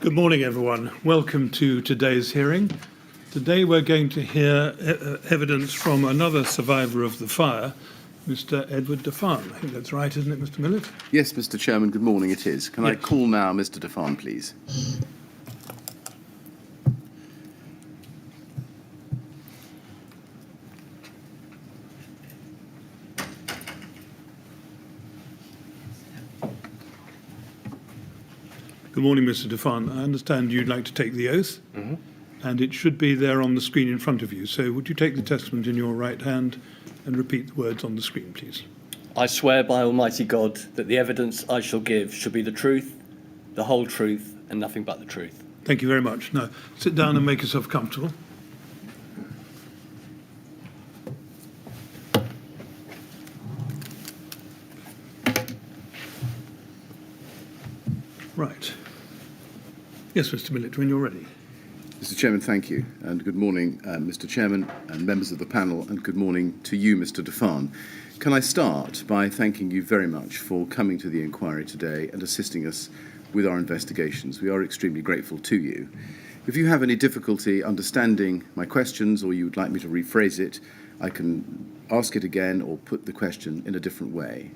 Good morning, everyone. Welcome to today's hearing. Today we're going to hear evidence from another survivor of the fire, Mr. Edward Defan. I think that's right, isn't it, Mr. Millett? Yes, Mr. Chairman, good morning, it is. Can I call now Mr. Defan, please? Good morning, Mr. Defan. I understand you'd like to take the oath, and it should be there on the screen in front of you. So would you take the testament in your right hand and repeat the words on the screen, please? I swear by Almighty God that the evidence I shall give shall be the truth, the whole truth, and nothing but the truth. Thank you very much. Now, sit down and make yourself comfortable. Right. Yes, Mr. Millett, when you're ready. Mr. Chairman, thank you. And good morning, Mr. Chairman and members of the panel, and good morning to you, Mr. Defan. Can I start by thanking you very much for coming to the inquiry today and assisting us with our investigations. We are extremely grateful to you. If you have any difficulty understanding my questions or you would like me to rephrase it, I can ask it again or put the question in a different way.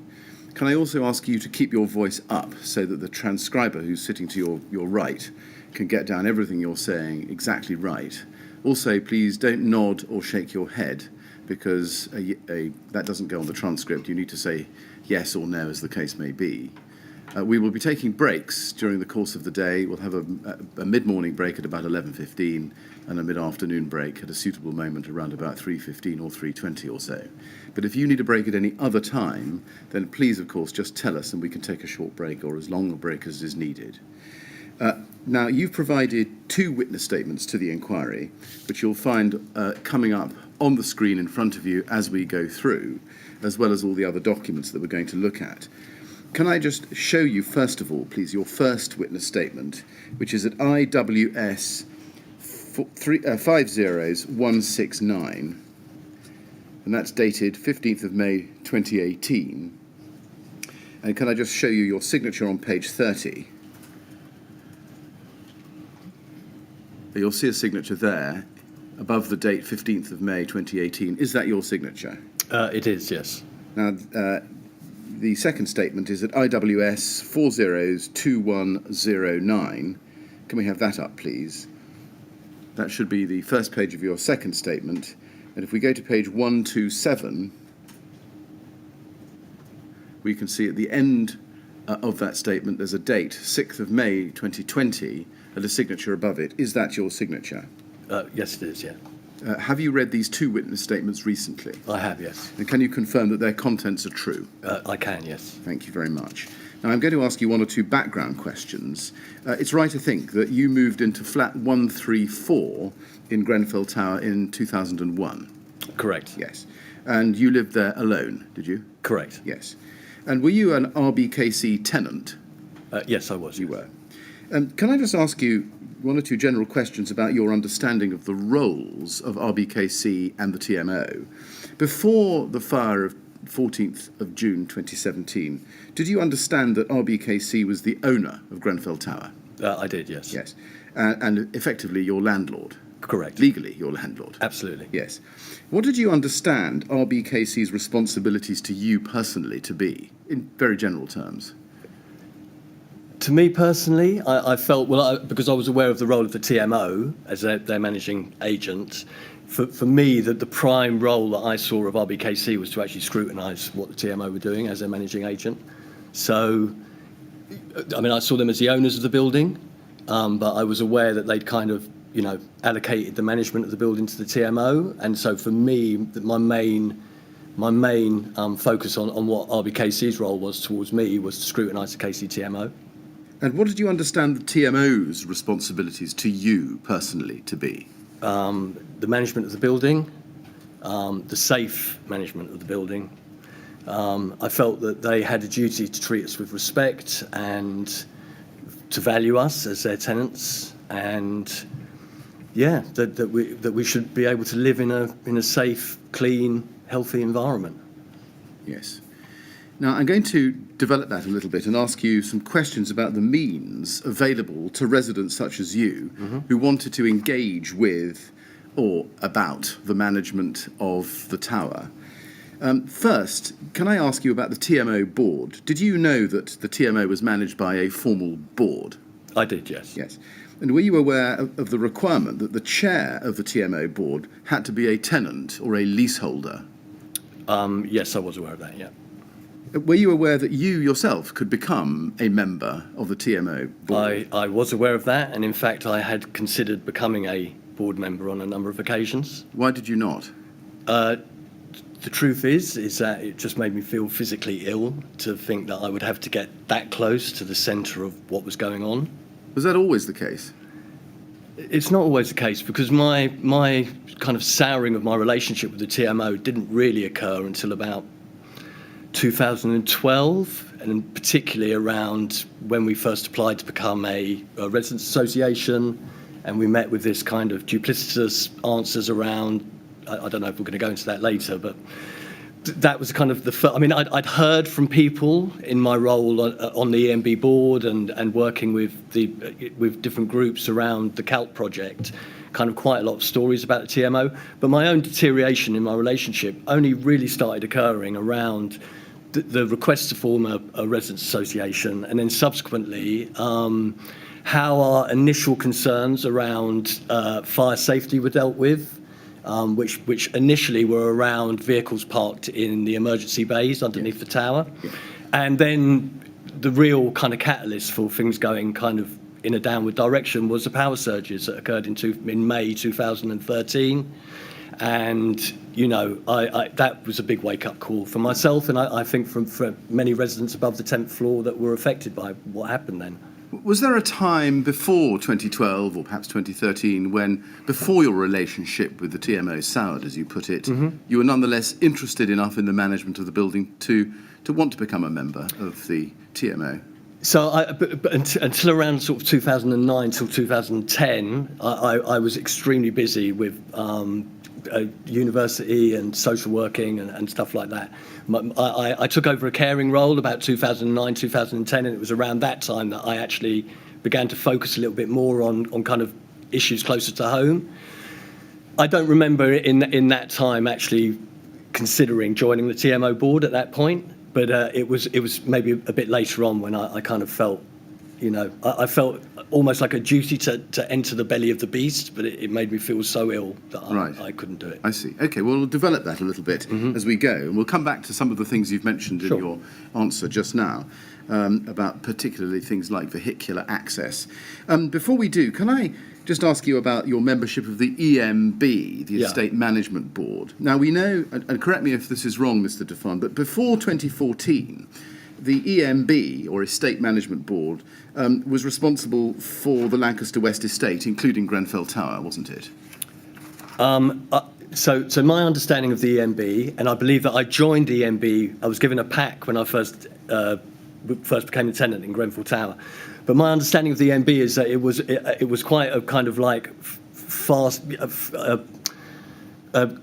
Can I also ask you to keep your voice up so that the transcriber who's sitting to your right can get down everything you're saying exactly right? Also, please don't nod or shake your head because that doesn't go on the transcript. You need to say yes or no as the case may be. We will be taking breaks during the course of the day. We'll have a mid-morning break at about 11:15 and a mid-afternoon break at a suitable moment around about 3:15 or 3:20 or so. But if you need a break at any other time, then please, of course, just tell us and we can take a short break or as long a break as is needed. Now, you've provided two witness statements to the inquiry, which you'll find coming up on the screen in front of you as we go through, as well as all the other documents that we're going to look at. Can I just show you, first of all, please, your first witness statement, which is at IWS 50169, and that's dated 15th of May 2018. And can I just show you your signature on page 30? You'll see a signature there, above the date 15th of May 2018. Is that your signature? It is, yes. Now, the second statement is at IWS 402109. Can we have that up, please? That should be the first page of your second statement. And if we go to page 127, we can see at the end of that statement there's a date, 6th of May 2020, and a signature above it. Is that your signature? Yes, it is, yeah. Have you read these two witness statements recently? I have, yes. And can you confirm that their contents are true? I can, yes. Thank you very much. Now, I'm going to ask you one or two background questions. It's right to think that you moved into flat 134 in Grenfell Tower in 2001. Correct. Yes. And you lived there alone, did you? Correct. Yes. And were you an RBKC tenant? Yes, I was. You were. Can I just ask you one or two general questions about your understanding of the roles of RBKC and the TMO? Before the fire of 14th of June 2017, did you understand that RBKC was the owner of Grenfell Tower? I did, yes. Yes. And effectively your landlord? Correct. Legally your landlord? Absolutely. Yes. What did you understand RBKC's responsibilities to you personally to be, in very general terms? To me personally, I felt, because I was aware of the role of the TMO as their managing agent, for me, the prime role that I saw of RBKC was to actually scrutinise what the TMO were doing as their managing agent. So, I mean, I saw them as the owners of the building, but I was aware that they'd kind of, allocated the management of the building to the TMO. And so for me, my main focus on what RBKC's role was towards me was to scrutinise the KCTMO. And what did you understand the TMO's responsibilities to you personally to be? The management of the building, the safe management of the building. I felt that they had a duty to treat us with respect and to value us as their tenants, and that we should be able to live in a safe, clean, healthy environment. Yes. Now, I'm going to develop that a little bit and ask you some questions about the means available to residents such as you who wanted to engage with or about the management of the tower. First, can I ask you about the TMO board? Did you know that the TMO was managed by a formal board? I did, yes. Yes. And were you aware of the requirement that the chair of the TMO board had to be a tenant or a leaseholder? Yes, I was aware of that, yeah. Were you aware that you yourself could become a member of the TMO board? I was aware of that, and in fact, I had considered becoming a board member on a number of occasions. Why did you not? The truth is that it just made me feel physically ill to think that I would have to get that close to the centre of what was going on. Was that always the case? It's not always the case, because my kind of souring of my relationship with the TMO didn't really occur until about 2012, and particularly around when we first applied to become a residents association, and we met with this kind of duplicitous answers around, I don't know if we're going to go into that later, but that was kind of the first. I mean, I'd heard from people in my role on the EMB board and working with different groups around the CALP project, kind of quite a lot of stories about the TMO, but my own deterioration in my relationship only really started occurring around the request to form a residents association, and then subsequently how our initial concerns around fire safety were dealt with, which initially were around vehicles parked in the emergency bays underneath the tower. And then the real kind of catalyst for things going kind of in a downward direction was the power surges that occurred in May 2013. And, you know, that was a big wake-up call for myself, and I think for many residents above the 10th floor that were affected by what happened then. Was there a time before 2012 or perhaps 2013 when, before your relationship with the TMO soured, as you put it, you were nonetheless interested enough in the management of the building to want to become a member of the TMO? So until around sort of 2009 till 2010, I was extremely busy with university and social working and stuff like that. I took over a caring role about 2009, 2010, and it was around that time that I actually began to focus a little bit more on kind of issues closer to home. I don't remember in that time actually considering joining the TMO board at that point, but it was maybe a bit later on when I kind of felt, you know, I felt almost like a duty to enter the belly of the beast, but it made me feel so ill that I couldn't do it. I see. Okay, well, we'll develop that a little bit as we go, and we'll come back to some of the things you've mentioned in your answer just now, about particularly things like vehicular access. Before we do, can I just ask you about your membership of the EMB, the Estate Management Board? Now, we know, and correct me if this is wrong, Mr. Defan, but before 2014, the EMB, or Estate Management Board, was responsible for the Lancaster West estate, including Grenfell Tower, wasn't it? So my understanding of the EMB, and I believe that I joined the EMB, I was given a pack when I first became a tenant in Grenfell Tower. But my understanding of the EMB is that it was quite a kind of like fast,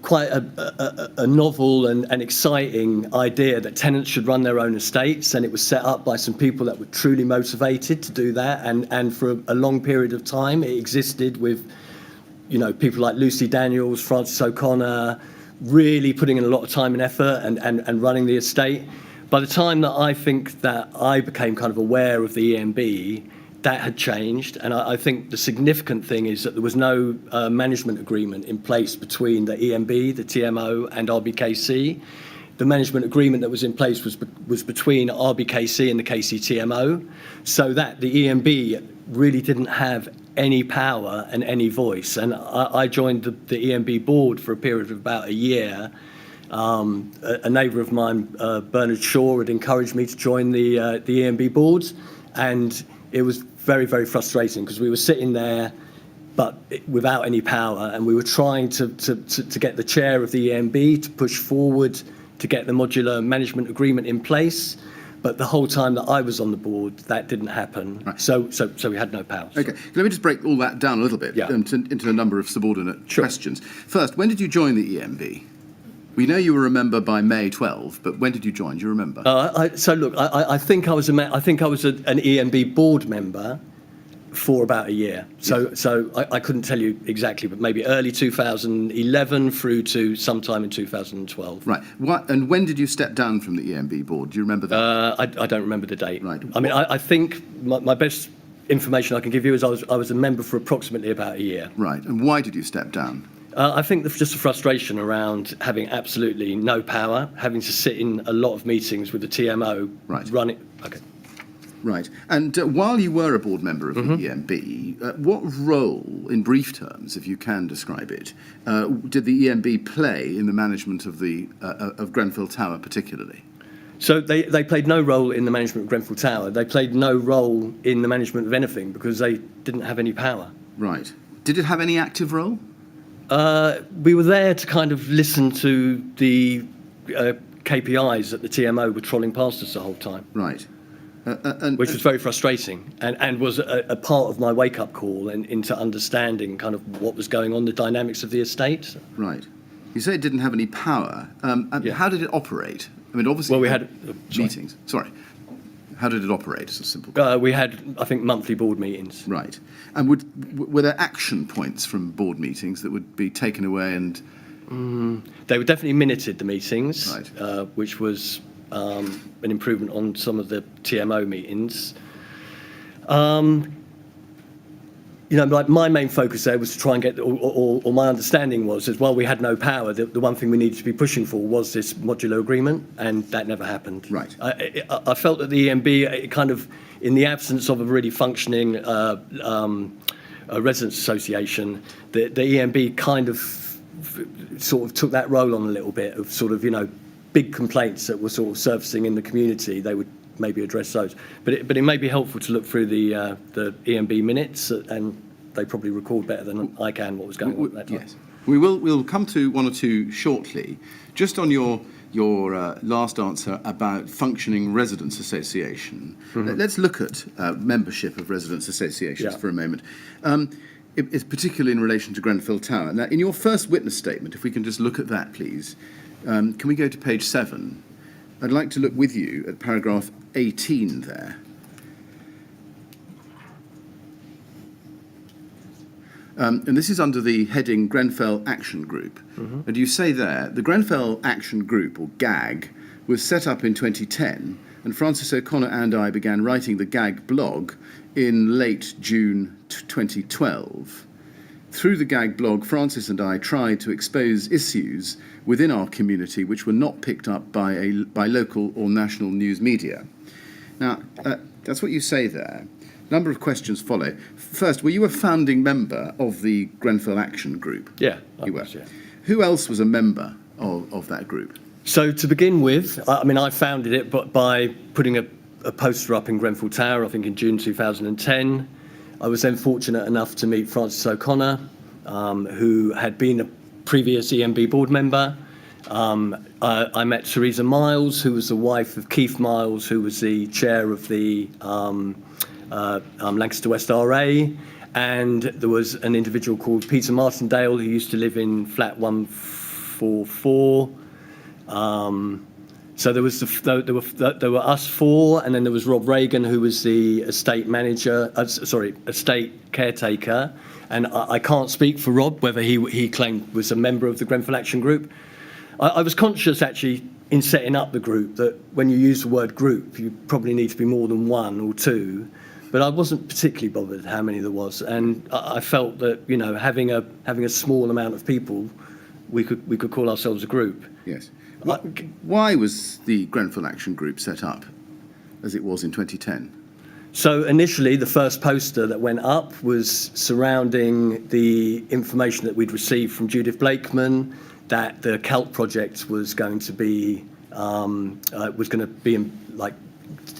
quite a novel and exciting idea that tenants should run their own estates, and it was set up by some people that were truly motivated to do that, and for a long period of time it existed with, you know, people like Lucy Daniels, Francis O'Connor, really putting in a lot of time and effort and running the estate. By the time that I think that I became kind of aware of the EMB, that had changed, and I think the significant thing is that there was no management agreement in place between the EMB, the TMO, and RBKC. The management agreement that was in place was between RBKC and the KCTMO, so that the EMB really didn't have any power and any voice. And I joined the EMB board for a period of about a year. A neighbour of mine, Bernard Shaw, had encouraged me to join the EMB board, and it was very, very frustrating because we were sitting there but without any power, and we were trying to get the chair of the EMB to push forward to get the modular management agreement in place. But the whole time that I was on the board, that didn't happen. Right. So we had no power. Okay, let me just break all that down a little bit into a number of subordinate questions. First, when did you join the EMB? We know you were a member by May 12, but when did you join? Do you remember? I think I was an EMB board member for about a year. So I couldn't tell you exactly, but maybe early 2011 through to sometime in 2012. Right. And when did you step down from the EMB board? Do you remember that? I don't remember the date. Right. I mean, I think my best information I can give you is I was a member for approximately about a year. Right. And why did you step down? I think there's just a frustration around having absolutely no power, having to sit in a lot of meetings with the TMO. Right. Running. Okay. Right. And while you were a board member of the EMB, what role, in brief terms, if you can describe it, did the EMB play in the management of of Grenfell Tower particularly? So they played no role in the management of Grenfell Tower. They played no role in the management of anything because they didn't have any power. Right. Did it have any active role? We were there to kind of listen to the KPIs that the TMO were trolling past us the whole time. Right. Which was very frustrating and was a part of my wake-up call into understanding kind of what was going on, the dynamics of the estate. Right. You say it didn't have any power. Yeah. How did it operate? I mean, obviously, Well, we had meetings. Sorry. How did it operate? It's a simple question. we had, I think, monthly board meetings. Right. And were there action points from board meetings that would be taken away and... They were definitely minuted, the meetings, Right. which was an improvement on some of the TMO meetings. Like my main focus there was to try and get, or my understanding was, as well, we had no power. The one thing we needed to be pushing for was this modular agreement, and that never happened. Right. I felt that the EMB, it kind of, in the absence of a really functioning residents' association, the EMB kind of sort of took that role on a little bit of sort of, big complaints that were sort of surfacing in the community. They would maybe address those. But it may be helpful to look through the EMB minutes, and they probably record better than I can what was going on at that time. Yes. We'll come to one or two shortly. Just on your last answer about functioning residents' association, let's look at membership of residents' associations for a moment. It's particularly in relation to Grenfell Tower. Now, in your first witness statement, if we can just look at that, please, can we go to page 7? I'd like to look with you at paragraph 18 there. And this is under the heading Grenfell Action Group. And you say there, the Grenfell Action Group, or GAG, was set up in 2010, and Francis O'Connor and I began writing the GAG blog in late June 2012. Through the GAG blog, Francis and I tried to expose issues within our community which were not picked up by local or national news media. Now, that's what you say there. A number of questions follow. First, were you a founding member of the Grenfell Action Group? Yeah, you were. Was, yeah. Who else was a member of that group? So to begin with, I founded it by putting a poster up in Grenfell Tower, I think in June 2010. I was then fortunate enough to meet Francis O'Connor, who had been a previous EMB board member. I met Theresa Miles, who was the wife of Keith Miles, who was the chair of the Lancaster West RA. And there was an individual called Peter Martindale, who used to live in flat 144. So there were us four, and then there was Rob Reagan, who was the estate manager, estate caretaker. And I can't speak for Rob whether he claimed was a member of the Grenfell Action Group. I was conscious actually in setting up the group that when you use the word group, you probably need to be more than one or two. But I wasn't particularly bothered how many there was, and I felt that having a small amount of people, we could call ourselves a group. Yes. Why was the Grenfell Action Group set up as it was in 2010? So initially, the first poster that went up was surrounding the information that we'd received from Judith Blakeman that the CALT project was going to be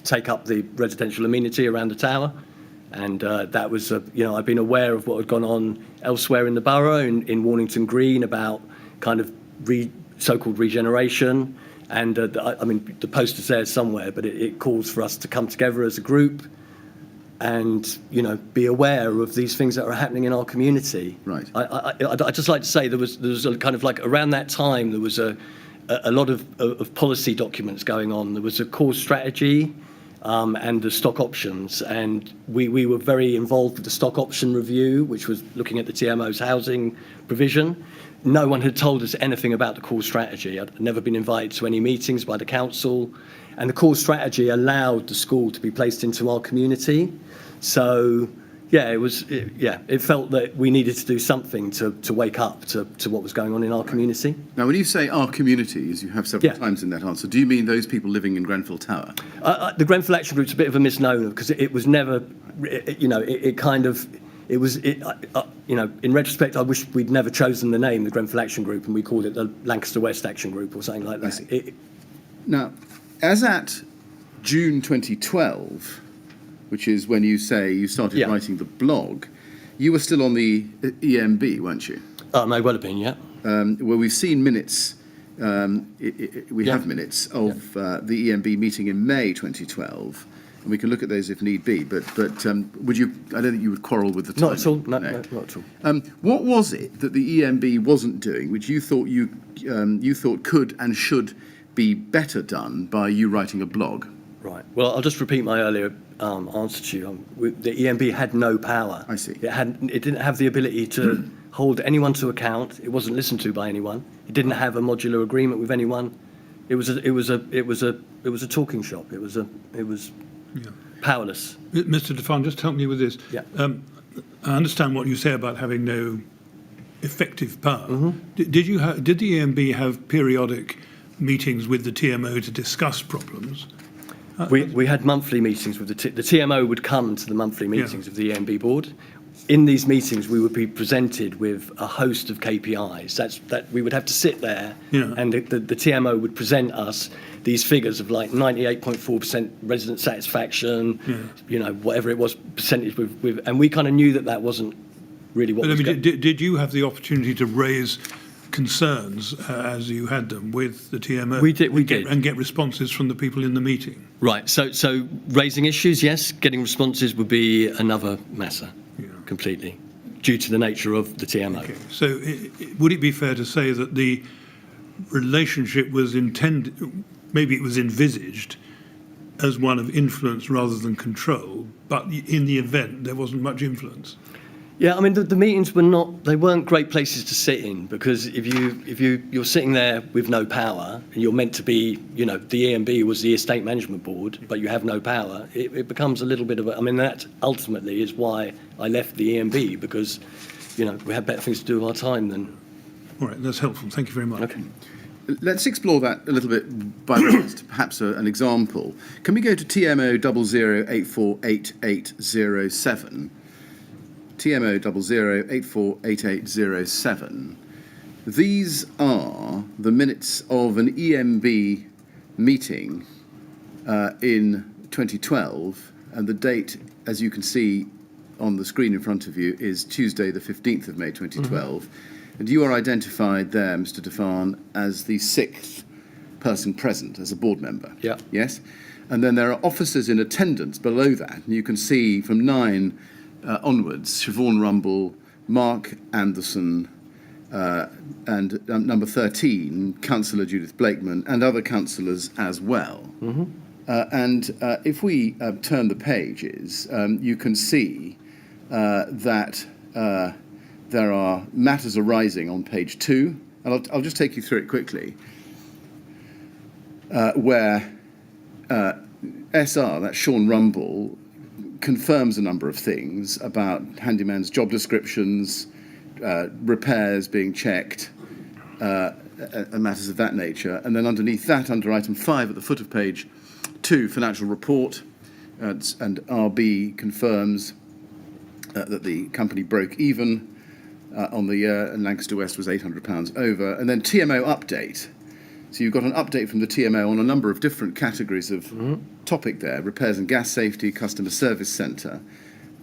take up the residential amenity around the tower, and that was I've been aware of what had gone on elsewhere in the borough in Warnington Green about kind of so-called regeneration, and the poster's there somewhere, but it calls for us to come together as a group and be aware of these things that are happening in our community. Right. I just like to say there was a kind of like around that time there was a a lot of policy documents going on. There was a core strategy and the stock options, and we were very involved with the stock option review, which was looking at the TMO's housing provision. No one had told us anything about the core strategy. I'd never been invited to any meetings by the council, and the core strategy allowed the school to be placed into our community. So yeah, it felt that we needed to do something to wake up to what was going on in our community. Now, when you say our community, as you have several times in that answer, do you mean those people living in Grenfell Tower? The Grenfell Action Group's a bit of a misnomer because it was never, in retrospect, I wish we'd never chosen the name, the Grenfell Action Group, and we called it the Lancaster West Action Group or something like that. I see. Now, as at June 2012, which is when you say you started writing the blog, you were still on the EMB, weren't you? May well have been, yeah. Well, we've seen minutes, we have minutes of the EMB meeting in May 2012, and we can look at those if need be, but would you, I don't think you would quarrel with the timing. Not at all, no, not at all. What was it that the EMB wasn't doing, which you thought you thought could and should be better done by you writing a blog? Right. Well, I'll just repeat my earlier answer to you. The EMB had no power. I see. It didn't have the ability to hold anyone to account. It wasn't listened to by anyone. It didn't have a modular agreement with anyone. It was a talking shop. It was powerless. Mr. Defan, just help me with this. Yeah. I understand what you say about having no effective power. Mm-hmm. Did the EMB have periodic meetings with the TMO to discuss problems? We had monthly meetings with the TMO would come to the monthly meetings of the EMB board. In these meetings, we would be presented with a host of KPIs. That we would have to sit there, and the TMO would present us these figures of like 98.4% resident satisfaction, whatever it was percentage with, and we kind of knew that wasn't really what. But did you have the opportunity to raise concerns as you had them with the TMO? We did. And get responses from the people in the meeting? Right, so raising issues, yes. Getting responses would be another matter, completely, due to the nature of the TMO. Okay. So would it be fair to say that the relationship was intended, maybe it was envisaged, as one of influence rather than control, but in the event there wasn't much influence? Yeah, I mean the meetings weren't great places to sit in, because if you're sitting there with no power and you're meant to be, the EMB was the estate management board, but you have no power, it becomes a little bit of that ultimately is why I left the EMB, because we had better things to do with our time than. All right, that's helpful. Thank you very much. Okay. Let's explore that a little bit by reference to perhaps an example. Can we go to TMO 00848807? TMO 00848807. These are the minutes of an EMB meeting in 2012, and the date, as you can see on the screen in front of you, is Tuesday the 15th of May 2012. Mm-hmm. And you are identified there, Mr. Defan, as the 6th person present as a board member. Yeah. Yes? And then there are officers in attendance below that, and you can see from 9 onwards, Siobhan Rumble, Mark Anderson, and number 13, Councillor Judith Blakeman, and other councillors as well. Mm-hmm. And if we turn the pages, you can see that there are matters arising on page 2, and I'll just take you through it quickly, where SR, that's Sean Rumble, confirms a number of things about handyman's job descriptions, repairs being checked, and matters of that nature. And then underneath that, under item 5 at the foot of page 2, financial report, and RB confirms that the company broke even on the year, and Lancaster West was £800 over. And then TMO update. So you've got an update from the TMO on a number of different categories of topic there: repairs and gas safety, customer service centre,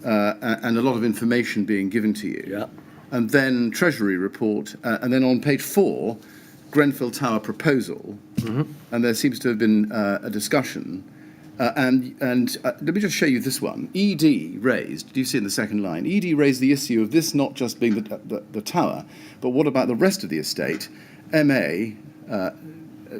and a lot of information being given to you. Yeah. And then Treasury report, and then on page 4, Grenfell Tower proposal, and there seems to have been a discussion. And let me just show you this one. ED raised, do you see in the second line? ED raised the issue of this not just being the tower, but what about the rest of the estate? MA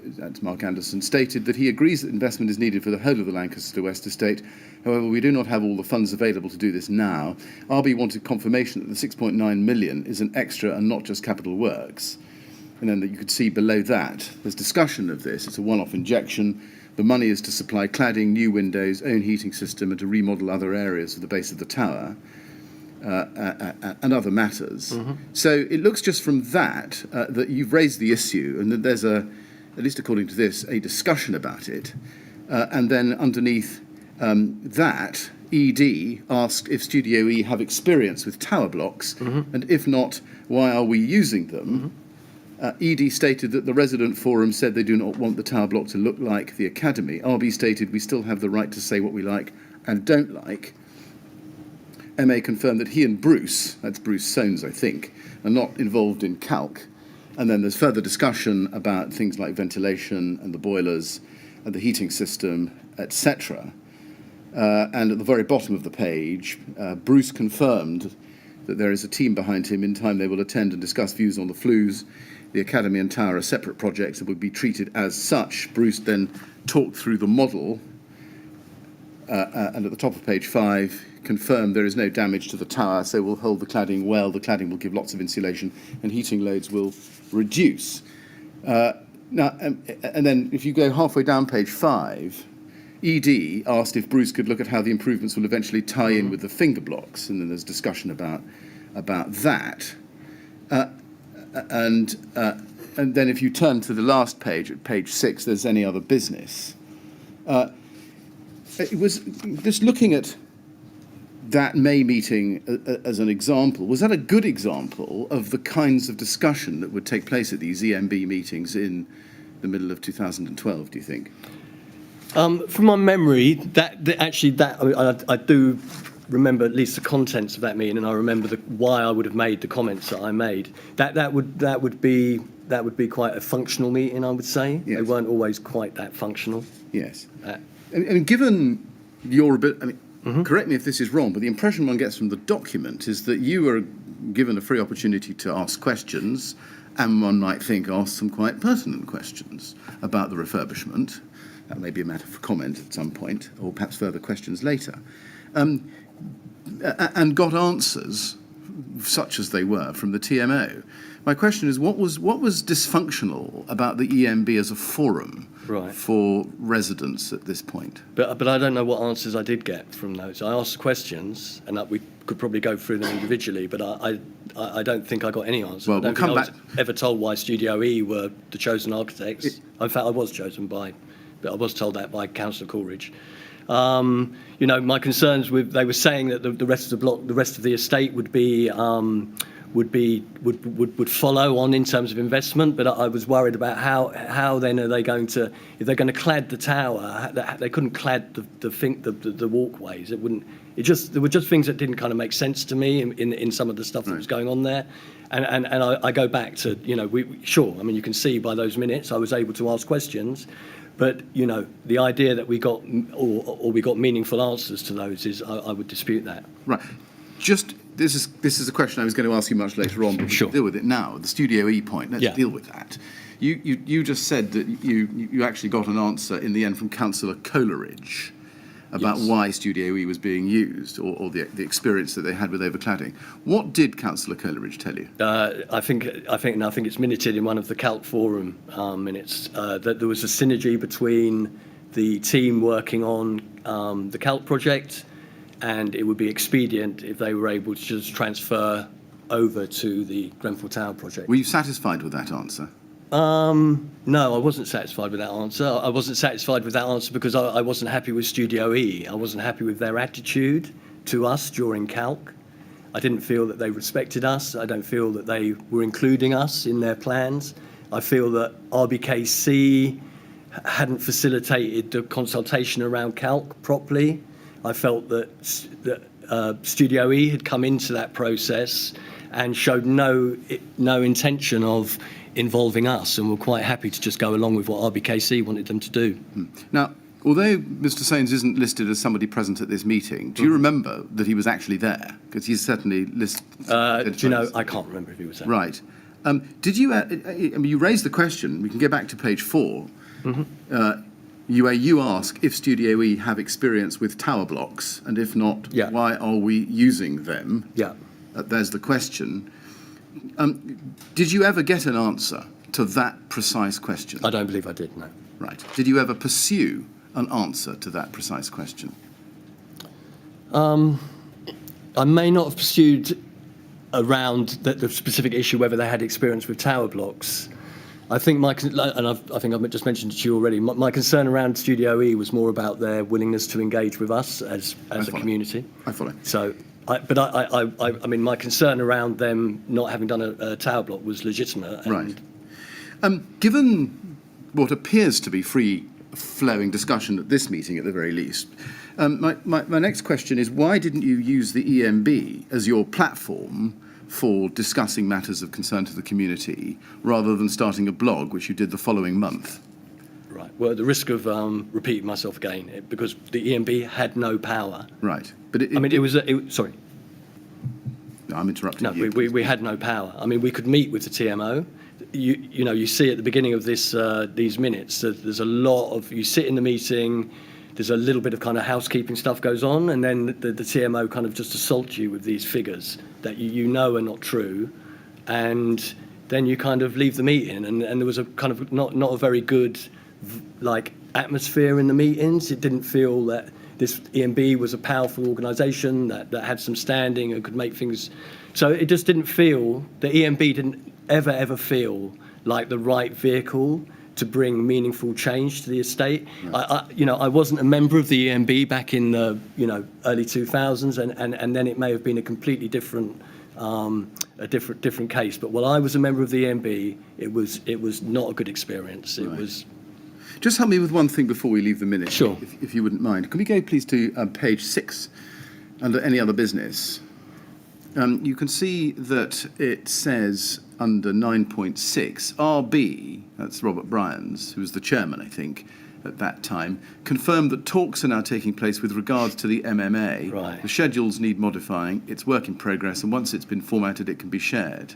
that's Mark Anderson, stated that he agrees that investment is needed for the whole of the Lancaster West estate. However, we do not have all the funds available to do this now. RB wanted confirmation that the 6.9 million is an extra and not just capital works. And then that you could see below that, there's discussion of this. It's a one-off injection. The money is to supply cladding, new windows, own heating system, and to remodel other areas of the base of the tower. And other matters. Mm-hmm. So it looks just from that that you've raised the issue and that there's at least according to this, a discussion about it. And then underneath that, ED asked if Studio E have experience with tower blocks, mm-hmm. and if not, why are we using them? Mm-hmm. ED stated that the resident forum said they do not want the tower block to look like the academy. RB stated we still have the right to say what we like and don't like. MA confirmed that he and Bruce, that's Bruce Soanes, I think, are not involved in calc. And then there's further discussion about things like ventilation and the boilers and the heating system, etc. And at the very bottom of the page, Bruce confirmed that there is a team behind him. In time, they will attend and discuss views on the flues. The Academy and Tower are separate projects and would be treated as such. Bruce then talked through the model. And at the top of page 5, confirmed there is no damage to the tower, so we'll hold the cladding well. The cladding will give lots of insulation, and heating loads will reduce. And then if you go halfway down page 5, ED asked if Bruce could look at how the improvements will eventually tie in with the finger blocks, and then there's discussion about that. And then if you turn to the last page, at page 6, there's any other business. It was just looking at that May meeting as an example. Was that a good example of the kinds of discussion that would take place at these EMB meetings in the middle of 2012, do you think? From my memory, I do remember at least the contents of that meeting, and I remember why I would have made the comments that I made. That would be quite a functional meeting, I would say. Yes. They weren't always quite that functional. Yes. And given your ability, mm-hmm. Correct me if this is wrong, but the impression one gets from the document is that you were given a free opportunity to ask questions, and one might think ask some quite pertinent questions about the refurbishment. That may be a matter for comment at some point, or perhaps further questions later. And got answers, such as they were, from the TMO. My question is, what was dysfunctional about the EMB as a forum for residents at this point? But I don't know what answers I did get from those. I asked questions, and we could probably go through them individually, but I don't think I got any answers. Well, we'll come back. I was ever told why Studio E were the chosen architects. In fact, I was chosen but I was told that by Councillor Coleridge. My concerns they were saying that the rest of the block, the rest of the estate would follow on in terms of investment, but I was worried about how then are they going to, if they're going to clad the tower, they couldn't clad the walkways. There were just things that didn't kind of make sense to me in some of the stuff that was going on there. And I go back to, you can see by those minutes I was able to ask questions. But the idea that we got or we got meaningful answers to those is I would dispute that. Right. This is a question I was going to ask you much later on, but sure. We'll deal with it now. The Studio E point. Let's deal with that. You just said that you actually got an answer in the end from Councillor Coleridge about why Studio E was being used, or the experience that they had with overcladding. What did Councillor Coleridge tell you? I think it's minuted in one of the Calc Forum minutes that there was a synergy between the team working on the Calc project, and it would be expedient if they were able to just transfer over to the Grenfell Tower project. Were you satisfied with that answer? No, I wasn't satisfied with that answer. I wasn't satisfied with that answer because I wasn't happy with Studio E. I wasn't happy with their attitude to us during Calc. I didn't feel that they respected us. I don't feel that they were including us in their plans. I feel that RBKC hadn't facilitated the consultation around Calc properly. I felt that Studio E had come into that process and showed no intention of involving us, and were quite happy to just go along with what RBKC wanted them to do. Now, although Mr. Soanes isn't listed as somebody present at this meeting, do you remember that he was actually there? Because he's certainly listed. I can't remember if he was there. Right. Did you? I mean, you raised the question. We can go back to page 4. You ask if Studio E have experience with tower blocks, and if not, Yeah. why are we using them? Yeah. There's the question. Did you ever get an answer to that precise question? I don't believe I did, no. Right. Did you ever pursue an answer to that precise question? I may not have pursued around the specific issue whether they had experience with tower blocks. I think I think I've just mentioned it to you already. My concern around Studio E was more about their willingness to engage with us as a community. I follow. So, I mean, my concern around them not having done a tower block was legitimate. Right. Given what appears to be free-flowing discussion at this meeting, at the very least, my next question is, why didn't you use the EMB as your platform for discussing matters of concern to the community, rather than starting a blog, which you did the following month? Right. Well, at the risk of repeating myself again, because the EMB had no power. Right. But Sorry. No, I'm interrupting No, you. we had no power. I mean, we could meet with the TMO. You see at the beginning of these minutes, there's a lot of, you sit in the meeting, there's a little bit of kind of housekeeping stuff goes on, and then the TMO kind of just assaults you with these figures that you know are not true, and then you kind of leave the meeting, and there was a kind of not a very good atmosphere in the meetings. It didn't feel that this EMB was a powerful organisation that had some standing and could make things. So it just didn't feel, the EMB didn't ever feel like the right vehicle to bring meaningful change to the estate. Right. I wasn't a member of the EMB back in the early 2000s, and then it may have been a completely different different case. But while I was a member of the EMB, it was not a good experience. It was. Just help me with one thing before we leave the minute, Sure. if you wouldn't mind. Can we go, please, to page 6, under any other business? You can see that it says under 9.6, RB, that's Robert Bryans, who was the chairman, I think, at that time, confirmed that talks are now taking place with regards to the MMA. Right. The schedules need modifying, it's work in progress, and once it's been formatted, it can be shared.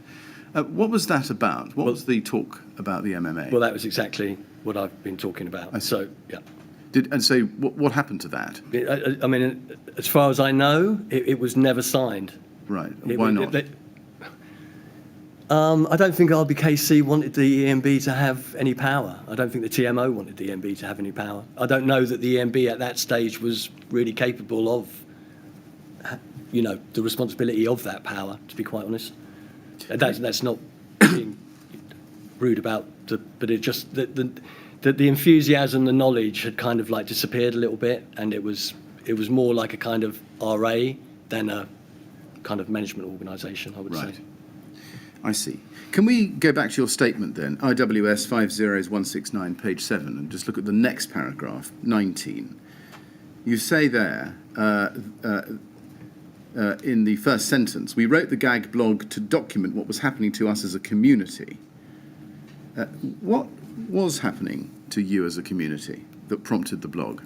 What was that about? What was the talk about the MMA? Well, that was exactly what I've been talking about. So, yeah. So what happened to that? I mean, as far as I know, it was never signed. Right. Why not? I don't think RBKC wanted the EMB to have any power. I don't think the TMO wanted the EMB to have any power. I don't know that the EMB at that stage was really capable of, the responsibility of that power, to be quite honest. That's not being rude about, but it just, the enthusiasm, the knowledge had kind of disappeared a little bit, and it was more like a kind of RA than a kind of management organisation, I would say. I see. Can we go back to your statement then, IWS 50169, page 7, and just look at the next paragraph, 19. You say there, in the first sentence, we wrote the gag blog to document what was happening to us as a community. What was happening to you as a community that prompted the blog?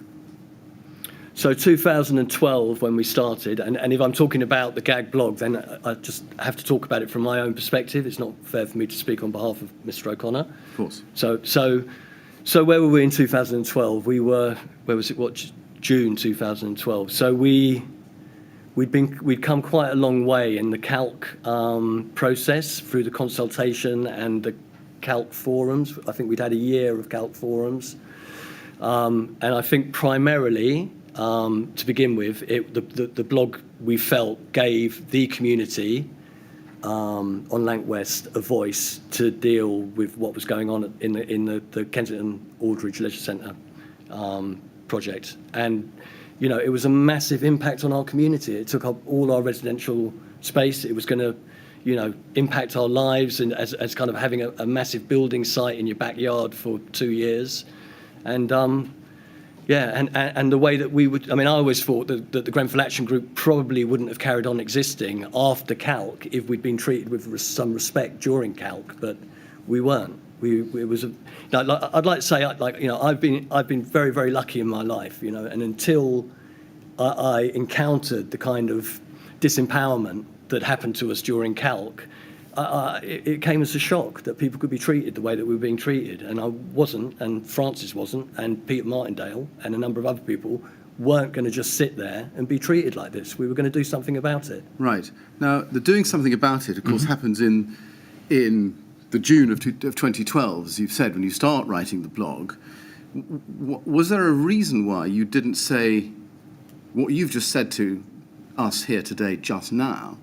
So 2012, when we started, and if I'm talking about the gag blog, then I just have to talk about it from my own perspective. It's not fair for me to speak on behalf of Mr. O'Connor. Of course. So where were we in 2012? We were, June 2012. So we'd come quite a long way in the calc process through the consultation and the calc forums. I think we'd had a year of calc forums. And I think primarily, to begin with, the blog, we felt, gave the community on Lanc West a voice to deal with what was going on in the Kensington Aldridge Leisure Centre project. And, it was a massive impact on our community. It took up all our residential space. It was going to, impact our lives, and as kind of having a massive building site in your backyard for 2 years. And and the way that we would, I always thought that the Grenfell Action Group probably wouldn't have carried on existing after calc if we'd been treated with some respect during calc, but we weren't. I'd like to say, I've been very, very lucky in my life, and until I encountered the kind of disempowerment that happened to us during calc, it came as a shock that people could be treated the way that we were being treated. And I wasn't, and Francis wasn't, and Peter Martindale and a number of other people weren't going to just sit there and be treated like this. We were going to do something about it. Right. Now, the doing something about it, of course, happens in the June of 2012, as you've said, when you start writing the blog. Was there a reason why you didn't say what you've just said to us here today just now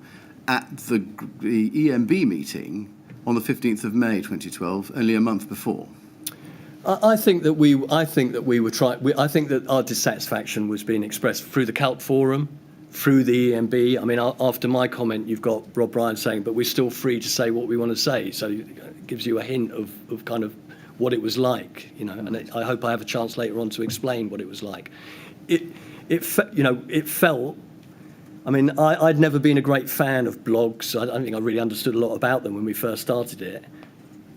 at the EMB meeting on the 15th of May 2012, only a month before? I think that we were trying. I think that our dissatisfaction was being expressed through the CALP forum, through the EMB. I mean, after my comment, you've got Rob Bryan saying, "But we're still free to say what we want to say." So it gives you a hint of kind of what it was like, you know. And I hope I have a chance later on to explain what it was like. It felt. I mean, I'd never been a great fan of blogs. I don't think I really understood a lot about them when we first started it.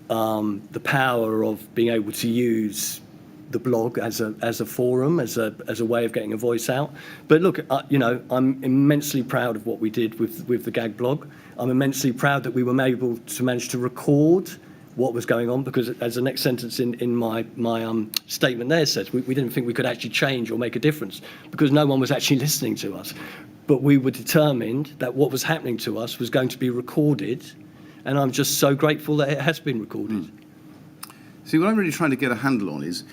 The power of being able to use the blog as a forum, as a way of getting a voice out. But look, I'm immensely proud of what we did with the Gag blog. I'm immensely proud that we were able to manage to record what was going on, because as the next sentence in my statement there says, we didn't think we could actually change or make a difference because no one was actually listening to us. But we were determined that what was happening to us was going to be recorded, and I'm just so grateful that it has been recorded. See, what I'm really trying to get a handle on is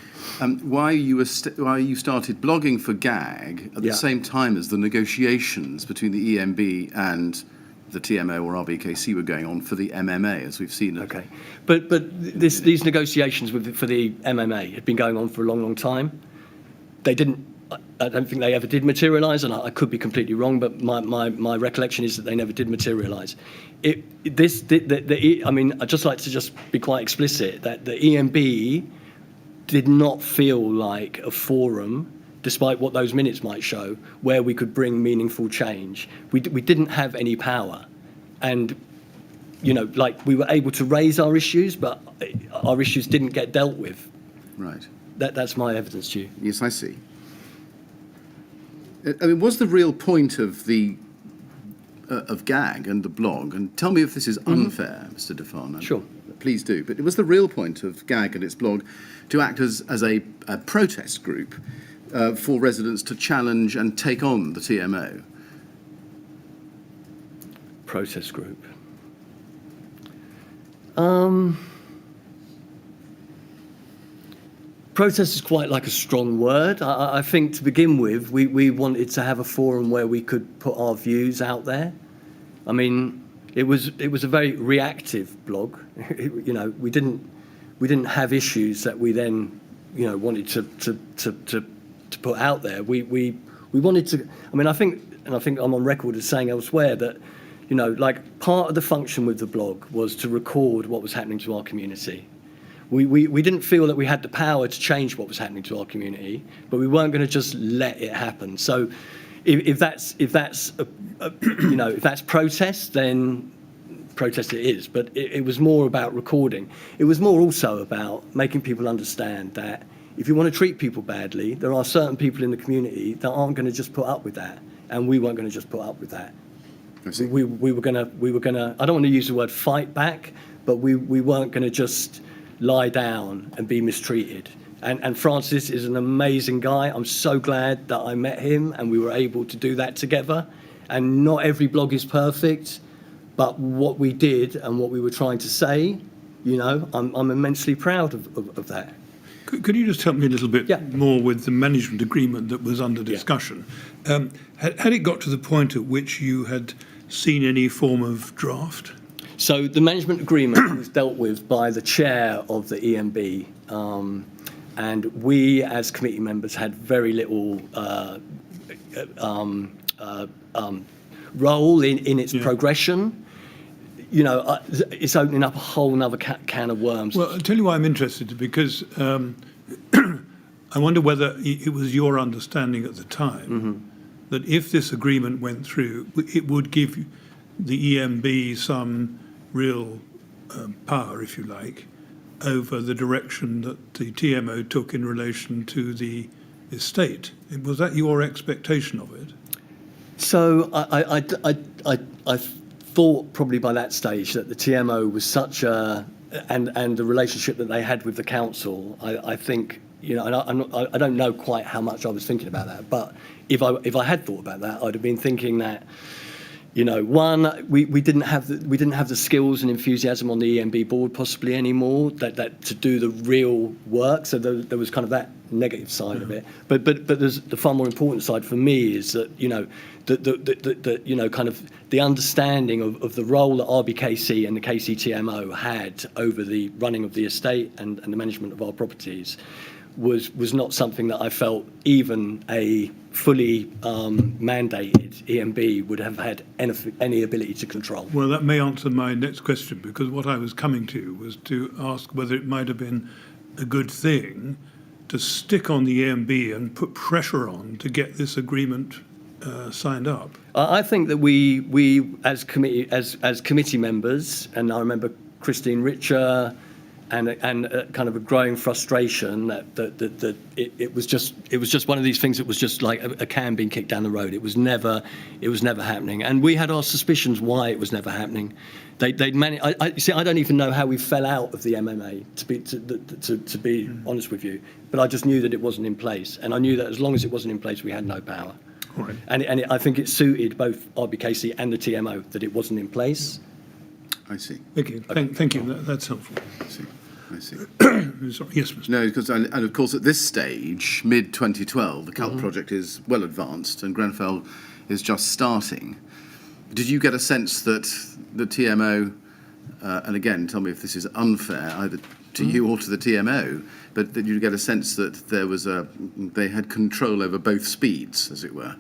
why you started blogging for Gag at the same time as the negotiations between the EMB and the TMO or RBKC were going on for the MMA, as we've seen. Okay, but these negotiations for the MMA had been going on for a long, long time. They didn't. I don't think they ever did materialise, and I could be completely wrong, but my recollection is that they never did materialise. I mean, I'd just like to just be quite explicit that the EMB did not feel like a forum, despite what those minutes might show, where we could bring meaningful change. We didn't have any power, and we were able to raise our issues, but our issues didn't get dealt with. Right. That's my evidence to you. Yes, I see. I mean, was the real point of Gag and the blog, and tell me if this is unfair, Mr. Defan. Sure. Please do. But it was the real point of Gag and its blog to act as a protest group for residents to challenge and take on the TMO. Protest group. Protest is quite like a strong word. I think to begin with, we wanted to have a forum where we could put our views out there. I mean, it was a very reactive blog. We didn't have issues that we then wanted to put out there. We wanted to. I mean, I think I'm on record as saying elsewhere that part of the function with the blog was to record what was happening to our community. We didn't feel that we had the power to change what was happening to our community, but we weren't going to just let it happen. So, if that's protest, then protest it is. But it was more about recording. It was more also about making people understand that if you want to treat people badly, there are certain people in the community that aren't going to just put up with that, and we weren't going to just put up with that. I see. We were gonna. I don't want to use the word fight back, but we weren't going to just lie down and be mistreated. And Francis is an amazing guy. I'm so glad that I met him and we were able to do that together. And not every blog is perfect, but what we did and what we were trying to say, I'm immensely proud of that. Could you just help me a little bit more with the management agreement that was under discussion? Had it got to the point at which you had seen any form of draft? So the management agreement was dealt with by the chair of the EMB, and we as committee members had very little role in its progression. It's opening up a whole other can of worms. Well, I'll tell you why I'm interested, because I wonder whether it was your understanding at the time that if this agreement went through, it would give the EMB some real power, if you like, over the direction that the TMO took in relation to the estate. Was that your expectation of it? So I thought probably by that stage that the TMO was such a, and the relationship that they had with the council, I think, you know, and I don't know quite how much I was thinking about that, but if I had thought about that, I'd have been thinking that, you know, one, we didn't have the skills and enthusiasm on the EMB board possibly anymore that to do the real work. So there was kind of that negative side of it. But there's the far more important side for me is that, you know, the you know, kind of the understanding of the role that RBKC and the KCTMO had over the running of the estate and the management of our properties was not something that I felt even a fully mandated EMB would have had any ability to control. Well, that may answer my next question, because what I was coming to was to ask whether it might have been a good thing to stick on the EMB and put pressure on to get this agreement signed up. I think that we as committee members, and I remember Christine Richer, and kind of a growing frustration that it was just one of these things that was just like a can being kicked down the road. It was never happening, and we had our suspicions why it was never happening. They'd managed. I don't even know how we fell out of the MMA, to be honest with you. But I just knew that it wasn't in place, and I knew that as long as it wasn't in place, we had no power. Right. And I think it suited both RBKC and the TMO that it wasn't in place. I see. Okay, thank you. That's helpful. I see. Sorry. Yes, Mr. No, because and of course at this stage, mid 2012, the CALP project is well advanced, and Grenfell is just starting. Did you get a sense that the TMO, and again, tell me if this is unfair, either to you or to the TMO, but that you get a sense that they had control over both speeds, as it were,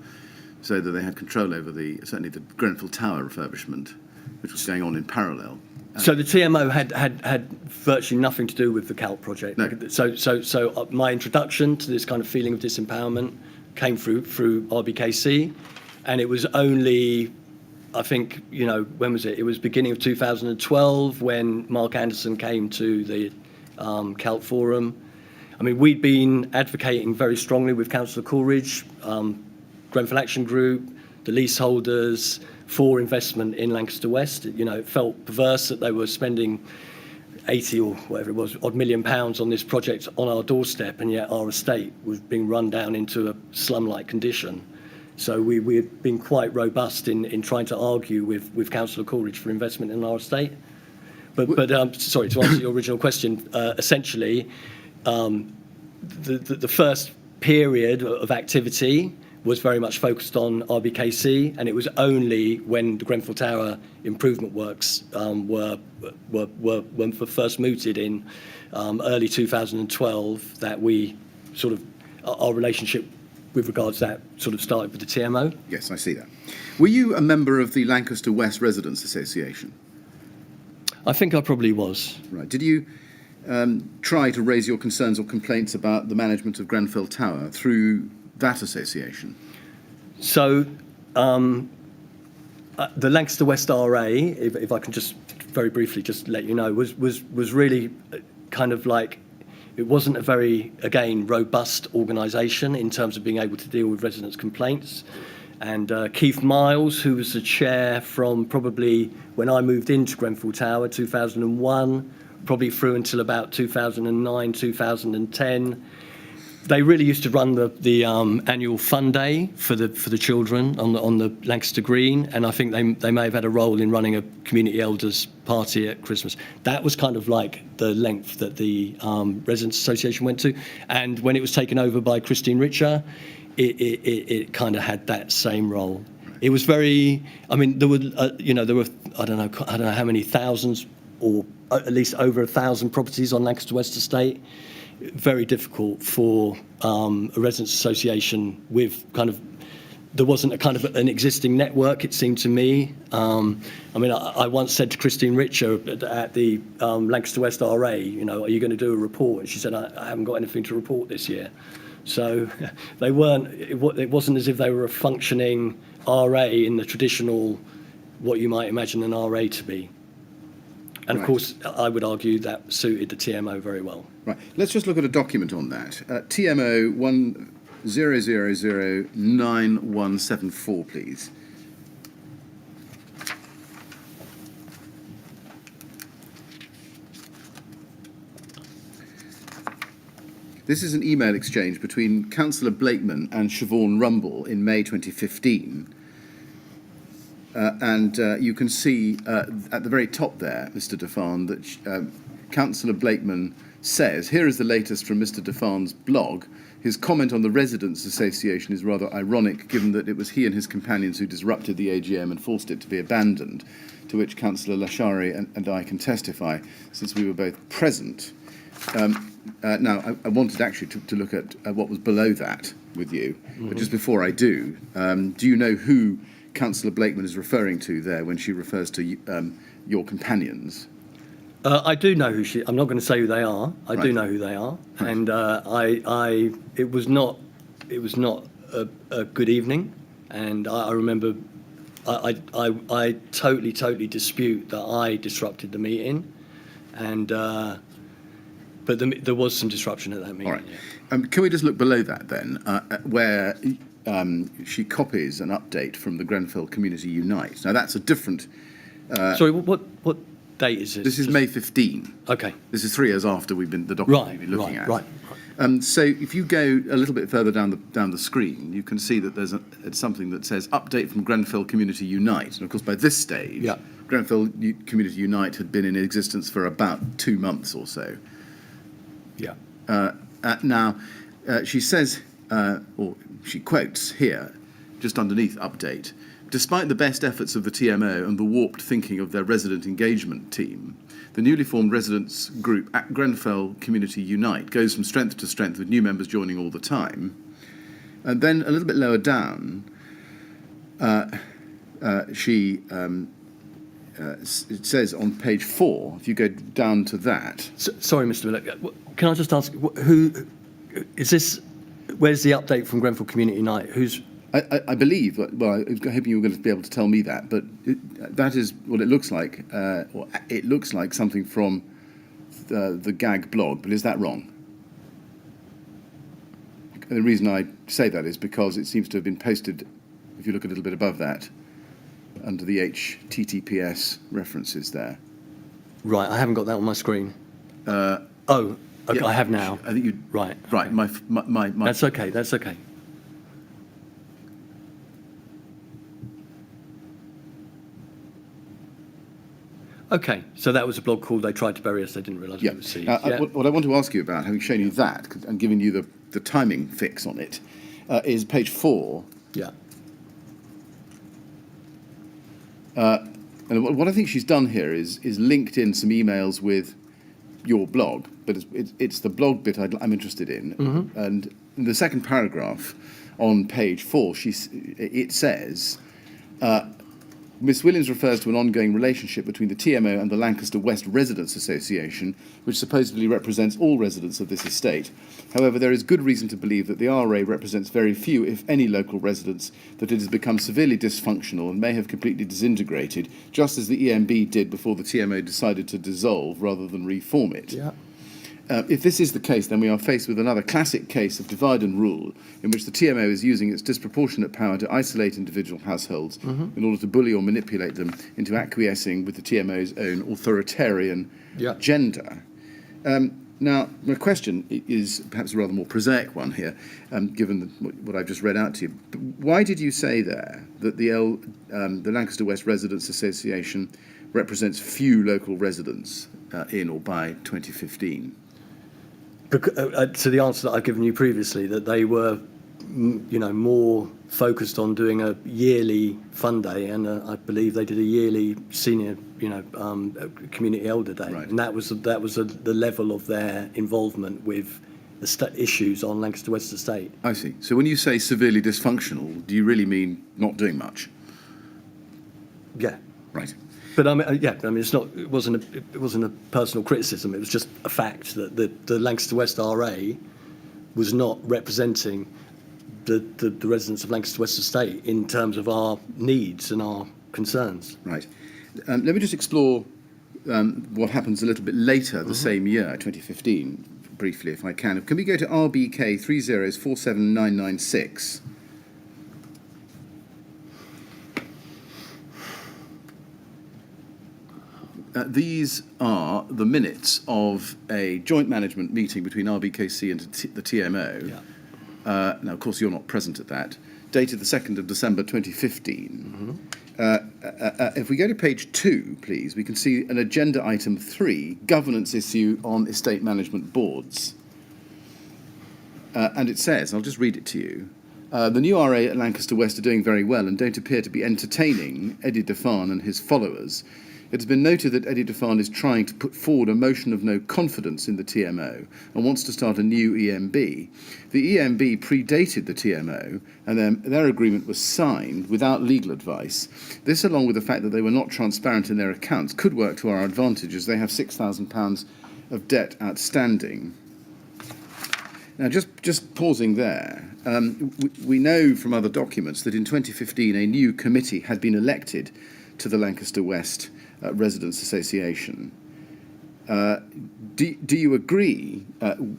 so that they had control over certainly the Grenfell Tower refurbishment, which was going on in parallel. So the TMO had virtually nothing to do with the CALP project. No. So my introduction to this kind of feeling of disempowerment came through RBKC, and it was only, I think, you know, when was it? It was beginning of 2012 when Mark Anderson came to the CALP forum. I mean, we'd been advocating very strongly with Councillor Coleridge, Grenfell Action Group, the leaseholders, for investment in Lancaster West. You know, it felt perverse that they were spending 80 or whatever it was, odd £1 million on this project on our doorstep, and yet our estate was being run down into a slum-like condition. So we had been quite robust in trying to argue with Councillor Coleridge for investment in our estate. But sorry, to answer your original question, essentially, the first period of activity was very much focused on RBKC, and it was only when the Grenfell Tower improvement works were first mooted in early 2012 that we sort of, our relationship with regards to that sort of started with the TMO. Yes, I see that. Were you a member of the Lancaster West Residents Association? I think I probably was. Right. Did you try to raise your concerns or complaints about the management of Grenfell Tower through that association? So the Lancaster West RA, if I can just very briefly just let you know, was really kind of like, it wasn't a very, again, robust organisation in terms of being able to deal with residents' complaints. And Keith Miles, who was the chair from probably when I moved into Grenfell Tower, 2001, probably through until about 2009, 2010, they really used to run the annual fun day for the children on the Lancaster Green, and I think they may have had a role in running a community elders party at Christmas. That was kind of like the length that the Residents Association went to, and when it was taken over by Christine Richer, it kind of had that same role. It was very, I mean, there were I don't know how many thousands, or at least over 1,000 properties on Lancaster West Estate. Very difficult for a residents' association with kind of, there wasn't a kind of an existing network, it seemed to me. I mean, I once said to Christine Richer at the Lancaster West RA, you know, are you going to do a report? And she said, I haven't got anything to report this year. So they weren't, it wasn't as if they were a functioning RA in the traditional, what you might imagine an RA to be. And of course, I would argue that suited the TMO very well. Right. Let's just look at a document on that. TMO 10009174, please. This is an email exchange between Councillor Blakeman and Siobhan Rumble in May 2015. And you can see at the very top there, Mr. Defan, that Councillor Blakeman says, here is the latest from Mr. Defan's blog. His comment on the Residents' Association is rather ironic, given that it was he and his companions who disrupted the AGM and forced it to be abandoned, to which Councillor Lashari and I can testify, since we were both present. Now, I wanted actually to look at what was below that with you, but just before I do you know who Councillor Blakeman is referring to there when she refers to your companions? I do know who I'm not going to say who they are. I do Right. know who they are, and it was not a good evening, and I remember I totally dispute that I disrupted the meeting, and but there was some disruption at that meeting. All right. Can we just look below that then, where she copies an update from the Grenfell Community Unite? Now that's a different. Sorry, what date is this? This is May 15. Okay. This is 3 years after the document we've been looking at. Right. So if you go a little bit further down the screen, you can see that there's something that says update from Grenfell Community Unite. And of course, by this stage, Yeah. Grenfell Community Unite had been in existence for about 2 months or so. Yeah. Now, she says, or she quotes here, just underneath update, despite the best efforts of the TMO and the warped thinking of their resident engagement team, the newly formed residents group at Grenfell Community Unite goes from strength to strength with new members joining all the time. And then a little bit lower down, it says on page 4, if you go down to that. Sorry, Mr. Miller. Can I just ask, who is this? Where's the update from Grenfell Community Unite? Who's? I believe, well, I was hoping you were going to be able to tell me that, but that is what it looks like. Or it looks like something from the GAG blog, but is that wrong? And the reason I say that is because it seems to have been posted, if you look a little bit above that, under the HTTPS references there. Right, I haven't got that on my screen. Okay, Yeah, I have now. I think you. Right. Right. Okay. My. That's okay. That's okay. Okay, so that was a blog called "They Tried to Bury Us, They Didn't Realise We Yeah. Were Seized." What I want to ask you about, having shown you that and given you the timing fix on it, is page 4. Yeah. And what I think she's done here is linked in some emails with your blog, but it's the blog bit I'm interested in. And in the second paragraph on page 4, it says, Miss Williams refers to an ongoing relationship between the TMO and the Lancaster West Residents Association, which supposedly represents all residents of this estate. However, there is good reason to believe that the RA represents very few, if any, local residents, that it has become severely dysfunctional and may have completely disintegrated, just as the EMB did before the TMO decided to dissolve rather than reform it. Yeah. If this is the case, then we are faced with another classic case of divide and rule, in which the TMO is using its disproportionate power to isolate individual households in order to bully or manipulate them into acquiescing with the TMO's own authoritarian agenda. Now, my question is perhaps a rather more prosaic one here, given what I've just read out to you. But why did you say there that the Lancaster West Residents Association represents few local residents in or by 2015? To the answer that I've given you previously, that they were, more focused on doing a yearly fun day, and I believe they did a yearly senior, community elder day, Right. and that was the level of their involvement with the issues on Lancaster West Estate. I see. So when you say severely dysfunctional, do you really mean not doing much? Yeah. Right. But it wasn't a personal criticism. It was just a fact that the Lancaster West RA was not representing the residents of Lancaster West Estate in terms of our needs and our concerns. Right. Let me just explore what happens a little bit later the same year, 2015, briefly, if I can. Can we go to RBK 3047996? These are the minutes of a joint management meeting between RBKC and the TMO. Yeah. Now, of course, you're not present at that. Dated the 2nd of December 2015. If we go to page 2, please, we can see an agenda item 3, governance issue on estate management boards. And it says, I'll just read it to you, the new RA at Lancaster West are doing very well and don't appear to be entertaining Eddie Defan and his followers. It has been noted that Eddie Defan is trying to put forward a motion of no confidence in the TMO and wants to start a new EMB. The EMB predated the TMO and their agreement was signed without legal advice. This, along with the fact that they were not transparent in their accounts, could work to our advantage as they have £6,000 of debt outstanding. Now, just pausing there, we know from other documents that in 2015 a new committee had been elected to the Lancaster West Residents Association. Do you agree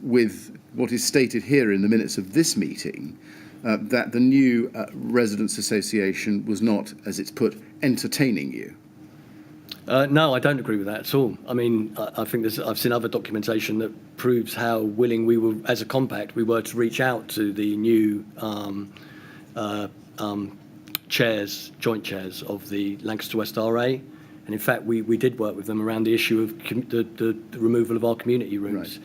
with what is stated here in the minutes of this meeting, that the new Residents Association was not, as it's put, entertaining you? No, I don't agree with that at all. I mean, I think I've seen other documentation that proves how willing we were, as a compact, we were to reach out to the new joint chairs of the Lancaster West RA. And in fact, we did work with them around the issue of the removal of our community rooms.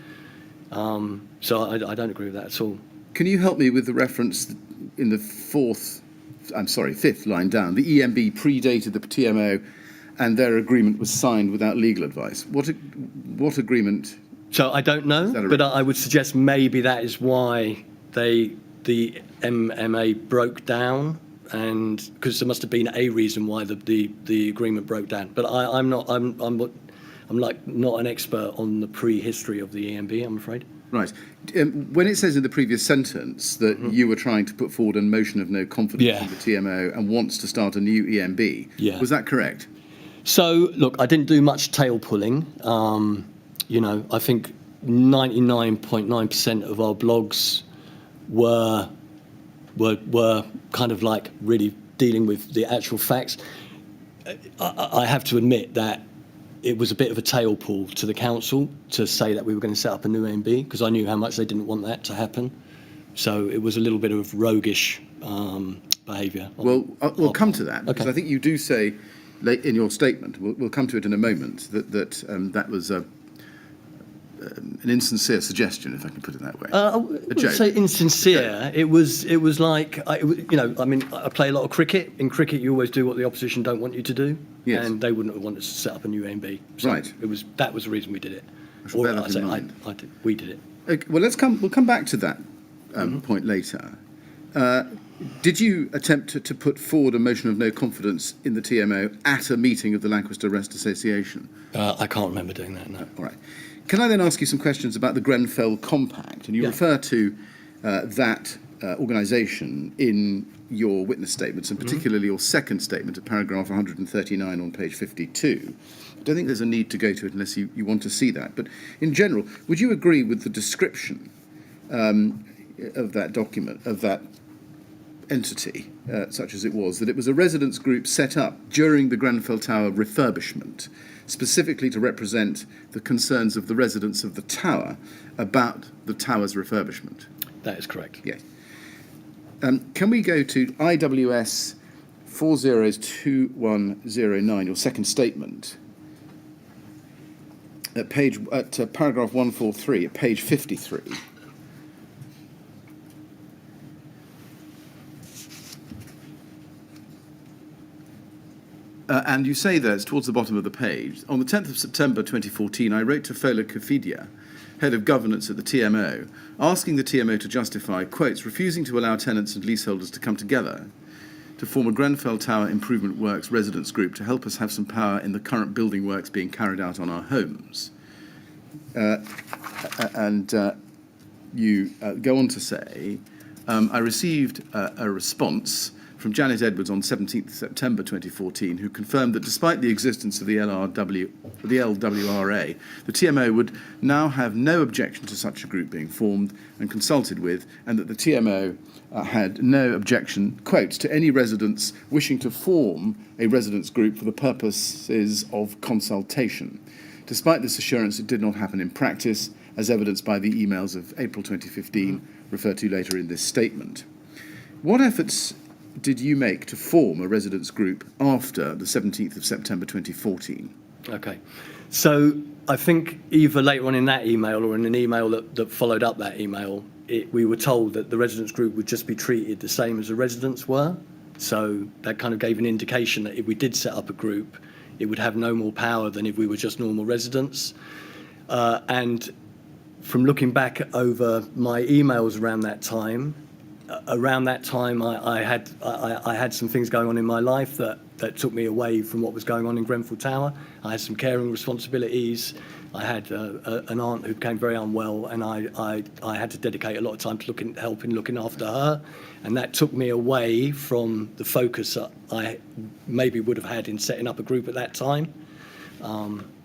Right. So I don't agree with that at all. Can you help me with the reference in the fifth line down? The EMB predated the TMO and their agreement was signed without legal advice. What agreement? So I don't know, but I would suggest maybe that is why the MMA broke down, and because there must have been a reason why the agreement broke down. But I'm not an expert on the prehistory of the EMB, I'm afraid. Right. When it says in the previous sentence that you were trying to put forward a motion of no confidence in the TMO and wants to start a new EMB, was that correct? So, look, I didn't do much tail pulling. I think 99.9% of our blogs were kind of like really dealing with the actual facts. I have to admit that it was a bit of a tail pull to the council to say that we were going to set up a new AMB, because I knew how much they didn't want that to happen. So it was a little bit of roguish behaviour. Well, we'll come to that, because Okay. I think you do say in your statement, we'll come to it in a moment, that was an insincere suggestion, if I can put it that way. I wouldn't say insincere. It was like, I play a lot of cricket. In cricket, you always do what the opposition don't want you to do. Yes. And they wouldn't have wanted to set up a new AMB. So Right. that was the reason we did it. I shall bear that in mind. We did it. Okay, well, we'll come back to that point later. Did you attempt to put forward a motion of no confidence in the TMO at a meeting of the Lancaster Rest Association? I can't remember doing that, no. All right. Can I then ask you some questions about the Grenfell Compact? And you refer to that organisation in your witness statements, and particularly your second statement at paragraph 139 on page 52. I don't think there's a need to go to it unless you want to see that. But in general, would you agree with the description of that document, of that entity, such as it was, that it was a residents group set up during the Grenfell Tower refurbishment, specifically to represent the concerns of the residents of the tower about the tower's refurbishment? That is correct. Yes. Can we go to IWS 402109, your second statement, at paragraph 143, at page 53? And you say there, it's towards the bottom of the page, on the 10th of September 2014, I wrote to Fola Kafidia, head of governance at the TMO, asking the TMO to justify, quotes, refusing to allow tenants and leaseholders to come together to form a Grenfell Tower Improvement Works residents group to help us have some power in the current building works being carried out on our homes. You go on to say, I received a response from Janet Edwards on 17th September 2014, who confirmed that despite the existence of the LWRA, the TMO would now have no objection to such a group being formed and consulted with, and that the TMO had no objection, quote, to any residents wishing to form a residents group for the purposes of consultation. Despite this assurance, it did not happen in practice, as evidenced by the emails of April 2015, referred to later in this statement. What efforts did you make to form a residents group after the 17th of September 2014? Okay. So I think either later on in that email or in an email that followed up that email, we were told that the residents group would just be treated the same as the residents were. So that kind of gave an indication that if we did set up a group, it would have no more power than if we were just normal residents. And from looking back over my emails around that time, I had some things going on in my life that took me away from what was going on in Grenfell Tower. I had some caring responsibilities. I had an aunt who became very unwell, and I had to dedicate a lot of time to looking after her, and that took me away from the focus that I maybe would have had in setting up a group at that time.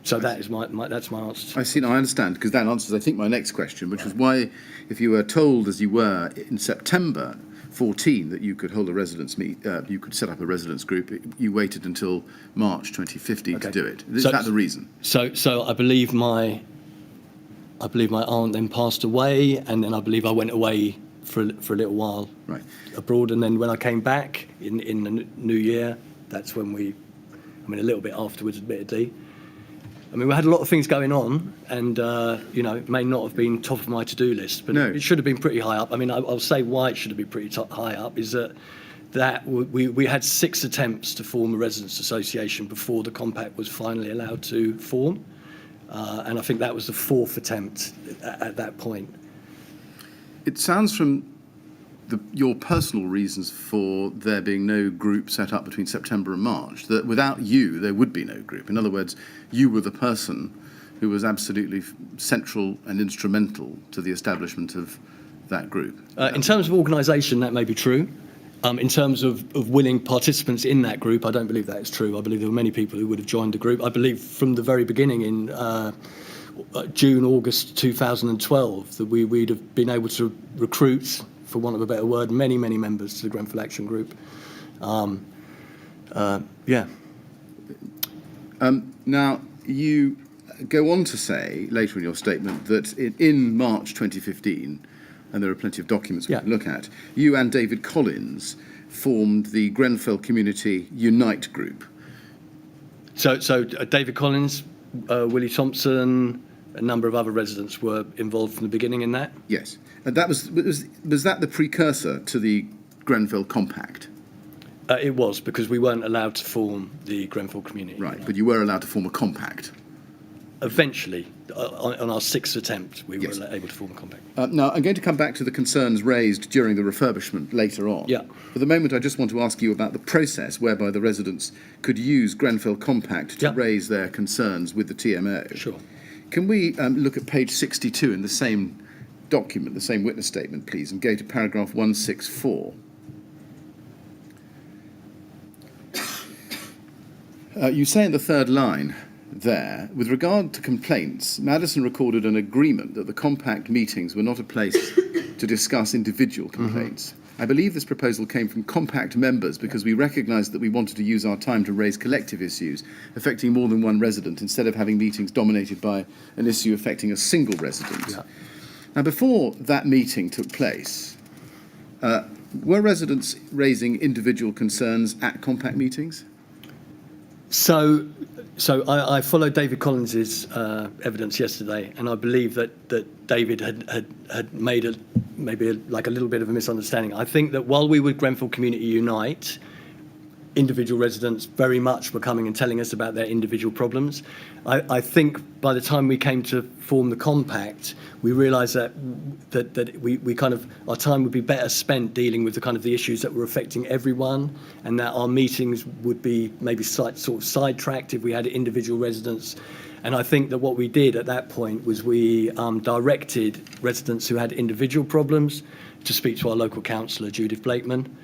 So that's my answer. I see. Now I understand, because that answers, I think, my next question, which was why, if you were told, as you were in September 14, that you could hold a residents you could set up a residents group, you waited until March 2015 to do it. Is that the reason? So I believe my aunt then passed away, and then I believe I went away for a little while abroad, and then when I came back in the new year, that's when a little bit afterwards, admittedly. We had a lot of things going on, and it may not have been top of my to-do list, but it should have been pretty high up. I'll say why it should have been pretty high up is that we had 6 attempts to form a residents' association before the compact was finally allowed to form, and I think that was the 4th attempt at that point. It sounds from your personal reasons for there being no group set up between September and March, that without you, there would be no group. In other words, you were the person who was absolutely central and instrumental to the establishment of that group. In terms of organisation, that may be true. In terms of willing participants in that group, I don't believe that is true. I believe there were many people who would have joined the group. I believe from the very beginning in June, August 2012, that we'd have been able to recruit, for want of a better word, many members to the Grenfell Action Group. Now, you go on to say later in your statement that in March 2015, and there are plenty of documents we can look at, you and David Collins formed the Grenfell Community Unite Group. So David Collins, Willie Thompson, a number of other residents were involved from the beginning in that. Yes. And that was that the precursor to the Grenfell Compact? It was, because we weren't allowed to form the Grenfell community. Right, but you were allowed to form a compact? Eventually, on our 6th attempt, we were able to form a compact. Now, I'm going to come back to the concerns raised during the refurbishment later on. Yeah. For the moment, I just want to ask you about the process whereby the residents could use Grenfell Compact to raise their concerns with the TMO. Sure. Can we look at page 62 in the same document, the same witness statement, please, and go to paragraph 164. You say in the 3rd line there, with regard to complaints, Madison recorded an agreement that the compact meetings were not a place to discuss individual complaints. I believe this proposal came from compact members because we recognised that we wanted to use our time to raise collective issues affecting more than one resident instead of having meetings dominated by an issue affecting a single resident. Yeah. Now, before that meeting took place, were residents raising individual concerns at compact meetings? So I followed David Collins's evidence yesterday, and I believe that David had made a little bit of a misunderstanding. I think that while we were Grenfell Community Unite, individual residents very much were coming and telling us about their individual problems. I think by the time we came to form the compact, we realised that we kind of, our time would be better spent dealing with the issues that were affecting everyone, and that our meetings would be maybe sort of sidetracked if we had individual residents. And I think that what we did at that point was we directed residents who had individual problems to speak to our local councillor, Judith Blakeman.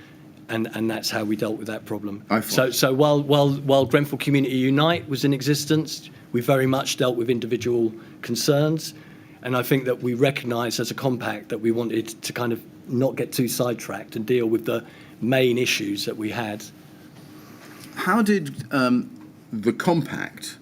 and that's how we dealt with that problem. I follow. So while Grenfell Community Unite was in existence, we very much dealt with individual concerns, and I think that we recognised as a compact that we wanted to kind of not get too sidetracked and deal with the main issues that we had. How did the compact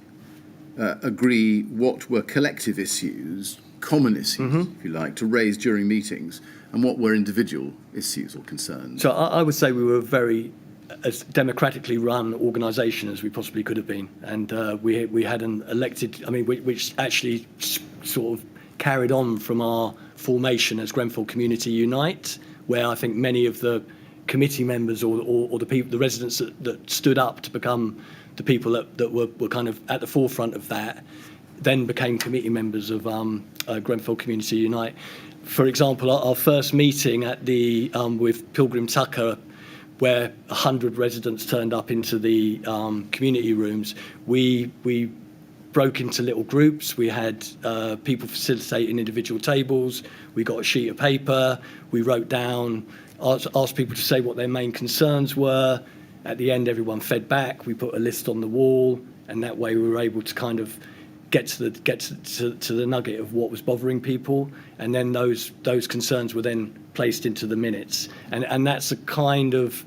agree what were collective issues, common issues, if you like, to raise during meetings, and what were individual issues or concerns? So I would say we were very as democratically run organisation as we possibly could have been, and we had an elected, which actually sort of carried on from our formation as Grenfell Community Unite, where I think many of the committee members or the people, the residents that stood up to become the people that were kind of at the forefront of that, then became committee members of Grenfell Community Unite. For example, our first meeting at the with Pilgrim Tucker, where 100 residents turned up into the community rooms, we broke into little groups. We had people facilitating individual tables. We got a sheet of paper. We wrote down, asked people to say what their main concerns were. At the end, everyone fed back. We put a list on the wall, and that way we were able to kind of get to the nugget of what was bothering people, and then those concerns were then placed into the minutes, and that's a kind of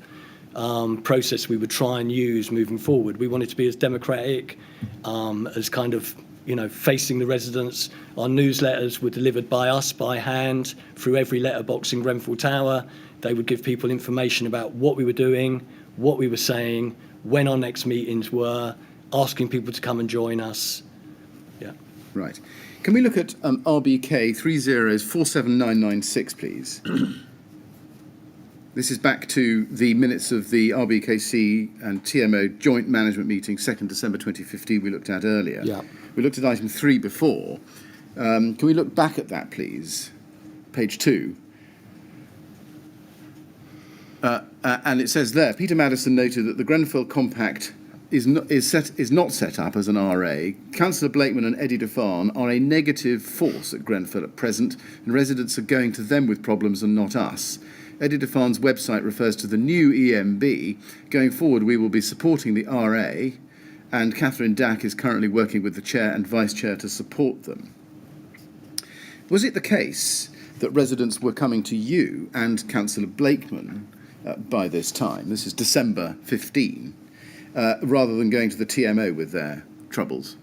process we would try and use moving forward. We wanted to be as democratic, as kind of, facing the residents. Our newsletters were delivered by us by hand through every letterbox in Grenfell Tower. They would give people information about what we were doing, what we were saying, when our next meetings were, asking people to come and join us. Yeah. Right. Can we look at RBK 3047996, please? This is back to the minutes of the RBKC and TMO joint management meeting, 2nd December 2015, we looked at earlier. Yeah. We looked at item 3 before. Can we look back at that, please? Page 2. And it says there, Peter Maddison noted that the Grenfell Compact is not set up as an RA. Councillor Blakeman and Eddie DeFarn are a negative force at Grenfell at present, and residents are going to them with problems and not us. Eddie DeFarn's website refers to the new EMB. Going forward, we will be supporting the RA, and Catherine Dack is currently working with the chair and vice chair to support them. Was it the case that residents were coming to you and Councillor Blakeman by this time? This is December 15. Rather than going to the TMO with their troubles?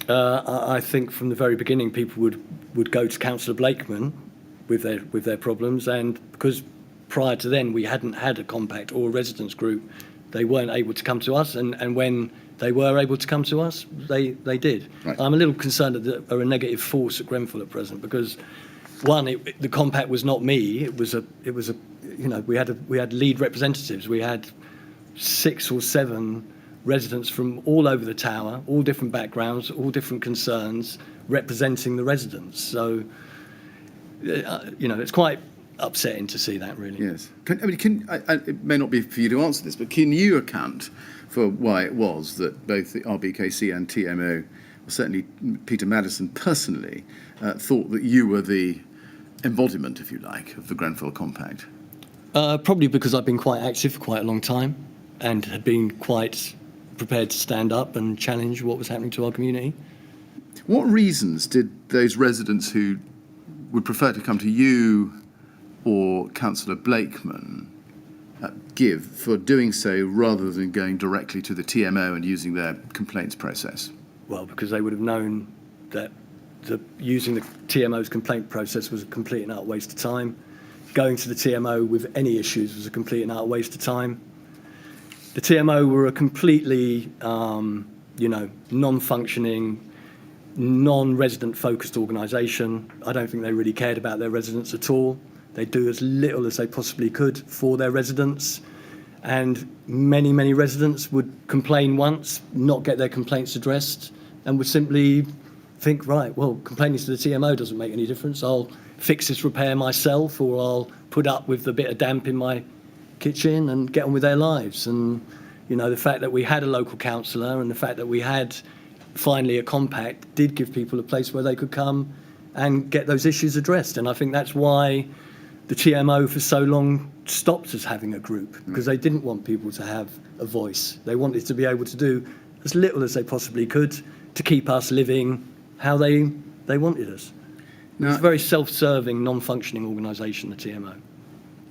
I think from the very beginning people would go to Councillor Blakeman with their problems, and because prior to then we hadn't had a compact or a residents group, they weren't able to come to us, and when they were able to come to us, they did. Right. I'm a little concerned that they're a negative force at Grenfell at present, because one, the compact was not me. It was a we had lead representatives. We had 6 or 7 residents from all over the tower, all different backgrounds, all different concerns, representing the residents. So, it's quite upsetting to see that, really. Yes. It may not be for you to answer this, but can you account for why it was that both the RBKC and TMO, or certainly Peter Maddison personally, thought that you were the embodiment, if you like, of the Grenfell Compact? Probably because I've been quite active for quite a long time, and had been quite prepared to stand up and challenge what was happening to our community. What reasons did those residents who would prefer to come to you or Councillor Blakeman give for doing so rather than going directly to the TMO and using their complaints process? Well, because they would have known that using the TMO's complaint process was a complete and utter waste of time. Going to the TMO with any issues was a complete and utter waste of time. The TMO were a completely, non-functioning, non-resident focused organisation. I don't think they really cared about their residents at all. They do as little as they possibly could for their residents. And many, many residents would complain once, not get their complaints addressed, and would simply think, right, well, complaining to the TMO doesn't make any difference. I'll fix this repair myself, or I'll put up with the bit of damp in my kitchen and get on with their lives. And, the fact that we had a local councillor and the fact that we had finally a compact did give people a place where they could come and get those issues addressed. And I think that's why the TMO for so long stopped us having a group because they didn't want people to have a voice. They wanted to be able to do as little as they possibly could to keep us living how they wanted us. It was a very self-serving, non-functioning organisation, the TMO.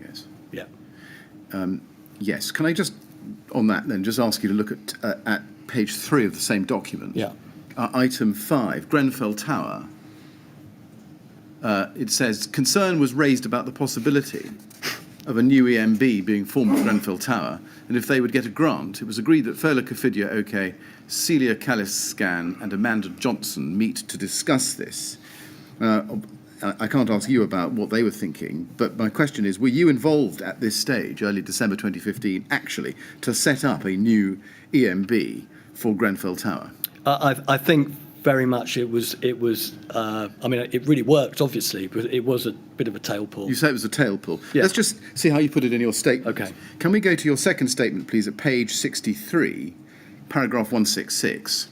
Yes. Yeah. Yes. Can I just, on that then, just ask you to look at page 3 of the same document? Yeah. Item 5, Grenfell Tower. It says, concern was raised about the possibility of a new EMB being formed at Grenfell Tower, and if they would get a grant, it was agreed that Fola Kofidia Oke, Celia Callis-Scan and Amanda Johnson meet to discuss this. I can't ask you about what they were thinking, but my question is, were you involved at this stage, early December 2015, actually, to set up a new EMB for Grenfell Tower? I think very much it was. I mean, it really worked, obviously, but it was a bit of a tail pull. You say it was a tail pull. Yeah. Let's just see how you put it in your statement. Okay. Can we go to your second statement, please, at page 63, paragraph 166?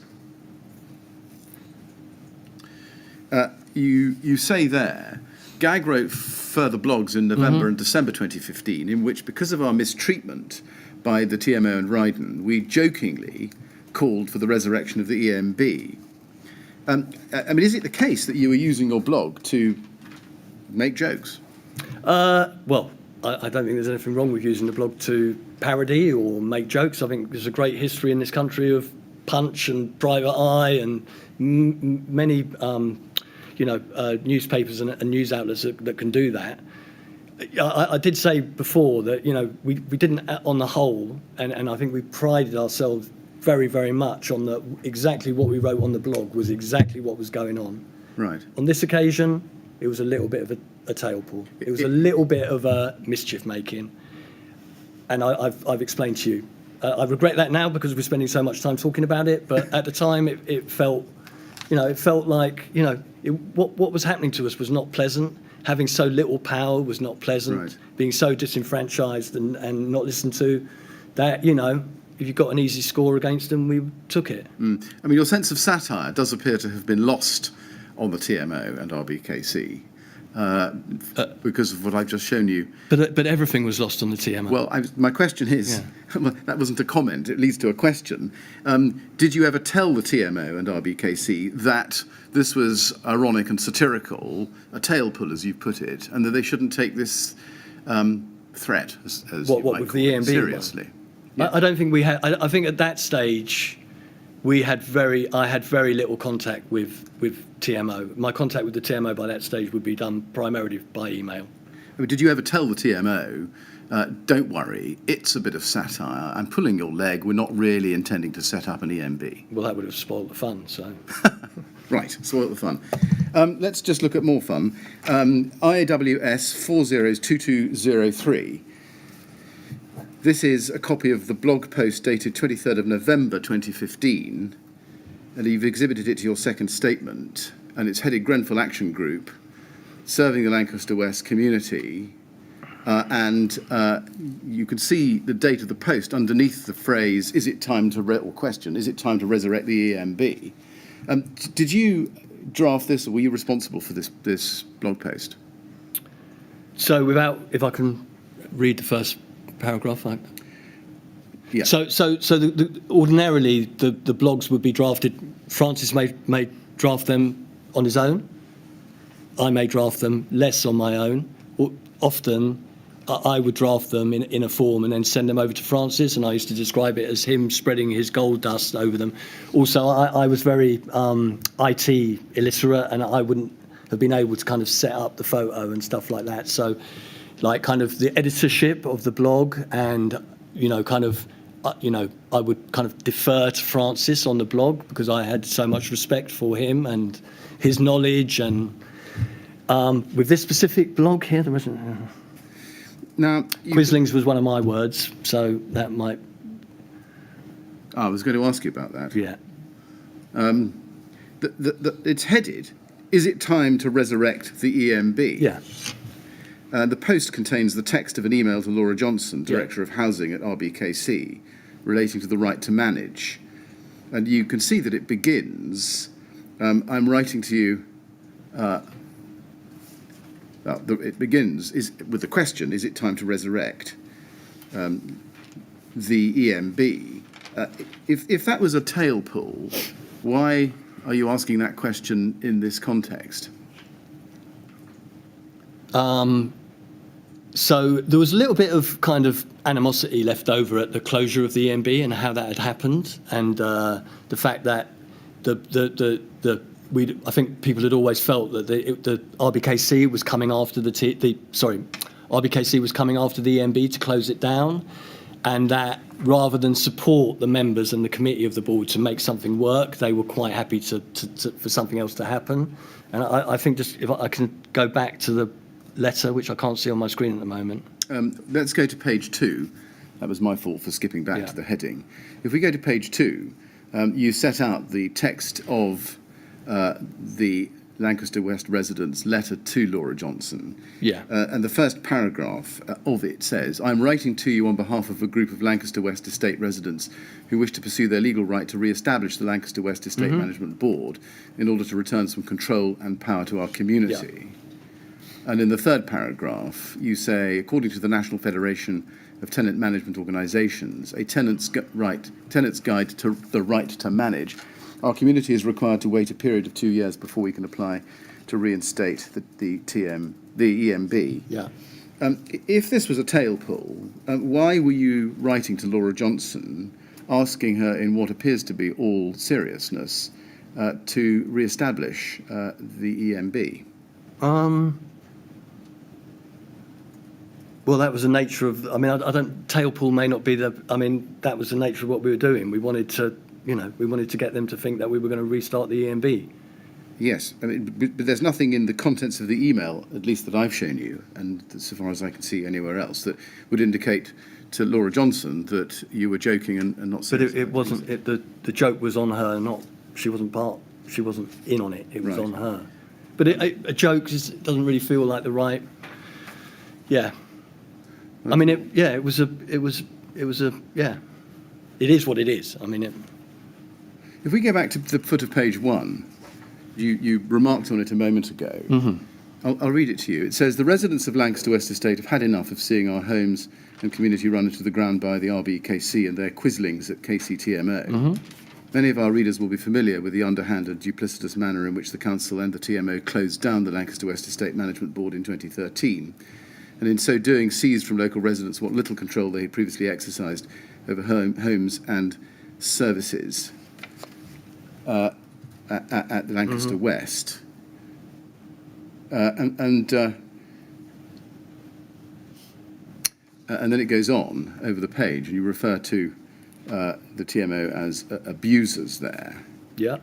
You say there, Gag wrote further blogs in November and December 2015, in which, because of our mistreatment by the TMO and Ryden, we jokingly called for the resurrection of the EMB. I mean, is it the case that you were using your blog to make jokes? Well, I don't think there's anything wrong with using the blog to parody or make jokes. I think there's a great history in this country of Punch and Private Eye and many, newspapers and news outlets that can do that. I did say before that, we didn't, on the whole, and I think we prided ourselves very, very much on that exactly what we wrote on the blog was exactly what was going on. Right. On this occasion, it was a little bit of a tail pull. It was a little bit of a mischief making. And I've explained to you. I regret that now because we're spending so much time talking about it, but at the time it felt, like, what was happening to us was not pleasant. Having so little power was not pleasant. Right. Being so disenfranchised and not listened to, that, if you got an easy score against them, we took it. I mean, your sense of satire does appear to have been lost on the TMO and RBKC because of what I've just shown you. But everything was lost on the TMO. Well, my question is, that wasn't a comment, it leads to a question. Did you ever tell the TMO and RBKC that this was ironic and satirical, a tail pull, as you put it, and that they shouldn't take this threat, as you might with call the it, EMB seriously? one? I don't think we had. I think at that stage, I had very little contact with TMO. My contact with the TMO by that stage would be done primarily by email. I mean, did you ever tell the TMO, don't worry, it's a bit of satire, I'm pulling your leg, we're not really intending to set up an EMB? Well, that would have spoiled the fun, so. Right, spoiled the fun. Let's just look at more fun. IAWS 402203. This is a copy of the blog post dated 23rd of November 2015, and you've exhibited it to your second statement, and it's headed Grenfell Action Group, serving the Lancaster West community, and you can see the date of the post underneath the phrase, is it time to resurrect the EMB? Did you draft this, or were you responsible for this blog post? So if I can read the first paragraph. Yeah. So ordinarily the blogs would be drafted. Francis may draft them on his own. I may draft them less on my own. Often I would draft them in a form and then send them over to Francis, and I used to describe it as him spreading his gold dust over them. Also, I was very IT illiterate, and I wouldn't have been able to kind of set up the photo and stuff like that. So, like, kind of the editorship of the blog, and I would kind of defer to Francis on the blog because I had so much respect for him and his knowledge. And with this specific blog here, there wasn't. Now, Quislings was one of my words, so that might. I was going to ask you about that. Yeah. It's headed, is it time to resurrect the EMB? Yeah. The post contains the text of an email to Laura Johnson, Director of Housing at RBKC, relating to the right to manage. And you can see that it begins, I'm writing to you, it begins with the question, is it time to resurrect the EMB? If that was a tail pull, why are you asking that question in this context? So there was a little bit of kind of animosity left over at the closure of the EMB and how that had happened, and the fact that I think people had always felt that the RBKC was coming after RBKC was coming after the EMB to close it down, and that rather than support the members and the committee of the board to make something work, they were quite happy for something else to happen. And I think just if I can go back to the letter, which I can't see on my screen at the moment. Let's go to page 2. That was my fault for skipping back to the heading. If we go to page 2, you set out the text of the Lancaster West residents' letter to Laura Johnson. Yeah. And the first paragraph of it says, "I'm writing to you on behalf of a group of Lancaster West Estate residents who wish to pursue their legal right to re-establish the Lancaster West Estate Management Board in order to return some control and power to our community." Yeah. And in the third paragraph, you say, according to the National Federation of Tenant Management Organisations, a tenant's guide to the right to manage, our community is required to wait a period of 2 years before we can apply to reinstate the EMB. Yeah. If this was a tail pull, why were you writing to Laura Johnson, asking her in what appears to be all seriousness to re-establish the EMB? Well, that was the nature of. I mean, I don't. Tail pull may not be the. I mean, that was the nature of what we were doing. We wanted to get them to think that we were going to restart the EMB. Yes, I mean, but there's nothing in the contents of the email, at least that I've shown you, and so far as I can see anywhere else, that would indicate to Laura Johnson that you were joking and not serious. But it wasn't. The joke was on her. Not. She wasn't part. She wasn't in on it. It was on her. But a joke doesn't really feel like the right. Yeah. I mean, it was a, yeah. It is what it is. I mean, If we go back to the foot of page 1, you remarked on it a moment ago. I'll read it to you. It says, "The residents of Lancaster West Estate have had enough of seeing our homes and community run into the ground by the RBKC and their quislings at TMO. Many of our readers will be familiar with the underhand and duplicitous manner in which the Council and the TMO closed down the Lancaster West Estate Management Board in 2013, and in so doing seized from local residents what little control they had previously exercised over homes and services at the Lancaster West." And then it goes on over the page, and you refer to the TMO as abusers there. yeah.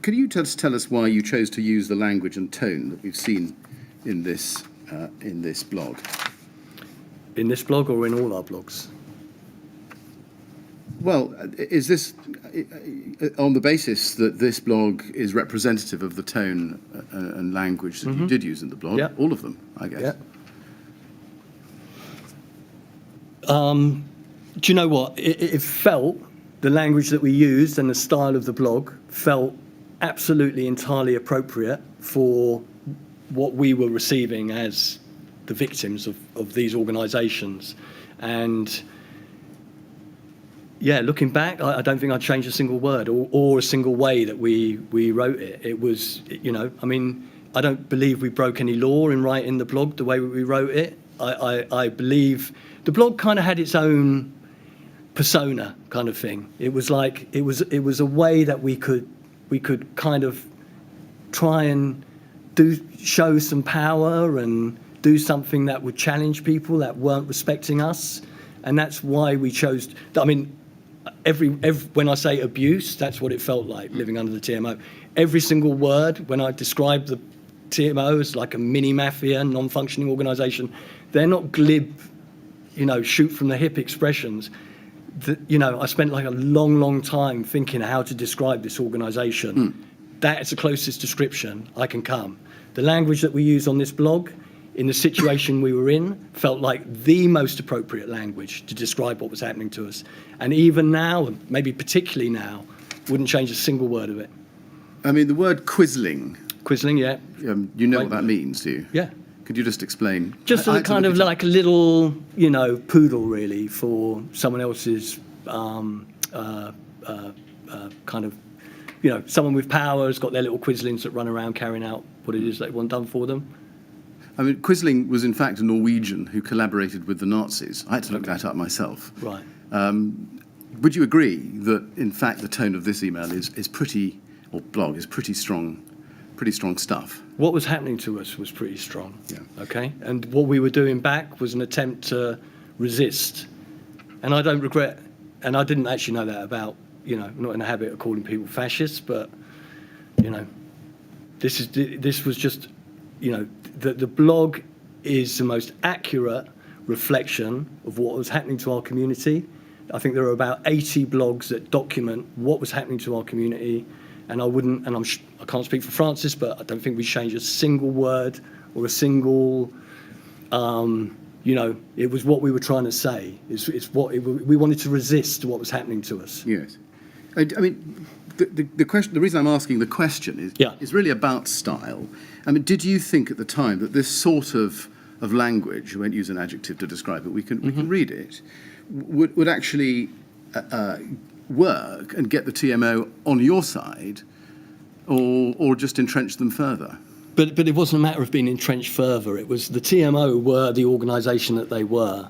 Can you just tell us why you chose to use the language and tone that we've seen in this blog? In this blog or in all our blogs? Well, is this on the basis that this blog is representative of the tone and language that you did use in the blog? Yeah. All of them, I guess. Yeah. Do you know what? It felt, the language that we used and the style of the blog felt absolutely entirely appropriate for what we were receiving as the victims of these organisations. And yeah, looking back, I don't think I'd change a single word or a single way that we wrote it. It was, I mean, I don't believe we broke any law in writing the blog the way we wrote it. I believe the blog kind of had its own persona kind of thing. It was like, it was a way that we could kind of try and show some power and do something that would challenge people that weren't respecting us. And that's why we chose, I mean, every when I say abuse, that's what it felt like living under the TMO. Every single word, when I describe the TMO as like a mini mafia, non-functioning organisation, they're not glib, shoot from the hip expressions. I spent like a long time thinking how to describe this organisation. That is the closest description I can come. The language that we use on this blog, in the situation we were in, felt like the most appropriate language to describe what was happening to us. And even now, and maybe particularly now, wouldn't change a single word of it. I mean, the word quizzling Quisling, yeah. You know what that means, do you? Yeah. Could you just explain? Just I as a had to kind look of it up. like a little, poodle, really, for someone else's kind of, someone with power has got their little Quislings that run around carrying out what it is they want done for them. I mean, Quisling was in fact a Norwegian who collaborated with the Nazis. I had to look that up myself. Right. Would you agree that, in fact, the tone of this email is pretty, or blog, is pretty strong stuff? What was happening to us was pretty strong. Yeah. Okay? And what we were doing back was an attempt to resist. And I don't regret, and I didn't actually know that about, I'm not in the habit of calling people fascists, but, this was just, the blog is the most accurate reflection of what was happening to our community. I think there are about 80 blogs that document what was happening to our community, and I can't speak for Francis, but I don't think we changed a single word or a single, it was what we were trying to say. We wanted to resist what was happening to us. Yes. I mean, the question, the reason I'm asking the question is really about style. I mean, did you think at the time that this sort of language, I won't use an adjective to describe it, we can read it, would actually work and get the TMO on your side, or just entrench them further? But it wasn't a matter of being entrenched further. It was the TMO were the organisation that they were.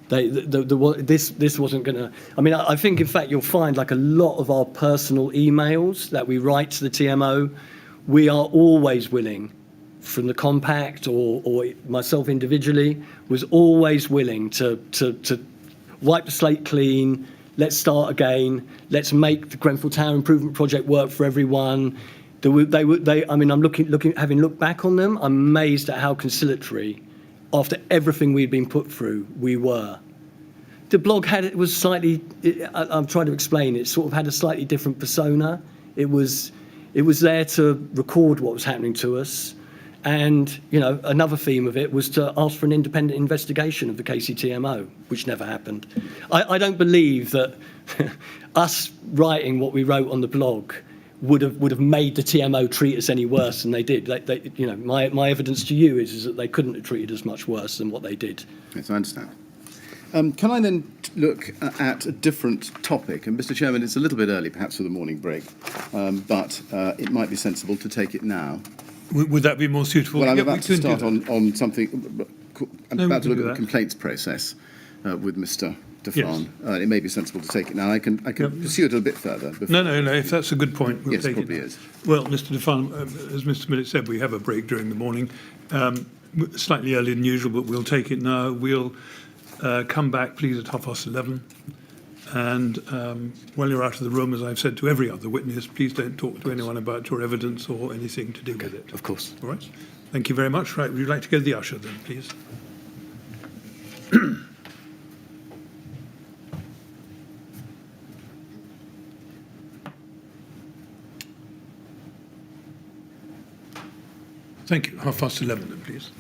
This wasn't going to. I mean, I think in fact you'll find like a lot of our personal emails that we write to the TMO, we are always willing, from the compact or myself individually, was always willing to wipe the slate clean. Let's start again. Let's make the Grenfell Tower Improvement Project work for everyone. I mean, having looked back on them, I'm amazed at how conciliatory, after everything we'd been put through, we were. The blog was slightly. I'm trying to explain. It sort of had a slightly different persona. It was there to record what was happening to us, and another theme of it was to ask for an independent investigation of the KCTMO, which never happened. I don't believe that us writing what we wrote on the blog would have made the TMO treat us any worse than they did. My evidence to you is that they couldn't have treated us much worse than what they did. Yes, I understand. Can I then look at a different topic? And Mr. Chairman, it's a little bit early, perhaps, for the morning break, but it might be sensible to take it now. Would that be more suitable? Well, I'm Yeah, about we to can do start that. on something. I'm No, we about to can look do at the that. complaints process with Mr. Defan. Yes. It may be sensible to take it now. I can pursue it a bit further. Before. No. If that's a good point, we'll Yes, take probably it. is. Well, Mr. Defan, as Mr. Millett said, we have a break during the morning, slightly earlier than usual, but we'll take it now. We'll come back, please, at 11:30. And while you're out of the room, as I've said to every other witness, please don't talk to anyone about your evidence or anything to do with it. Of course. All right. Thank you very much. Right. Would you like to go to the usher then, please? Thank you. 11:30 then, please.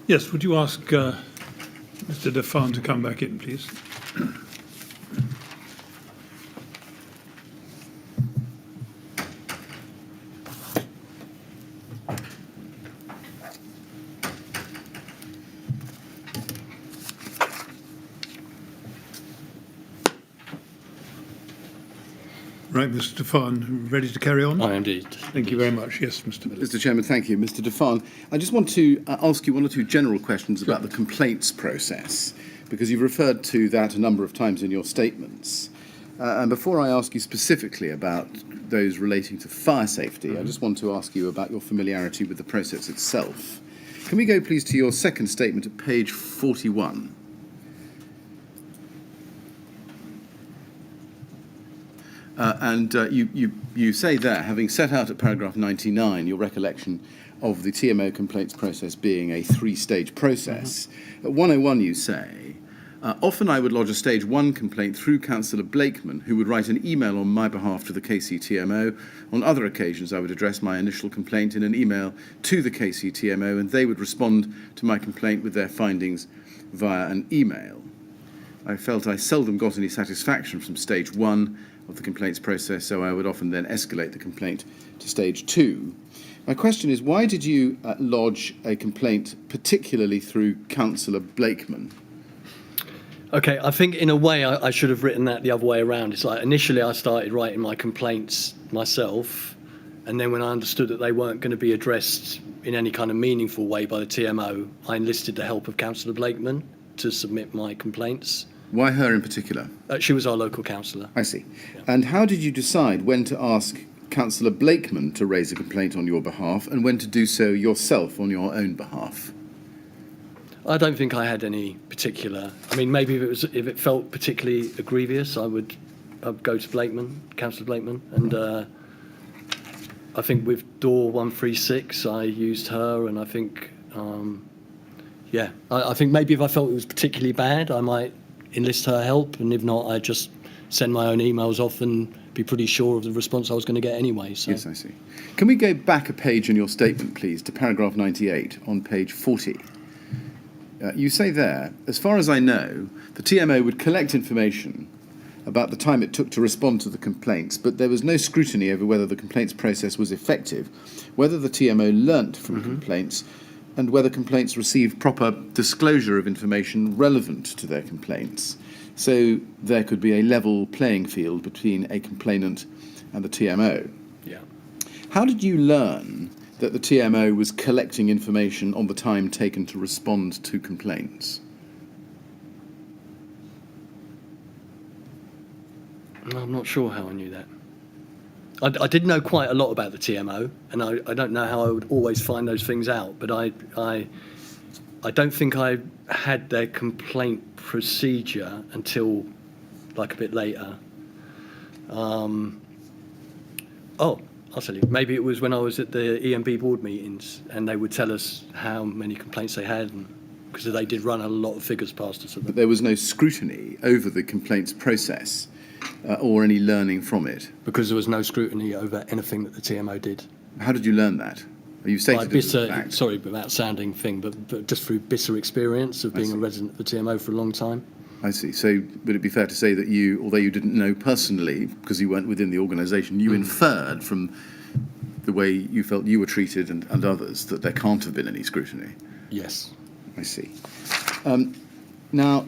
Yes, would you ask Mr. Defan to come back in, please? Right, Mr. Defan, ready to carry on? I am indeed. Thank you very much. Yes, Mr. Miller. Mr. Chairman, thank you. Mr. Defan, I just want to ask you one or two general questions about the complaints process, because you've referred to that a number of times in your statements. And before I ask you specifically about those relating to fire safety, I just want to ask you about your familiarity with the process itself. Can we go, please, to your second statement at page 41? You say there, having set out at paragraph 99 your recollection of the TMO complaints process being a three-stage process. At 101 you say, often I would lodge a stage 1 complaint through Councillor Blakeman, who would write an email on my behalf to the KCTMO. On other occasions I would address my initial complaint in an email to the KCTMO, and they would respond to my complaint with their findings via an email. I felt I seldom got any satisfaction from stage 1 of the complaints process, so I would often then escalate the complaint to stage 2. My question is, why did you lodge a complaint particularly through Councillor Blakeman? Okay, I think in a way I should have written that the other way around. It's like initially I started writing my complaints myself, and then when I understood that they weren't going to be addressed in any kind of meaningful way by the TMO, I enlisted the help of Councillor Blakeman to submit my complaints. Why her in particular? She was our local councillor. I see. Yeah. And how did you decide when to ask Councillor Blakeman to raise a complaint on your behalf and when to do so yourself on your own behalf? I don't think I had any particular. I mean, maybe if it felt particularly grievous, I'd go to Blakeman, Councillor Blakeman, and I think with door 136 I used her, and I think I think maybe if I felt it was particularly bad, I might enlist her help, and if not, I'd just send my own emails off and be pretty sure of the response I was going to get anyway. So. Yes, I see. Can we go back a page in your statement, please, to paragraph 98 on page 40? You say there, as far as I know, the TMO would collect information about the time it took to respond to the complaints, but there was no scrutiny over whether the complaints process was effective, whether the TMO learnt from complaints, and whether complaints received proper disclosure of information relevant to their complaints. So there could be a level playing field between a complainant and the TMO. Yeah. How did you learn that the TMO was collecting information on the time taken to respond to complaints? I'm not sure how I knew that. I did know quite a lot about the TMO, and I don't know how I would always find those things out, but I don't think I had their complaint procedure until like a bit later. I'll tell you, maybe it was when I was at the EMB board meetings and they would tell us how many complaints they had, because they did run a lot of figures past us. But there was no scrutiny over the complaints process or any learning from it? Because there was no scrutiny over anything that the TMO did. How did you learn that? You stated it as a fact. Sorry about sounding thing, but just through bitter experience of being a resident of the TMO for a long time. I see. So would it be fair to say that you, although you didn't know personally, because you weren't within the organisation, you inferred from the way you felt you were treated and others that there can't have been any scrutiny? Yes. I see. Now,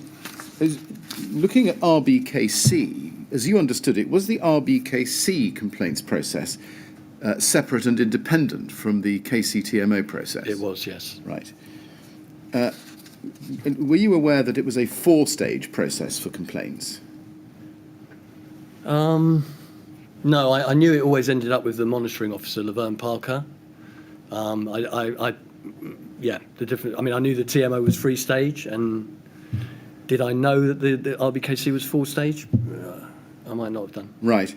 looking at RBKC, as you understood it, was the RBKC complaints process separate and independent from the KCTMO process? It was, yes. Right. Were you aware that it was a 4-stage process for complaints? No, I knew it always ended up with the monitoring officer, Laverne Parker. The different. I mean, I knew the TMO was 3-stage, and did I know that the RBKC was 4-stage? I might not have done. Right.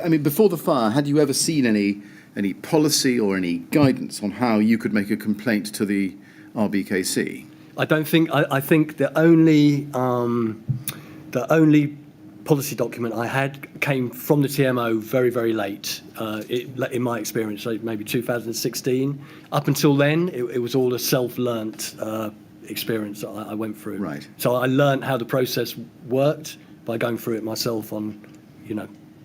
I mean, before the fire, had you ever seen any policy or any guidance on how you could make a complaint to the RBKC? I don't think. I think the only policy document I had came from the TMO very, very late. In my experience, like maybe 2016. Up until then, it was all a self-learnt experience that I went through. Right. So I learned how the process worked by going through it myself on,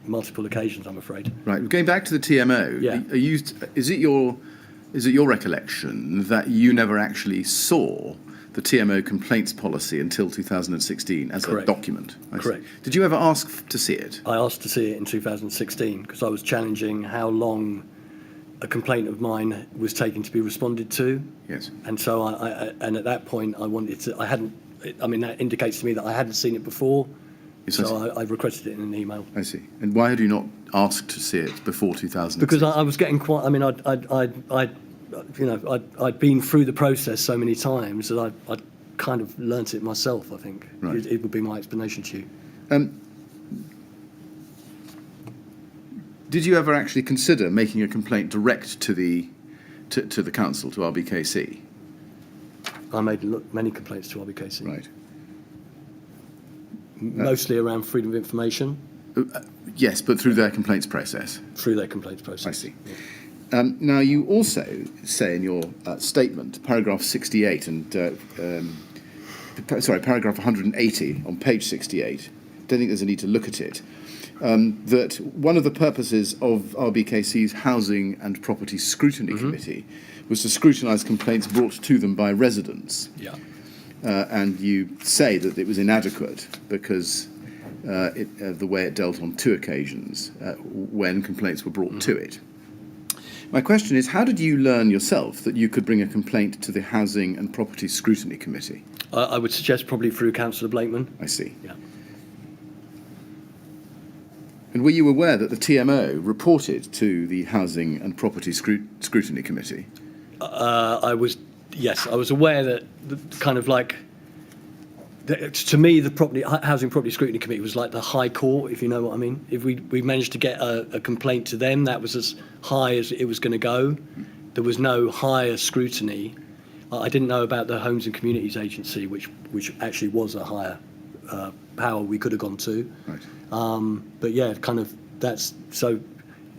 multiple occasions, I'm afraid. Right. Going back to the TMO, Yeah. Is it your recollection that you never actually saw the TMO complaints policy until 2016 as Correct. a document? I see. Correct. Did you ever ask to see it? I asked to see it in 2016 because I was challenging how long a complaint of mine was taking to be responded to. Yes. And so and at that point that indicates to me that I hadn't seen it before. Yes, I So I requested it in an email. I see. And why had you not asked to see it before 2016? Because I was getting quite. I'd been through the process so many times that I'd kind of learnt it myself. I think Right. it would be my explanation to you. Did you ever actually consider making a complaint direct to the council, to RBKC? I made many complaints to RBKC, Right. mostly around freedom of information Yes, but through their complaints process. through their complaints process. I see. Now, you also say in your statement, paragraph 68 paragraph 180 on page 68, don't think there's a need to look at it, that one of the purposes of RBKC's Housing and Property Scrutiny Committee was to scrutinise complaints brought to them by residents. Yeah. And you say that it was inadequate because of the way it dealt on two occasions when complaints were brought to it. My question is, how did you learn yourself that you could bring a complaint to the Housing and Property Scrutiny Committee? I would suggest probably through Councillor Blakeman. I see. Yeah. And were you aware that the TMO reported to the Housing and Property Scrutiny Committee? Yes, I was aware that to me, the Housing Property Scrutiny Committee was like the High Court, if you know what I mean. If we managed to get a complaint to them, that was as high as it was going to go. There was no higher scrutiny. I didn't know about the Homes and Communities Agency, which actually was a higher power we could have gone to. Right. But yeah, that's so.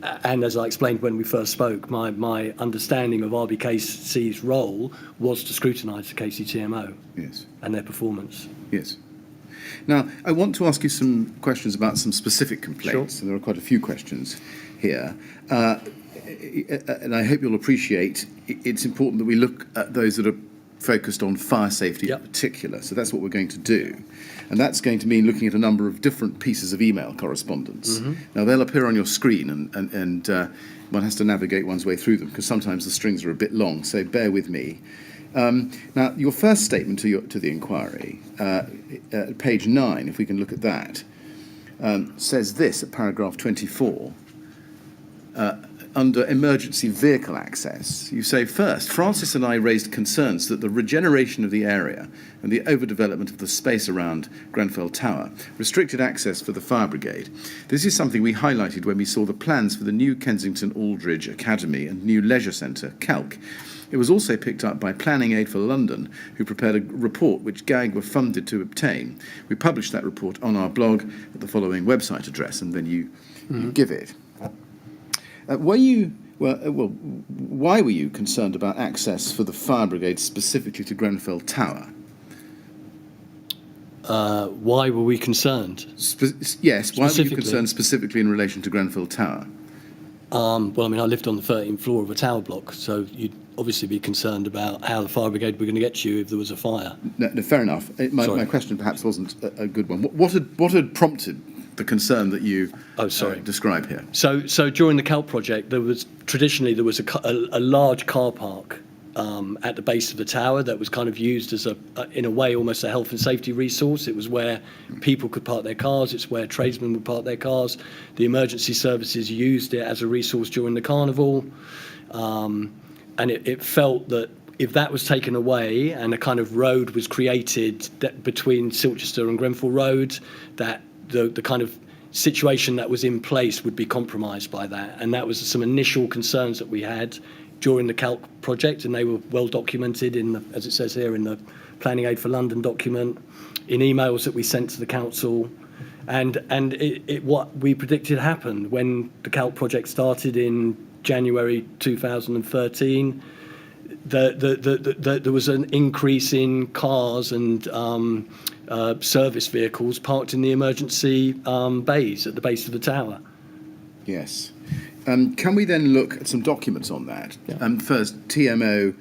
And as I explained when we first spoke, my understanding of RBKC's role was to scrutinise the KCTMO Yes. and their performance. Yes. Now, I want to ask you some questions about some specific complaints, Sure. and there are quite a few questions here. And I hope you'll appreciate it's important that we look at those that are focused on fire safety Yep. in particular. So that's what we're going to do. And that's going to mean looking at a number of different pieces of email correspondence. Now, they'll appear on your screen, and one has to navigate one's way through them because sometimes the strings are a bit long, so bear with me. Now, your first statement to the inquiry, page 9, if we can look at that, says this at paragraph 24. Under emergency vehicle access, you say, first, Francis and I raised concerns that the regeneration of the area and the overdevelopment of the space around Grenfell Tower restricted access for the fire brigade. This is something we highlighted when we saw the plans for the new Kensington Aldridge Academy and new leisure centre, Calc. It was also picked up by Planning Aid for London, who prepared a report which GAG were funded to obtain. We published that report on our blog at the following website address, and then you give it. Why were you concerned about access for the fire brigade specifically to Grenfell Tower? Why were we concerned? Yes, why were you Specifically? concerned specifically in relation to Grenfell Tower? I lived on the 13th floor of a tower block, so you'd obviously be concerned about how the fire brigade were going to get to you if there was a fire. No, fair enough. My question perhaps wasn't a good one. What had prompted the concern that you describe here? So during the Calc project, there was a large car park at the base of the tower that was kind of used as in a way almost a health and safety resource. It was where people could park their cars. It's where tradesmen would park their cars. The emergency services used it as a resource during the carnival, and it felt that if that was taken away and a kind of road was created between Silchester and Grenfell Road, that the kind of situation that was in place would be compromised by that. And that was some initial concerns that we had during the Calc project, and they were well documented as it says here, in the Planning Aid for London document, in emails that we sent to the council. And what we predicted happened when the Calc project started in January 2013. there was an increase in cars and service vehicles parked in the emergency bays at the base of the tower. Yes. Can we then look at some documents on that? Yeah. First, TMO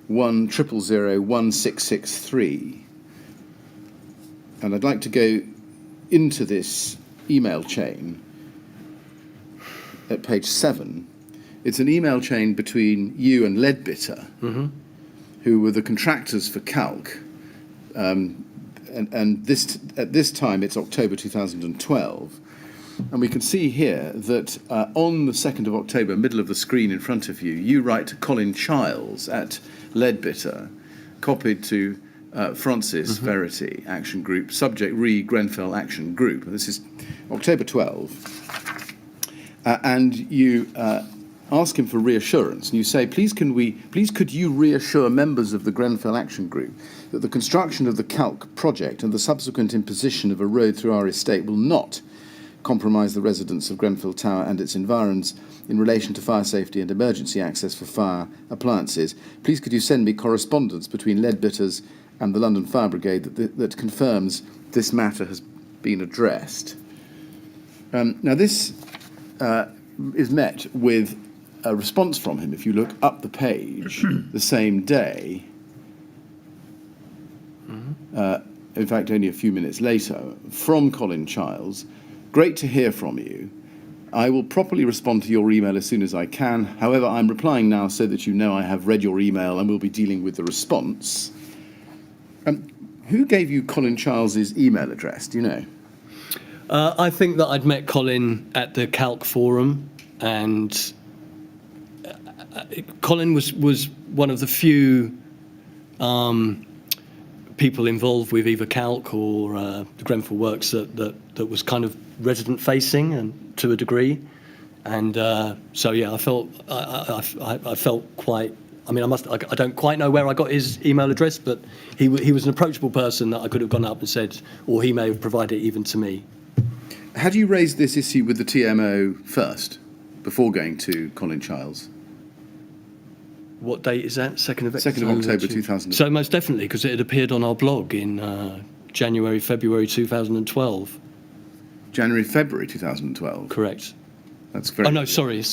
1001663. And I'd like to go into this email chain at page 7. It's an email chain between you and Leadbitter, who were the contractors for Calc. And at this time, it's October 2012. And we can see here that on the 2nd of October, middle of the screen in front of you, you write to Colin Childs at Leadbitter, copied to Francis Verity Action Group, subject re Grenfell Action Group. And this is October 12. And you ask him for reassurance, and you say, please could you reassure members of the Grenfell Action Group that the construction of the Calc project and the subsequent imposition of a road through our estate will not compromise the residents of Grenfell Tower and its environs in relation to fire safety and emergency access for fire appliances. Please could you send me correspondence between Leadbitters and the London Fire Brigade that confirms this matter has been addressed. Now this is met with a response from him. If you look up the page the same day, in fact only a few minutes later, from Colin Childs: great to hear from you. I will properly respond to your email as soon as I can. However, I'm replying now so that you know I have read your email and will be dealing with the response. Who gave you Colin Childs' email address? Do you know? I think that I'd met Colin at the Calc forum, and Colin was one of the few people involved with either Calc or the Grenfell Works that was kind of resident facing, and to a degree, and so yeah, I felt quite. I mean, I don't quite know where I got his email address, but he was an approachable person that I could have gone up and said, or he may have provided it even to me. Had you raised this issue with the TMO first, before going to Colin Childs? What date is that? 2nd of October 2000. So most definitely, because it had appeared on our blog in January, February 2012. January, February 2012. Correct. That's very. Oh no, sorry.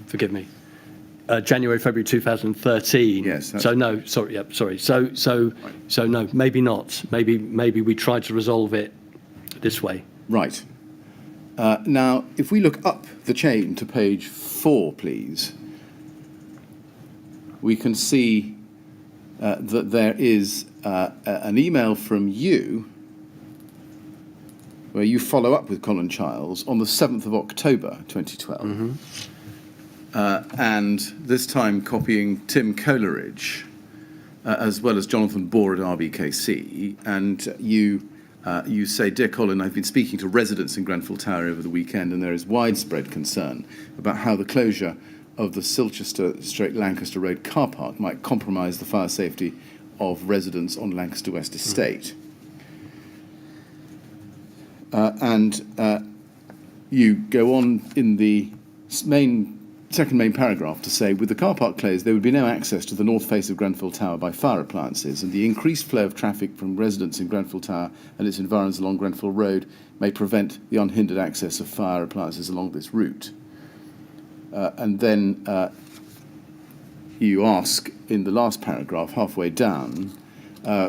Forgive me. January, February 2013. Yes. So no, sorry. Yep, sorry. So no, maybe not. Maybe we tried to resolve it this way. Right. Now, if we look up the chain to page 4, please, we can see that there is an email from you where you follow up with Colin Childs on the 7th of October 2012. And this time copying Tim Coleridge, as well as Jonathan Bohr at RBKC, and you say, Dear Colin, I've been speaking to residents in Grenfell Tower over the weekend, and there is widespread concern about how the closure of the Silchester/Lancaster Road car park might compromise the fire safety of residents on Lancaster West Estate. And you go on in the second main paragraph to say, with the car park closed, there would be no access to the north face of Grenfell Tower by fire appliances, and the increased flow of traffic from residents in Grenfell Tower and its environs along Grenfell Road may prevent the unhindered access of fire appliances along this route. And then you ask in the last paragraph, halfway down,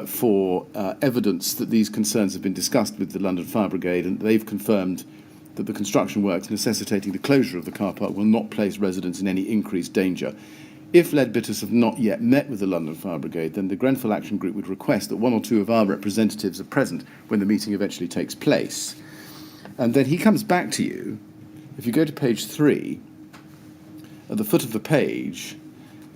for evidence that these concerns have been discussed with the London Fire Brigade, and they've confirmed that the construction works necessitating the closure of the car park will not place residents in any increased danger. If Leadbitters have not yet met with the London Fire Brigade, then the Grenfell Action Group would request that one or two of our representatives are present when the meeting eventually takes place. And then he comes back to you. If you go to page 3, at the foot of the page,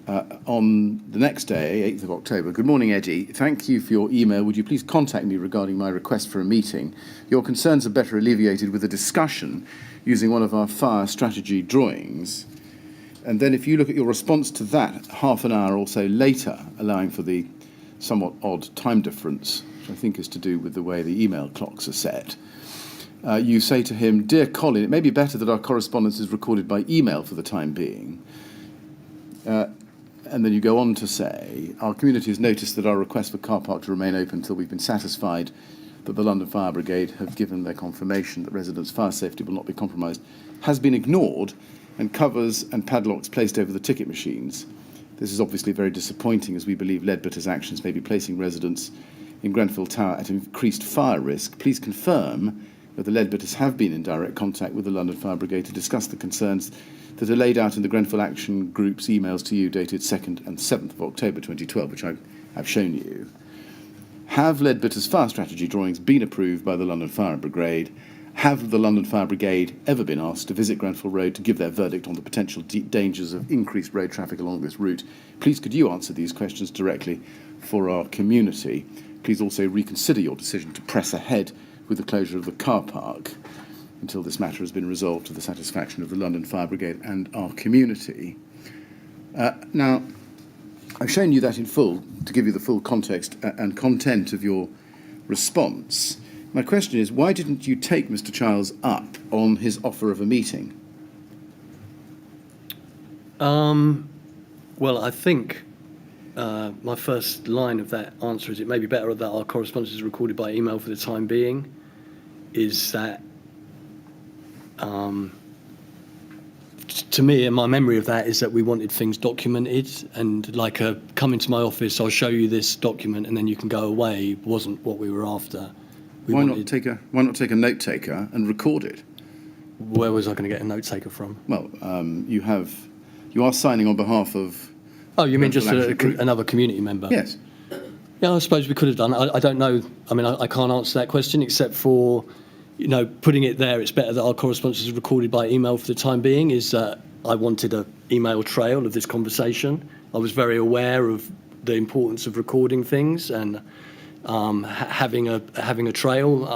on the next day, 8th of October, good morning, Eddie. Thank you for your email. Would you please contact me regarding my request for a meeting? Your concerns are better alleviated with a discussion using one of our fire strategy drawings. And then if you look at your response to that half an hour or so later, allowing for the somewhat odd time difference, which I think is to do with the way the email clocks are set, you say to him, Dear Colin, it may be better that our correspondence is recorded by email for the time being. And then you go on to say, our community has noticed that our request for car park to remain open until we've been satisfied that the London Fire Brigade have given their confirmation that residents' fire safety will not be compromised has been ignored, and covers and padlocks placed over the ticket machines. This is obviously very disappointing, as we believe Leadbitter's actions may be placing residents in Grenfell Tower at increased fire risk. Please confirm whether Leadbitters have been in direct contact with the London Fire Brigade to discuss the concerns that are laid out in the Grenfell Action Group's emails to you dated 2nd and 7th of October 2012, which I've shown you. Have Leadbitter's fire strategy drawings been approved by the London Fire Brigade? Have the London Fire Brigade ever been asked to visit Grenfell Road to give their verdict on the potential dangers of increased road traffic along this route? Please could you answer these questions directly for our community? Please also reconsider your decision to press ahead with the closure of the car park until this matter has been resolved to the satisfaction of the London Fire Brigade and our community. Now, I've shown you that in full to give you the full context and content of your response. My question is, why didn't you take Mr. Childs up on his offer of a meeting? Well, I think my first line of that answer is it may be better that our correspondence is recorded by email for the time being, is that to me, and my memory of that is that we wanted things documented, and like come into my office, I'll show you this document and then you can go away wasn't what we were after. Why not take a note taker and record it? Where was I going to get a note taker from? Well, you are signing on behalf of. Oh, you mean just Group. another community member? Yes. Yeah, I suppose we could have done. I don't know. I mean, I can't answer that question except for, putting it there. It's better that our correspondence is recorded by email for the time being. Is that I wanted an email trail of this conversation. I was very aware of the importance of recording things and having a trail.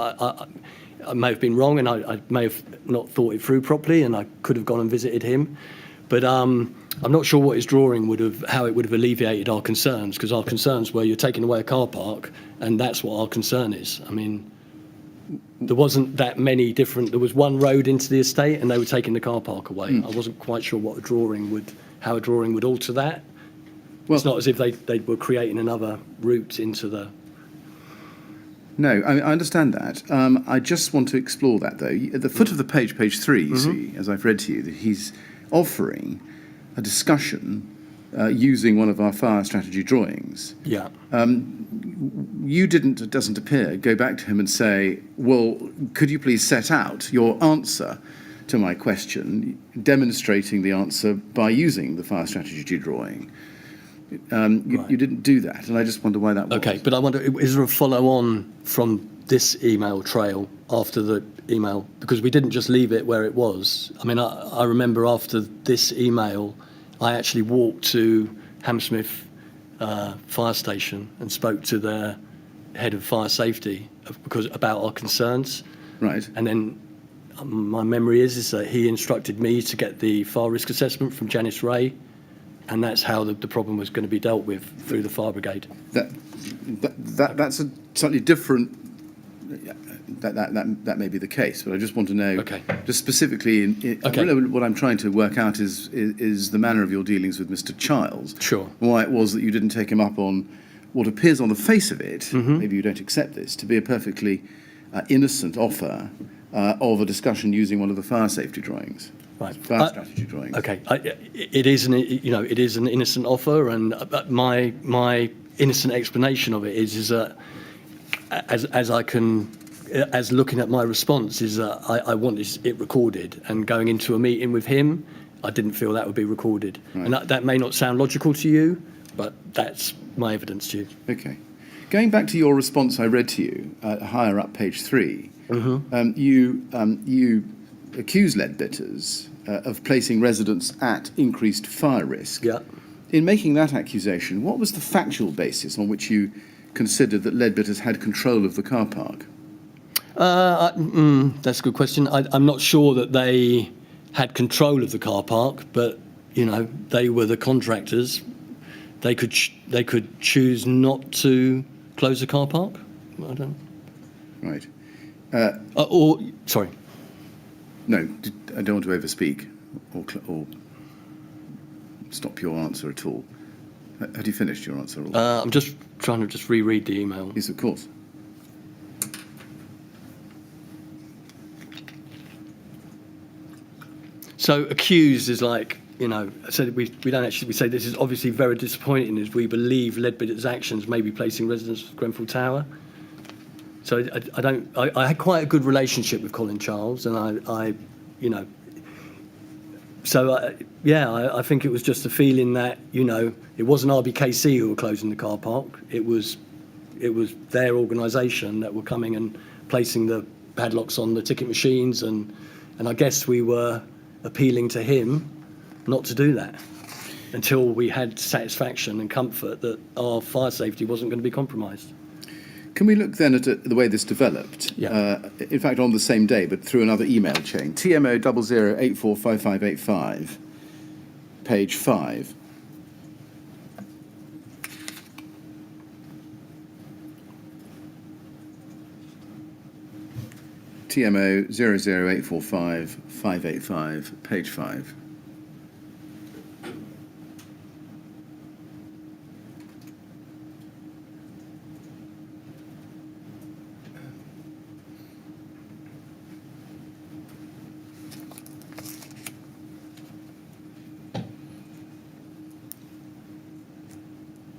I may have been wrong, and I may have not thought it through properly, and I could have gone and visited him. But I'm not sure what his drawing how it would have alleviated our concerns, because our concerns were you're taking away a car park, and that's what our concern is. I mean, there wasn't that many different. There was one road into the estate, and they were taking the car park away. I wasn't quite sure how a drawing would alter that. Well, it's not as if they were creating another route into the. No, I understand that. I just want to explore that, though. At the foot of the page 3, you see, as I've read to you, that he's offering a discussion using one of our fire strategy drawings. Yeah. You didn't, it doesn't appear, go back to him and say, well, could you please set out your answer to my question, demonstrating the answer by using the fire strategy drawing? You didn't do that, and I just wonder why that was. Okay, but I wonder, is there a follow-on from this email trail after the email? Because we didn't just leave it where it was. I mean, I remember after this email, I actually walked to Hammersmith Fire Station and spoke to their head of fire safety about our concerns. Right. And then my memory is that he instructed me to get the fire risk assessment from Janice Ray, and that's how the problem was going to be dealt with through the fire brigade. That's a slightly different. That may be the case, but I just want to know. Okay. Just specifically, really what I'm trying to work out is the manner of your dealings with Mr. Childs. Sure. Why it was that you didn't take him up on what appears on the face of it. Maybe you don't accept this to be a perfectly innocent offer of a discussion using one of the fire safety drawings. Right. Fire strategy drawings. Okay, it is an innocent offer, and my innocent explanation of it is that as looking at my response is that I want it recorded, and going into a meeting with him, I didn't feel that would be recorded, right. And that may not sound logical to you, but that's my evidence to you. Okay, going back to your response I read to you higher up page 3, you accuse Leadbitters of placing residents at increased fire risk. Yeah. In making that accusation, what was the factual basis on which you considered that Leadbitters had control of the car park? That's a good question. I'm not sure that they had control of the car park, but they were the contractors. They could choose not to close the car park. I don't know. Right. Sorry. No, I don't want to overspeak or stop your answer at all. Had you finished your answer? I'm just trying to just reread the email. Yes, of course. So accused is like, so we don't actually, we say this is obviously very disappointing as we believe Leadbitter's actions may be placing residents of Grenfell Tower. So I had quite a good relationship with Colin Charles, and I think it was just a feeling that, it wasn't RBKC who were closing the car park. It was their organisation that were coming and placing the padlocks on the ticket machines, and I guess we were appealing to him not to do that until we had satisfaction and comfort that our fire safety wasn't going to be compromised. Can we look then at the way this developed? Yeah. In fact, on the same day, but through another email chain. TMO 00845585, page 5. TMO 00845585, page 5.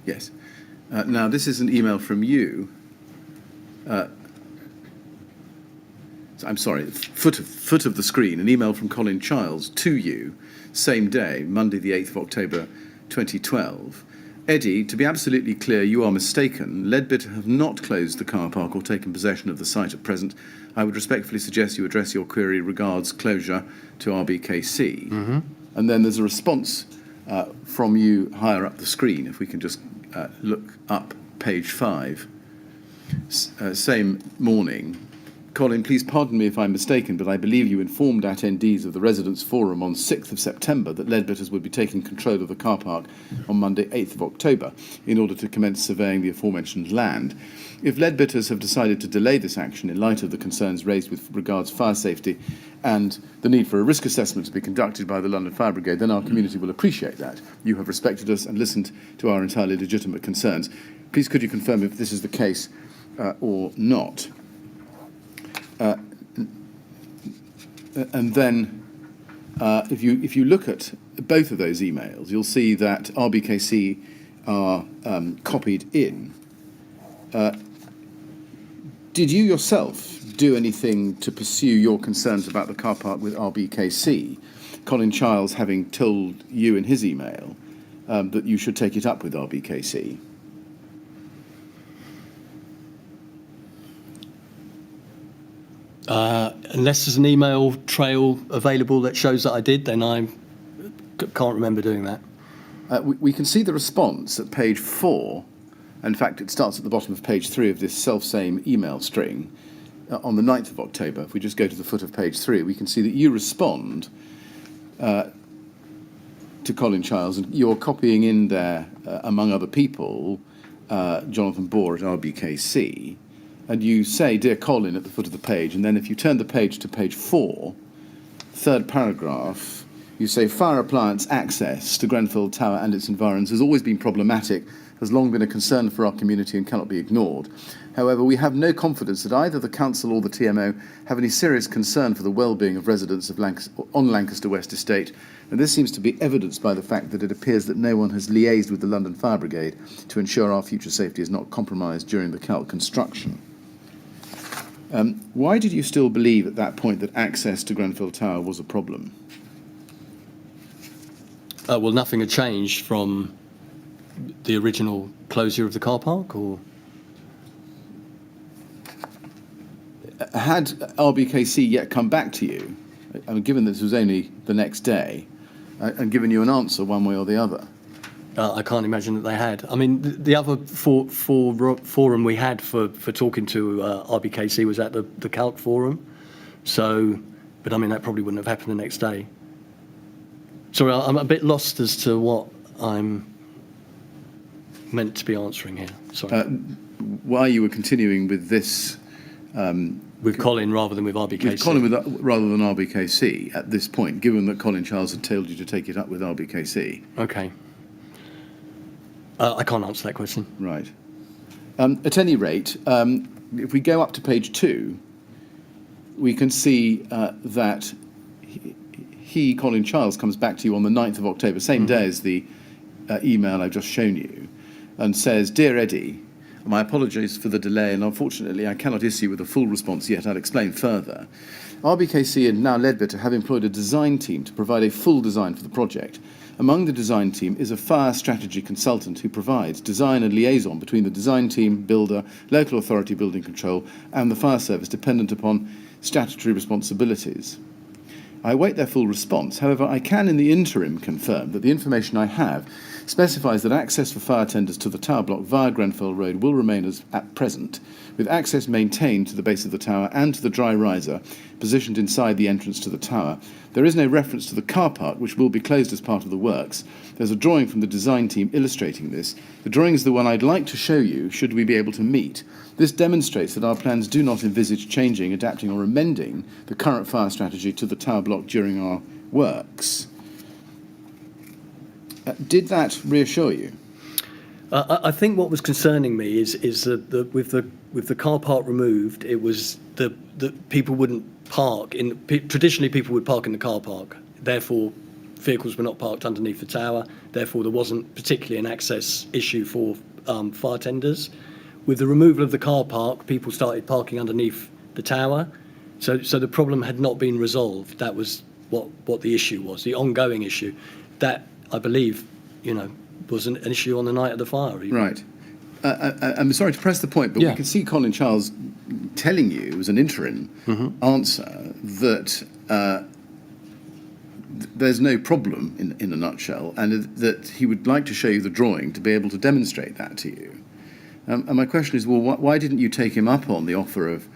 Yes. Now, this is an email from you. I'm sorry, foot of the screen, an email from Colin Childs to you, same day, Monday the 8th of October 2012. Eddie, to be absolutely clear, you are mistaken. Leadbitter have not closed the car park or taken possession of the site at present. I would respectfully suggest you address your query regards closure to RBKC. Mm-hmm. And then there's a response from you higher up the screen, if we can just look up page 5. Same morning. Colin, please pardon me if I'm mistaken, but I believe you informed attendees of the Residents' Forum on 6th of September that Leadbitters would be taking control of the car park on Monday 8th of October in order to commence surveying the aforementioned land. If Leadbitters have decided to delay this action in light of the concerns raised with regards fire safety and the need for a risk assessment to be conducted by the London Fire Brigade, then our community will appreciate that. You have respected us and listened to our entirely legitimate concerns. Please could you confirm if this is the case or not? And then, if you look at both of those emails, you'll see that RBKC are copied in. Did you yourself do anything to pursue your concerns about the car park with RBKC? Colin Childs having told you in his email that you should take it up with RBKC. Unless there's an email trail available that shows that I did, then I can't remember doing that. We can see the response at page 4. In fact, it starts at the bottom of page 3 of this self-same email string on the 9th of October. If we just go to the foot of page 3, we can see that you respond to Colin Childs, and you're copying in there, among other people, Jonathan Bohr at RBKC. And you say, "Dear Colin," at the foot of the page, and then if you turn the page to page 4, third paragraph, you say, "Fire appliance access to Grenfell Tower and its environs has always been problematic, has long been a concern for our community and cannot be ignored. However, we have no confidence that either the Council or the TMO have any serious concern for the well-being of residents of on Lancaster West Estate, and this seems to be evidenced by the fact that it appears that no one has liaised with the London Fire Brigade to ensure our future safety is not compromised during the CALC construction." Why did you still believe at that point that access to Grenfell Tower was a problem? Well, nothing had changed from the original closure of the car park, or? Had RBKC yet come back to you, I mean, given this was only the next day, and given you an answer one way or the other? I can't imagine that they had. I mean, the other forum we had for talking to RBKC was at the CALC forum. So, but I mean, that probably wouldn't have happened the next day. Sorry, I'm a bit lost as to what I'm meant to be answering here. Sorry. Why you were continuing with this... with Colin rather than with RBKC. With Colin rather than RBKC at this point, given that Colin Charles had told you to take it up with RBKC. Okay. I can't answer that question. Right. At any rate, if we go up to page 2, we can see that he, Colin Childs, comes back to you on the 9th of October, same day as the email I've just shown you, and says, "Dear Eddie, my apologies for the delay, and unfortunately I cannot issue with a full response yet. I'll explain further. RBKC and now Leadbitter have employed a design team to provide a full design for the project. Among the design team is a fire strategy consultant who provides design and liaison between the design team, builder, local authority building control, and the fire service, dependent upon statutory responsibilities. I await their full response. However, I can in the interim confirm that the information I have specifies that access for fire tenders to the tower block via Grenfell Road will remain as at present, with access maintained to the base of the tower and to the dry riser positioned inside the entrance to the tower. There is no reference to the car park, which will be closed as part of the works. There's a drawing from the design team illustrating this. The drawing is the one I'd like to show you, should we be able to meet. This demonstrates that our plans do not envisage changing, adapting or amending the current fire strategy to the tower block during our works." Did that reassure you? I think what was concerning me is that with the car park removed, it was the people wouldn't park in. Traditionally, people would park in the car park. Therefore, vehicles were not parked underneath the tower. Therefore, there wasn't particularly an access issue for fire tenders. With the removal of the car park, people started parking underneath the tower. So the problem had not been resolved. That was what the issue was, the ongoing issue. That, I believe, was an issue on the night of the fire. Even. Right. I'm sorry to press the point, but we can see Colin Charles telling you as an interim answer that there's no problem in a nutshell, and that he would like to show you the drawing to be able to demonstrate that to you. And my question is, well, why didn't you take him up on the offer of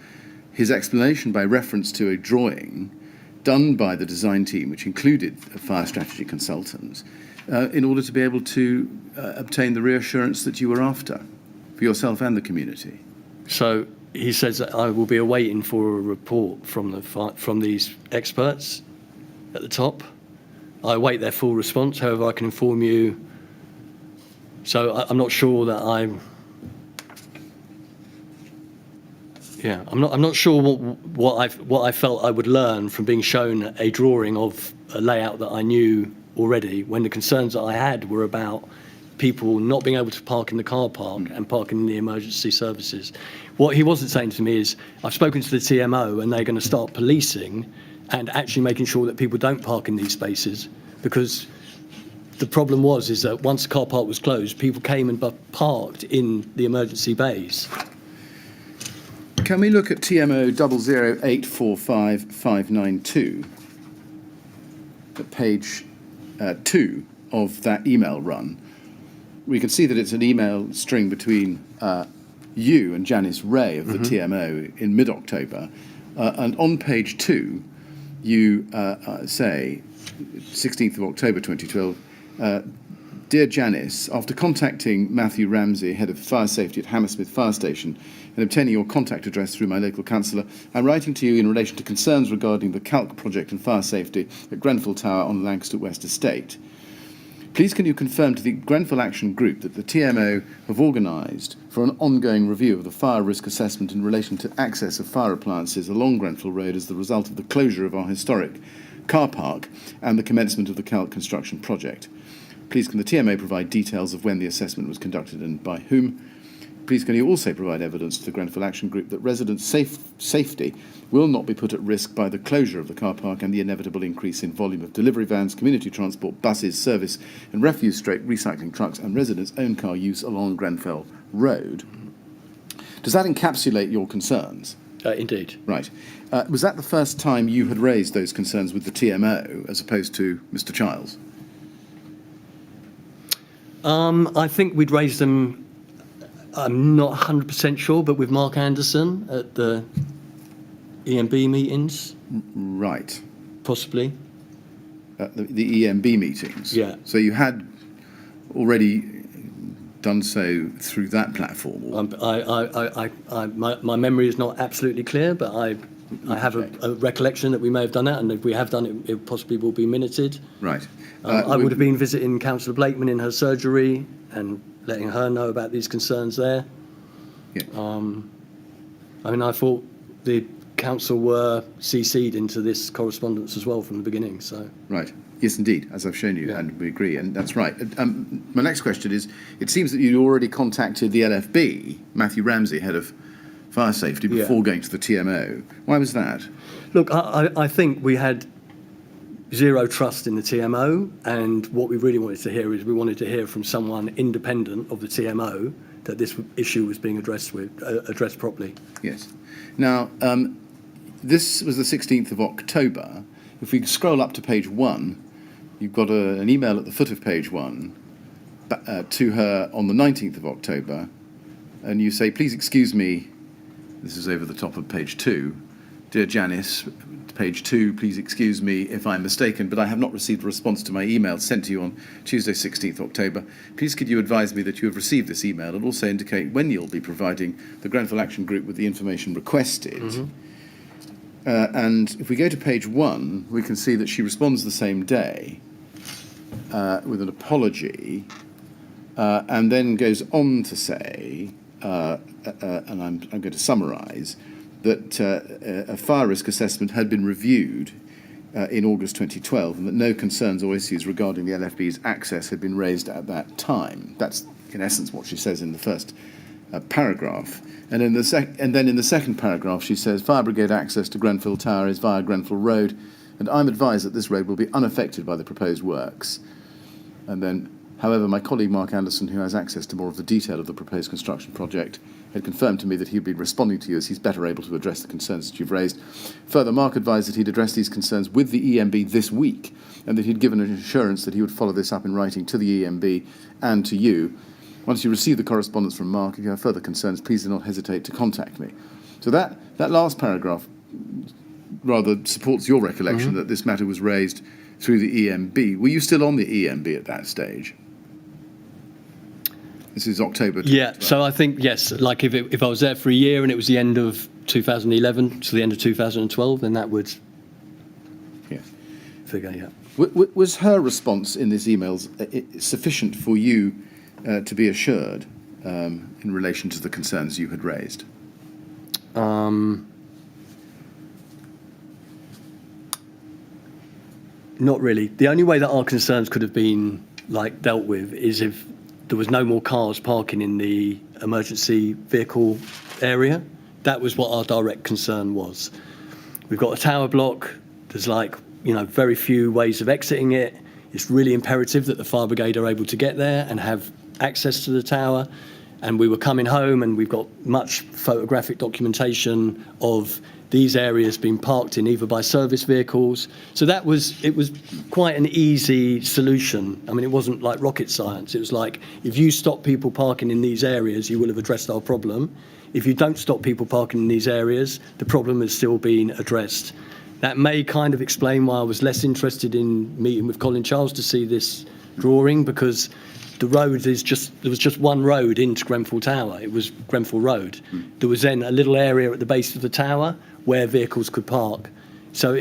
his explanation by reference to a drawing done by the design team, which included a fire strategy consultant, in order to be able to obtain the reassurance that you were after for yourself and the community? So he says that I will be awaiting for a report from these experts at the top. I await their full response. However, I can inform you. So I'm not sure that I'm not sure what I felt I would learn from being shown a drawing of a layout that I knew already, when the concerns that I had were about people not being able to park in the car park and parking in the emergency services. What he wasn't saying to me is, I've spoken to the TMO and they're going to start policing and actually making sure that people don't park in these spaces, because the problem is that once the car park was closed, people came and parked in the emergency bays. Can we look at TMO 0084559 at page 2 of that email run? We can see that it's an email string between you and Janice Ray of the TMO in mid-October. And on page 2, you say, 16th of October 2012, "Dear Janice, after contacting Matthew Ramsey, head of fire safety at Hammersmith Fire Station, and obtaining your contact address through my local councillor, I'm writing to you in relation to concerns regarding the calc project and fire safety at Grenfell Tower on Lancaster West Estate. Please can you confirm to the Grenfell Action Group that the TMO have organised for an ongoing review of the fire risk assessment in relation to access of fire appliances along Grenfell Road as the result of the closure of our historic car park and the commencement of the calc construction project. Please can the TMO provide details of when the assessment was conducted and by whom? Please can you also provide evidence to the Grenfell Action Group that residents' safety will not be put at risk by the closure of the car park and the inevitable increase in volume of delivery vans, community transport, buses, service and refuse recycling trucks and residents' own car use along Grenfell Road." Does that encapsulate your concerns? Indeed. Right. Was that the first time you had raised those concerns with the TMO as opposed to Mr. Childs? I think we'd raised them, I'm not 100% sure, but with Mark Anderson at the EMB meetings. Right. Possibly. The EMB meetings? Yeah. So you had already done so through that platform? My memory is not absolutely clear, but I have a recollection that we may have done that, and if we have done it, it possibly will be minuted. Right. I would have been visiting Councillor Blakeman in her surgery and letting her know about these concerns there. Yeah. I mean, I thought the council were CC'd into this correspondence as well from the beginning, so... Right. Yes, indeed, as I've shown you, and we agree, and that's right. My next question is, it seems that you already contacted the LFB, Matthew Ramsey, head of fire safety, before going to the TMO. Why was that? Look, I think we had zero trust in the TMO, and what we really wanted to hear is we wanted to hear from someone independent of the TMO that this issue was being addressed properly. Yes. Now, this was the 16th of October. If we scroll up to page 1, you've got an email at the foot of page 1 to her on the 19th of October, and you say, please excuse me, this is over the top of page 2, dear Janice, page 2, please excuse me if I'm mistaken, but I have not received a response to my email sent to you on Tuesday 16th October. Please could you advise me that you have received this email and also indicate when you'll be providing the Grenfell Action Group with the information requested. Mm-hmm. And if we go to page 1, we can see that she responds the same day with an apology, and then goes on to say, and I'm going to summarise, that a fire risk assessment had been reviewed in August 2012 and that no concerns or issues regarding the LFB's access had been raised at that time. That's, in essence, what she says in the first paragraph. And then in the second paragraph, she says, fire brigade access to Grenfell Tower is via Grenfell Road, and I'm advised that this road will be unaffected by the proposed works. And then, however, my colleague Mark Anderson, who has access to more of the detail of the proposed construction project, had confirmed to me that he'd been responding to you as he's better able to address the concerns that you've raised. Further, Mark advised that he'd addressed these concerns with the EMB this week, and that he'd given an assurance that he would follow this up in writing to the EMB and to you. Once you receive the correspondence from Mark, if you have further concerns, please do not hesitate to contact me. So that last paragraph rather supports your recollection that this matter was raised through the EMB. Were you still on the EMB at that stage? This is October 2012. Yeah, so I think, yes, like if I was there for a year and it was the end of 2011 to the end of 2012, then that would figure, yeah. Was her response in these emails sufficient for you to be assured in relation to the concerns you had raised? Not really. The only way that our concerns could have been dealt with is if there was no more cars parking in the emergency vehicle area. That was what our direct concern was. We've got a tower block. There's very few ways of exiting it. It's really imperative that the fire brigade are able to get there and have access to the tower. And we were coming home, and we've got much photographic documentation of these areas being parked in either by service vehicles. So it was quite an easy solution. I mean, it wasn't like rocket science. It was like, if you stop people parking in these areas, you will have addressed our problem. If you don't stop people parking in these areas, the problem has still been addressed. That may kind of explain why I was less interested in meeting with Colin Charles to see this drawing, because the road there was just one road into Grenfell Tower. It was Grenfell Road. There was then a little area at the base of the tower where vehicles could park. So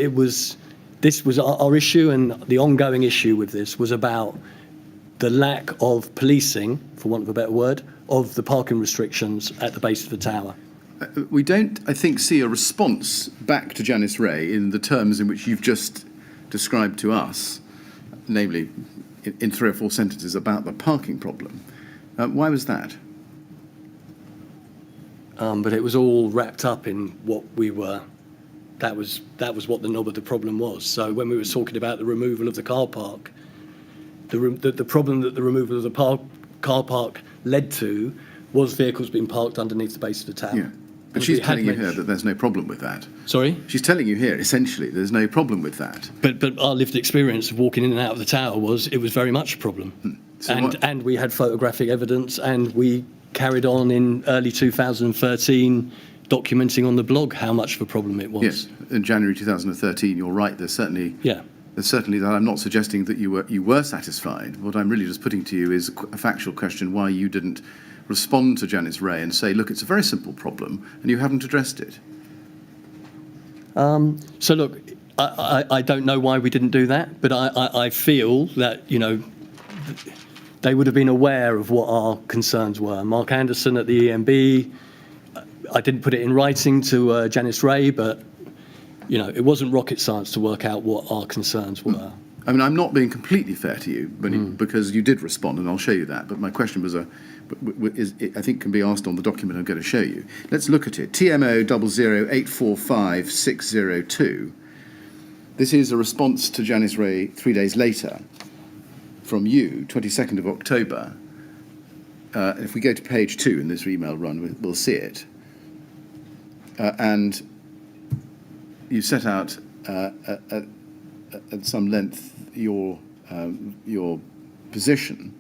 this was our issue, and the ongoing issue with this was about the lack of policing, for want of a better word, of the parking restrictions at the base of the tower. We don't, I think, see a response back to Janice Ray in the terms in which you've just described to us, namely in 3 or 4 sentences about the parking problem. Why was that? But it was all wrapped up in what we were. That was what the knob of the problem was. So when we were talking about the removal of the car park, the problem that the removal of the car park led to was vehicles being parked underneath the base of the tower. Yeah. But she's telling you here that there's no problem with that. Sorry? She's telling you here, essentially, there's no problem with that. But our lived experience of walking in and out of the tower was it was very much a problem. So and we had photographic evidence, and we carried on in early 2013 documenting on the blog how much of a problem it was. Yes, in January 2013, you're right, there's certainly that. I'm not suggesting that you were satisfied. What I'm really just putting to you is a factual question why you didn't respond to Janice Ray and say, look, it's a very simple problem and you haven't addressed it. So look, I don't know why we didn't do that, but I feel that, they would have been aware of what our concerns were. Mark Anderson at the EMB, I didn't put it in writing to Janice Ray, but, it wasn't rocket science to work out what our concerns were. I mean, I'm not being completely fair to you, because you did respond, and I'll show you that. But my question was, I think, can be asked on the document I'm going to show you. Let's look at it. TMO 00845-602. This is a response to Janice Ray 3 days later from you, 22nd of October. If we go to page 2 in this email run, we'll see it. And you set out at some length your position,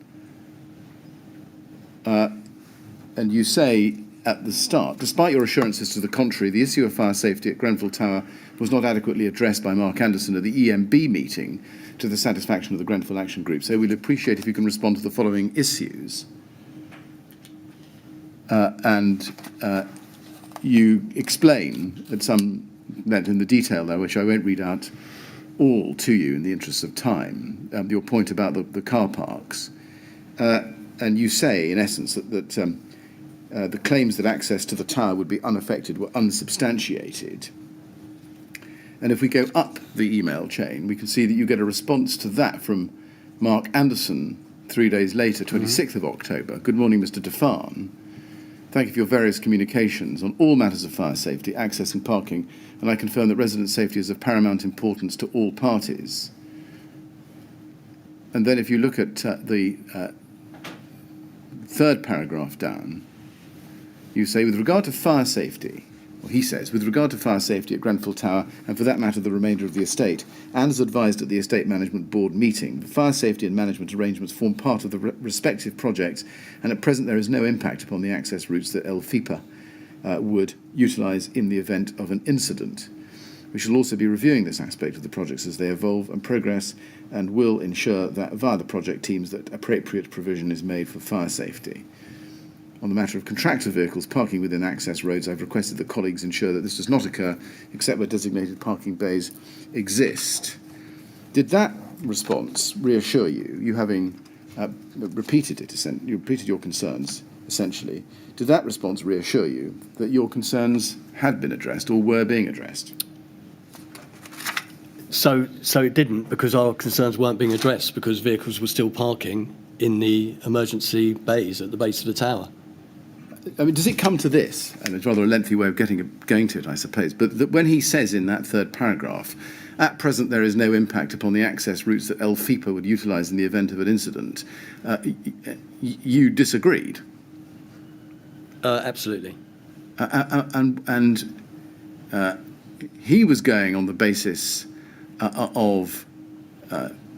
and you say at the start, despite your assurances to the contrary, the issue of fire safety at Grenfell Tower was not adequately addressed by Mark Anderson at the EMB meeting to the satisfaction of the Grenfell Action Group. So we'd appreciate if you can respond to the following issues. And you explain at some length in the detail there, which I won't read out all to you in the interest of time, your point about the car parks. And you say, in essence, that the claims that access to the tower would be unaffected were unsubstantiated. And if we go up the email chain, we can see that you get a response to that from Mark Anderson 3 days later, 26th of October. Good morning, Mr. Defan. Thank you for your various communications on all matters of fire safety, access and parking, and I confirm that resident safety is of paramount importance to all parties. And then if you look at the third paragraph down, you say, with regard to fire safety, or he says, with regard to fire safety at Grenfell Tower, and for that matter the remainder of the estate, and as advised at the Estate Management Board meeting, the fire safety and management arrangements form part of the respective projects, and at present there is no impact upon the access routes that LFIPA would utilise in the event of an incident. We shall also be reviewing this aspect of the projects as they evolve and progress, and will ensure that via the project teams that appropriate provision is made for fire safety. On the matter of contractor vehicles parking within access roads, I've requested that colleagues ensure that this does not occur except where designated parking bays exist. Did that response reassure you, you having repeated it, you repeated your concerns, essentially, did that response reassure you that your concerns had been addressed or were being addressed? So it didn't, because our concerns weren't being addressed, because vehicles were still parking in the emergency bays at the base of the tower. I mean, does it come to this? And it's rather a lengthy way of going to it, I suppose. But that when he says in that third paragraph, at present there is no impact upon the access routes that LFIPA would utilise in the event of an incident, you disagreed? Absolutely. And he was going on the basis of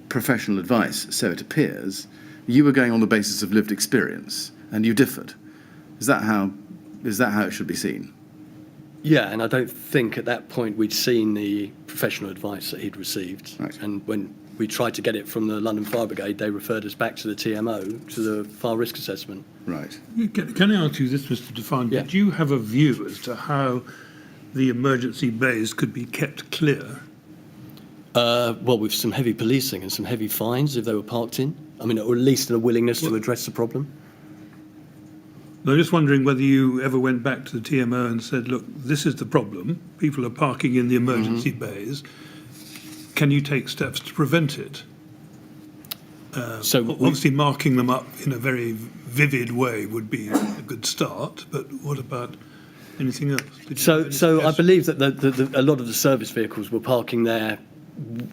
professional advice, so it appears. You were going on the basis of lived experience, and you differed. Is that how it should be seen? Yeah, and I don't think at that point we'd seen the professional advice that he'd received. Right. And when we tried to get it from the London Fire Brigade, they referred us back to the TMO, to the fire risk assessment. Right. Can I ask you this, Mr. Defan? Yeah. Did you have a view as to how the emergency bays could be kept clear? Well, with some heavy policing and some heavy fines if they were parked in. I mean, or at least a willingness to address the problem. I'm just wondering whether you ever went back to the TMO and said, look, this is the problem. People are parking in the emergency bays. Can you take steps to prevent it? So obviously marking them up in a very vivid way would be a good start, but what about anything else? So I believe that a lot of the service vehicles were parking there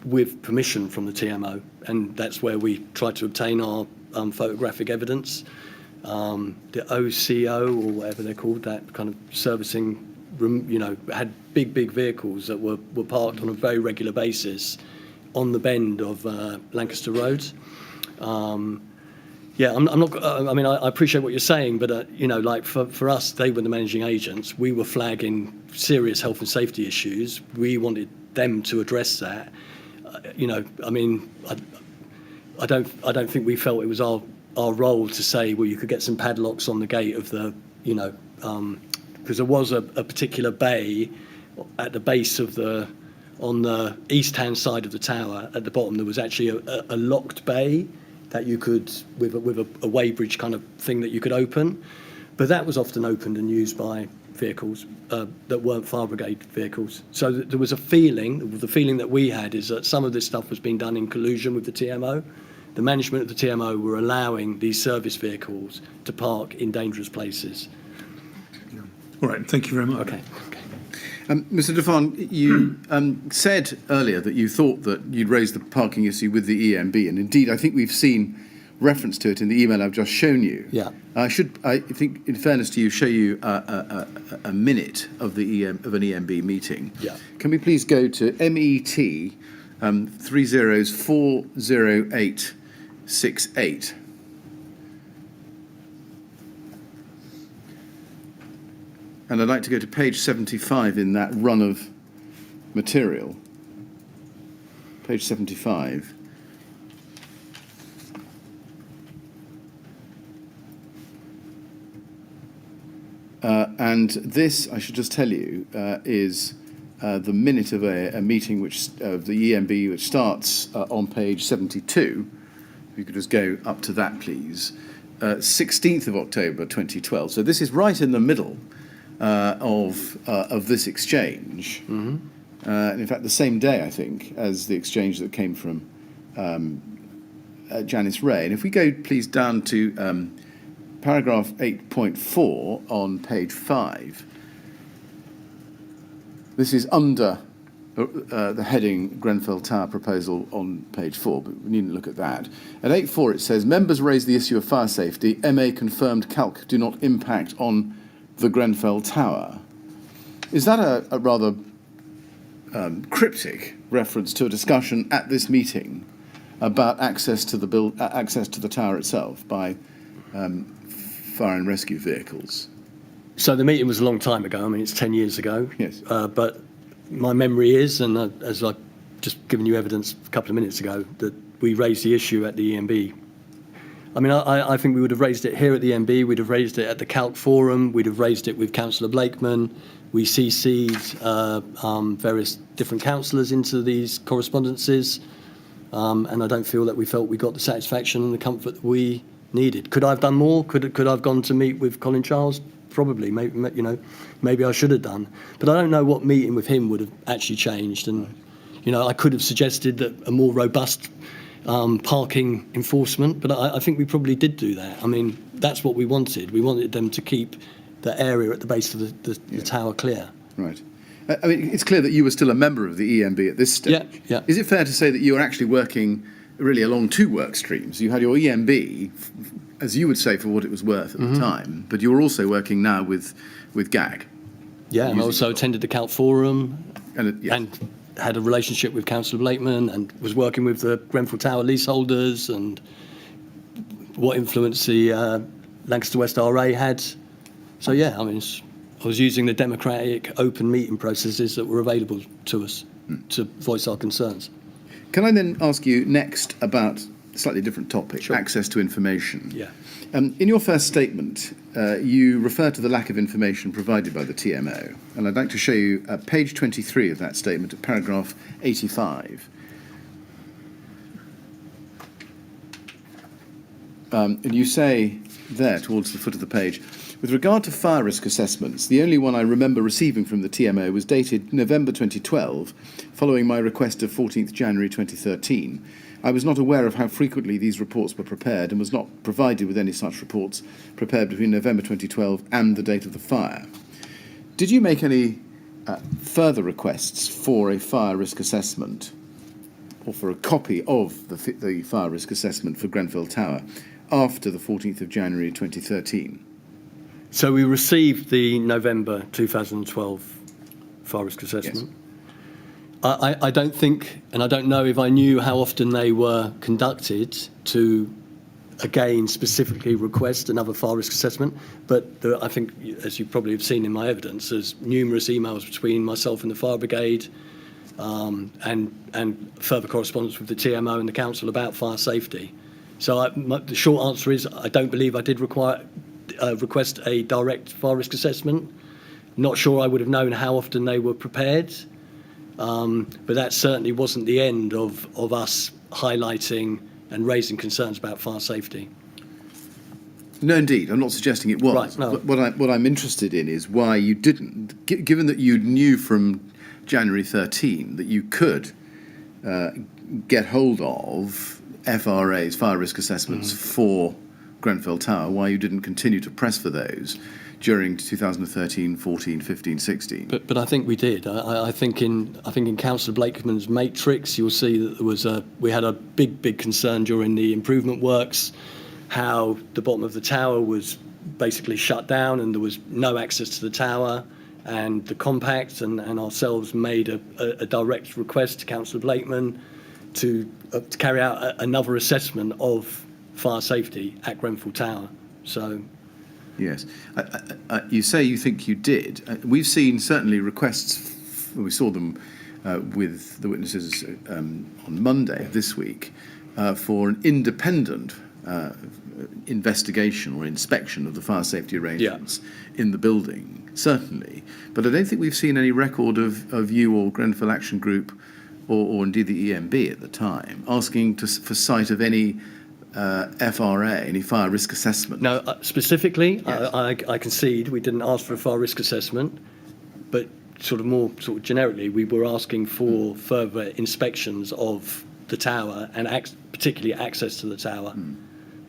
with permission from the TMO, and that's where we tried to obtain our photographic evidence. The OCO, or whatever they're called, that kind of servicing room, had big vehicles that were parked on a very regular basis on the bend of Lancaster Road. Yeah, I'm not. I mean, I appreciate what you're saying, but like for us, they were the managing agents. We were flagging serious health and safety issues. We wanted them to address that. I mean, I don't think we felt it was our role to say, well, you could get some padlocks on the gate of the, because there was a particular bay at the base of on the east-hand side of the tower, at the bottom, there was actually a locked bay that you could, with a weighbridge kind of thing that you could open. But that was often opened and used by vehicles that weren't fire brigade vehicles. So there was a feeling, the feeling that we had is that some of this stuff was being done in collusion with the TMO. The management of the TMO were allowing these service vehicles to park in dangerous places. All right, thank you very much. Okay. Mr. Defan, you said earlier that you thought that you'd raised the parking issue with the EMB, and indeed I think we've seen reference to it in the email I've just shown you. Yeah. I think, in fairness to you, show you a minute of an EMB meeting. Yeah. Can we please go to MET 30040868? And I'd like to go to page 75 in that run of material. Page 75. And this, I should just tell you, is the minute of a meeting of the EMB, which starts on page 72. If you could just go up to that, please. 16th of October 2012. So this is right in the middle of this exchange. Mm-hmm. And in fact, the same day, I think, as the exchange that came from Janice Ray. And if we go, please, down to paragraph 8.4 on page 5. This is under the heading Grenfell Tower proposal on page 4, but we needn't look at that. At 8.4 it says, members raised the issue of fire safety. MA confirmed calc do not impact on the Grenfell Tower. Is that a rather cryptic reference to a discussion at this meeting about access to the tower itself by fire and rescue vehicles? So the meeting was a long time ago. I mean, it's 10 years ago. Yes. But my memory is, and as I've just given you evidence a couple of minutes ago, that we raised the issue at the EMB. I mean, I think we would have raised it here at the EMB, we'd have raised it at the Calc Forum, we'd have raised it with Councillor Blakeman. We CC'd various different councillors into these correspondences, and I don't feel that we felt we got the satisfaction and the comfort that we needed. Could I have done more? Could I have gone to meet with Colin Charles? Probably. Maybe I should have done. But I don't know what meeting with him would have actually changed. And I could have suggested that a more robust parking enforcement, but I think we probably did do that. I mean, that's what we wanted. We wanted them to keep the area at the base of the tower clear. Right. I mean, it's clear that you were still a member of the EMB at this stage. Yeah. Is it fair to say that you were actually working really along two work streams? You had your EMB, as you would say, for what it was worth at the time, but you were also working now with GAG. Yeah, and also attended the Calc Forum And had a relationship with Councillor Blakeman and was working with the Grenfell Tower leaseholders and what influence the Lancaster West RA had. So, yeah, I mean, I was using the democratic open meeting processes that were available to us to voice our concerns. Can I then ask you next about a slightly different topic, Sure. access to information? Yeah. In your first statement, you refer to the lack of information provided by the TMO, and I'd like to show you page 23 of that statement at paragraph 85. And you say there, towards the foot of the page, with regard to fire risk assessments, the only one I remember receiving from the TMO was dated November 2012, following my request of 14th January 2013. I was not aware of how frequently these reports were prepared and was not provided with any such reports prepared between November 2012 and the date of the fire. Did you make any further requests for a fire risk assessment or for a copy of the fire risk assessment for Grenfell Tower after the 14th of January 2013? So we received the November 2012 fire risk assessment. Yes. I don't think, and I don't know if I knew how often they were conducted to, again, specifically request another fire risk assessment. But I think, as you probably have seen in my evidence, there's numerous emails between myself and the fire brigade and further correspondence with the TMO and the council about fire safety. So the short answer is I don't believe I did request a direct fire risk assessment. Not sure I would have known how often they were prepared, but that certainly wasn't the end of us highlighting and raising concerns about fire safety. No, indeed. I'm not suggesting it was. Right, no. But what I'm interested in is why you didn't, given that you knew from January 13 that you could get hold of FRAs, fire risk assessments, for Grenfell Tower, why you didn't continue to press for those during 2013, 14, 15, 16. But I think we did. I think in Councillor Blakeman's matrix, you'll see that we had a big concern during the improvement works, how the bottom of the tower was basically shut down and there was no access to the tower, and the Compact and ourselves made a direct request to Councillor Blakeman to carry out another assessment of fire safety at Grenfell Tower. So. Yes. You say you think you did. We've seen certainly requests, we saw them with the witnesses on Monday of this week, for an independent investigation or inspection of the fire safety arrangements in the building, certainly. But I don't think we've seen any record of you or Grenfell Action Group or indeed the EMB at the time asking for sight of any FRA, any fire risk assessment. No, specifically, Yes. I concede we didn't ask for a fire risk assessment, but more generically, we were asking for further inspections of the tower and particularly access to the tower.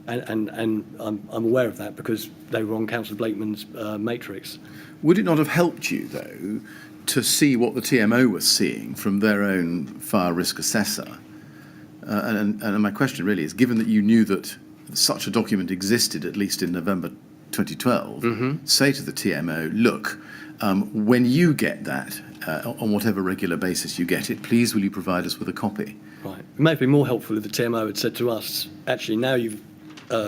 And I'm aware of that because they were on Councillor Blakeman's matrix. Would it not have helped you, though, to see what the TMO was seeing from their own fire risk assessor? And my question really is, given that you knew that such a document existed, at least in November 2012, say to the TMO, look, when you get that, on whatever regular basis you get it, please will you provide us with a copy? Right. It may have been more helpful if the TMO had said to us, actually, now you've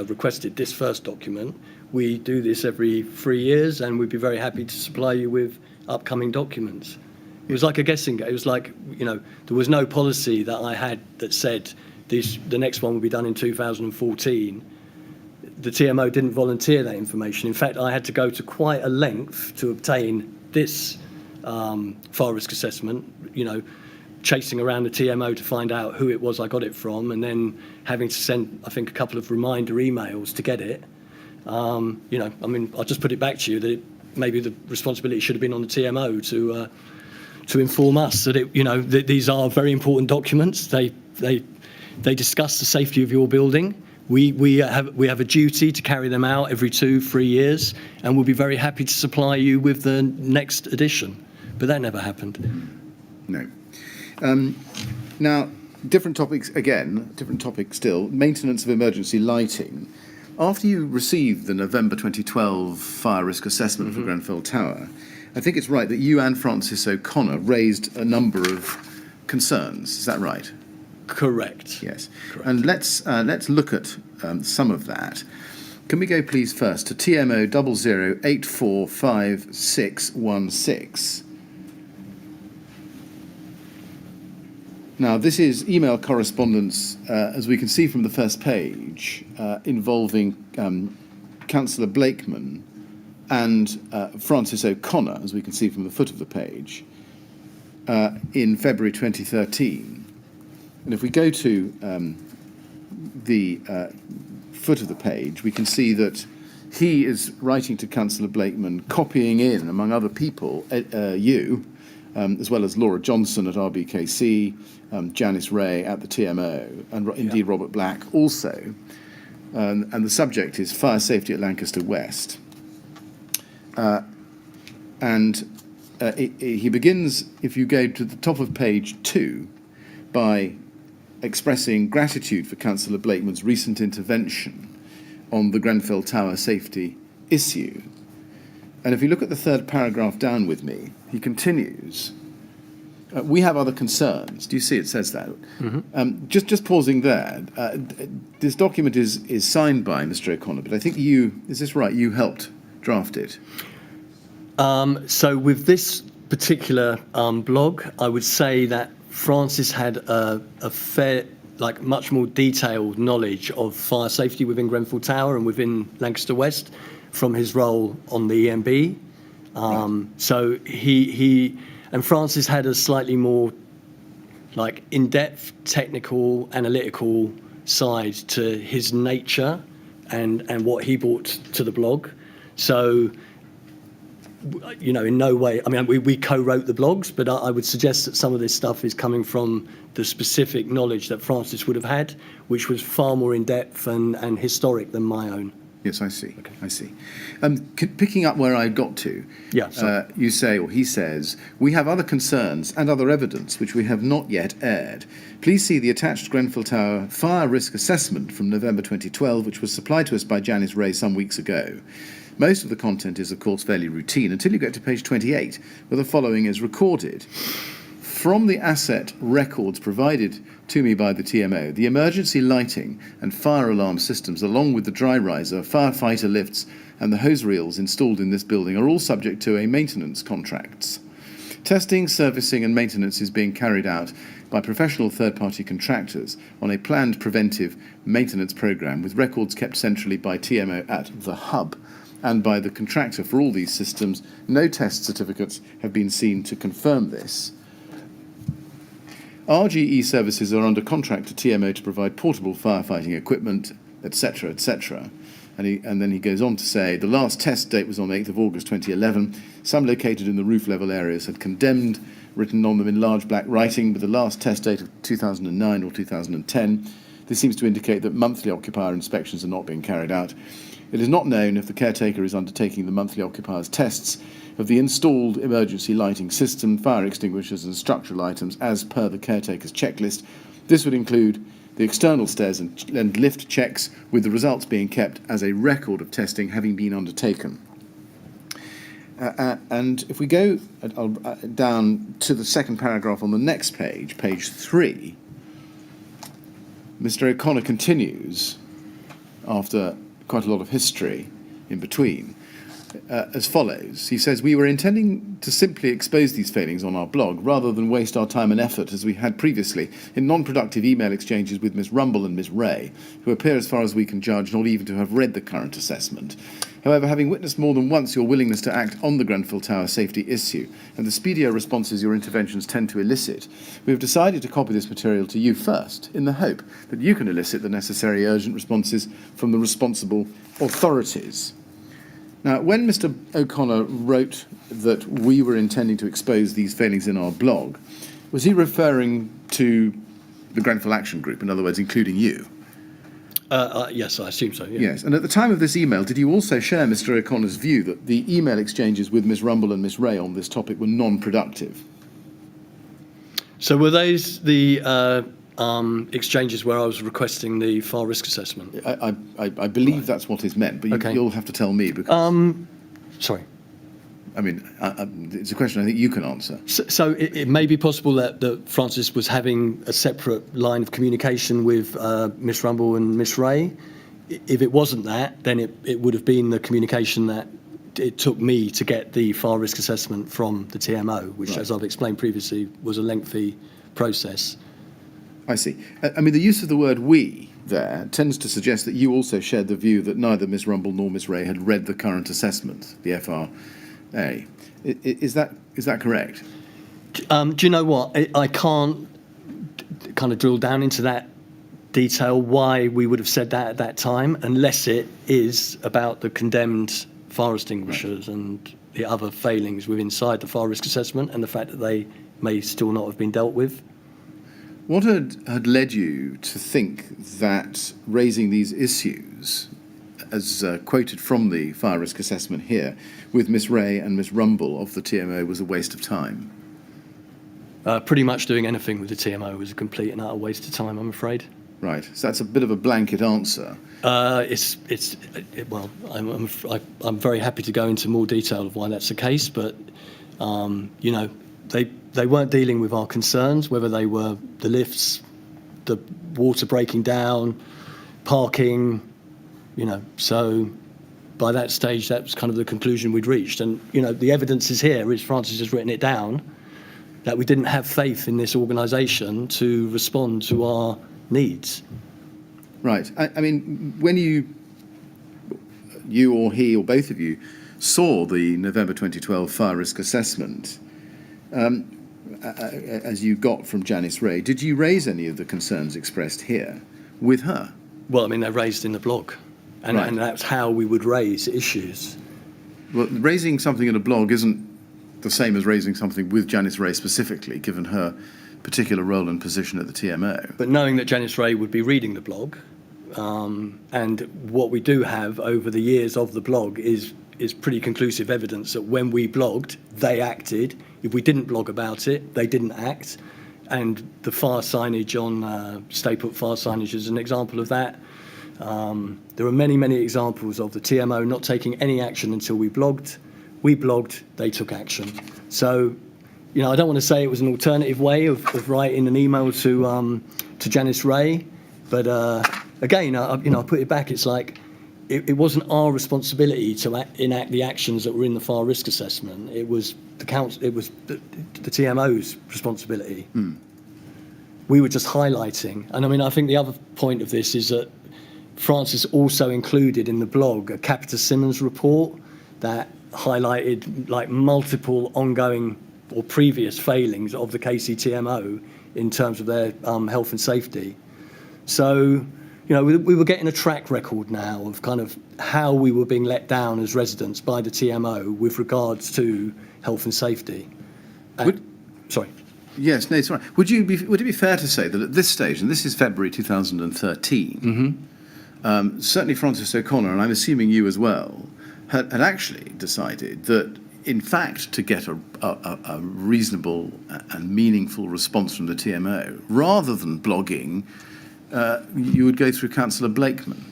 requested this first document, we do this every 3 years and we'd be very happy to supply you with upcoming documents. It was like a guessing game. It was like, there was no policy that I had that said the next one will be done in 2014. The TMO didn't volunteer that information. In fact, I had to go to quite a length to obtain this fire risk assessment, chasing around the TMO to find out who it was I got it from, and then having to send, I think, a couple of reminder emails to get it. I'll just put it back to you that maybe the responsibility should have been on the TMO to inform us that that these are very important documents. They discuss the safety of your building. We have a duty to carry them out every 2-3 years, and we'll be very happy to supply you with the next edition. But that never happened. No. Now, different topics again, different topic still, maintenance of emergency lighting. After you received the November 2012 fire risk assessment for Grenfell Tower, I think it's right that you and Francis O'Connor raised a number of concerns. Is that right? Correct. Yes. Correct. And let's look at some of that. Can we go please first to TMO 00845616? Now, this is email correspondence, as we can see from the first page, involving Councillor Blakeman and Francis O'Connor, as we can see from the foot of the page, in February 2013. And if we go to the foot of the page, we can see that he is writing to Councillor Blakeman, copying in, among other people, you, as well as Laura Johnson at RBKC, Janice Ray at the TMO, and indeed Robert Black also. And the subject is fire safety at Lancaster West. He begins, if you go to the top of page 2, by expressing gratitude for Councillor Blakeman's recent intervention on the Grenfell Tower safety issue. And if you look at the third paragraph down with me, he continues, we have other concerns. Do you see it says that? Just pausing there, this document is signed by Mr. O'Connor, but I think is this right, you helped draft it? So with this particular blog, I would say that Francis had a fair, much more detailed knowledge of fire safety within Grenfell Tower and within Lancaster West from his role on the EMB. So he and Francis had a slightly more like in-depth, technical, analytical side to his nature and what he brought to the blog. So, you know, in no way, I mean, we co-wrote the blogs, but I would suggest that some of this stuff is coming from the specific knowledge that Francis would have had, which was far more in-depth and historic than my own. Yes, I see. Okay. I see. Picking up where I got to, you say, or he says, we have other concerns and other evidence which we have not yet aired. Please see the attached Grenfell Tower fire risk assessment from November 2012, which was supplied to us by Janice Ray some weeks ago. Most of the content is, of course, fairly routine until you get to page 28, where the following is recorded. From the asset records provided to me by the TMO, the emergency lighting and fire alarm systems, along with the dry riser, firefighter lifts, and the hose reels installed in this building are all subject to a maintenance contracts. Testing, servicing, and maintenance is being carried out by professional third-party contractors on a planned preventive maintenance program, with records kept centrally by TMO at the hub and by the contractor for all these systems. No test certificates have been seen to confirm this. RGE services are under contract to TMO to provide portable firefighting equipment, etc., etc. And then he goes on to say, the last test date was on 8th of August 2011. Some located in the roof level areas had condemned, written on them in large black writing, with the last test date of 2009 or 2010. This seems to indicate that monthly occupier inspections are not being carried out. It is not known if the caretaker is undertaking the monthly occupiers' tests of the installed emergency lighting system, fire extinguishers and structural items as per the caretaker's checklist. This would include the external stairs and lift checks, with the results being kept as a record of testing having been undertaken. And if we go down to the second paragraph on the next page, page 3, Mr. O'Connor continues, after quite a lot of history in between, as follows. He says, we were intending to simply expose these failings on our blog rather than waste our time and effort as we had previously in non-productive email exchanges with Miss Rumble and Miss Ray, who appear, as far as we can judge, not even to have read the current assessment. However, having witnessed more than once your willingness to act on the Grenfell Tower safety issue and the speedier responses your interventions tend to elicit, we have decided to copy this material to you first, in the hope that you can elicit the necessary urgent responses from the responsible authorities. Now, when Mr. O'Connor wrote that we were intending to expose these failings in our blog, was he referring to the Grenfell Action Group, in other words, including you? Yes, I assume so, yeah. Yes, and at the time of this email, did you also share Mr. O'Connor's view that the email exchanges with Miss Rumble and Miss Ray on this topic were non-productive? So were those the exchanges where I was requesting the fire risk assessment? I believe that's what is meant, but you'll have to tell me because... Sorry. I mean, it's a question I think you can answer. So it may be possible that Francis was having a separate line of communication with Miss Rumble and Miss Ray. If it wasn't that, then it would have been the communication that it took me to get the fire risk assessment from the TMO, which, right, as I've explained previously, was a lengthy process. I see. I mean, the use of the word we there tends to suggest that you also shared the view that neither Miss Rumble nor Miss Ray had read the current assessment, the FRA. Is that correct? Do you know what? I can't kind of drill down into that detail why we would have said that at that time, unless it is about the condemned fire extinguishers, right, and the other failings within inside the fire risk assessment and the fact that they may still not have been dealt with. What had led you to think that raising these issues, as quoted from the fire risk assessment here, with Miss Ray and Miss Rumble of the TMO was a waste of time? Pretty much doing anything with the TMO was a complete and utter waste of time, I'm afraid. Right, so that's a bit of a blanket answer. Well, I'm very happy to go into more detail of why that's the case, but you know, they weren't dealing with our concerns, whether they were the lifts, the water breaking down, parking, you know. So by that stage, that was kind of the conclusion we'd reached. And, you know, the evidence is here, is Francis has written it down, that we didn't have faith in this organisation to respond to our needs. Right. I mean, when you or he or both of you saw the November 2012 fire risk assessment, as you got from Janice Ray, did you raise any of the concerns expressed here with her? Well, I mean, they're raised in the blog, and, Right. and that's how we would raise issues. Well, raising something in a blog isn't the same as raising something with Janice Ray specifically, given her particular role and position at the TMO. But knowing that Janice Ray would be reading the blog, and what we do have over the years of the blog is pretty conclusive evidence that when we blogged, they acted. If we didn't blog about it, they didn't act. And the fire signage on Stay Put fire signage is an example of that. There are many, many examples of the TMO not taking any action until we blogged. We blogged, they took action. So, you know, I don't want to say it was an alternative way of writing an email to Janice Ray, but again, I put it back. It's like it wasn't our responsibility to enact the actions that were in the fire risk assessment. It was the council. It was the TMO's responsibility. We were just highlighting, and I mean, I think the other point of this is that Francis also included in the blog a Capita Simmons report that highlighted like multiple ongoing or previous failings of the KCTMO in terms of their health and safety. So, you know, we were getting a track record now of kind of how we were being let down as residents by the TMO with regards to health and safety. Sorry. Yes, no, sorry. Would it be fair to say that at this stage, and this is February 2013, certainly Francis O'Connor, and I'm assuming you as well, had actually decided that, in fact, to get a reasonable and meaningful response from the TMO, rather than blogging, you would go through Councillor Blakeman?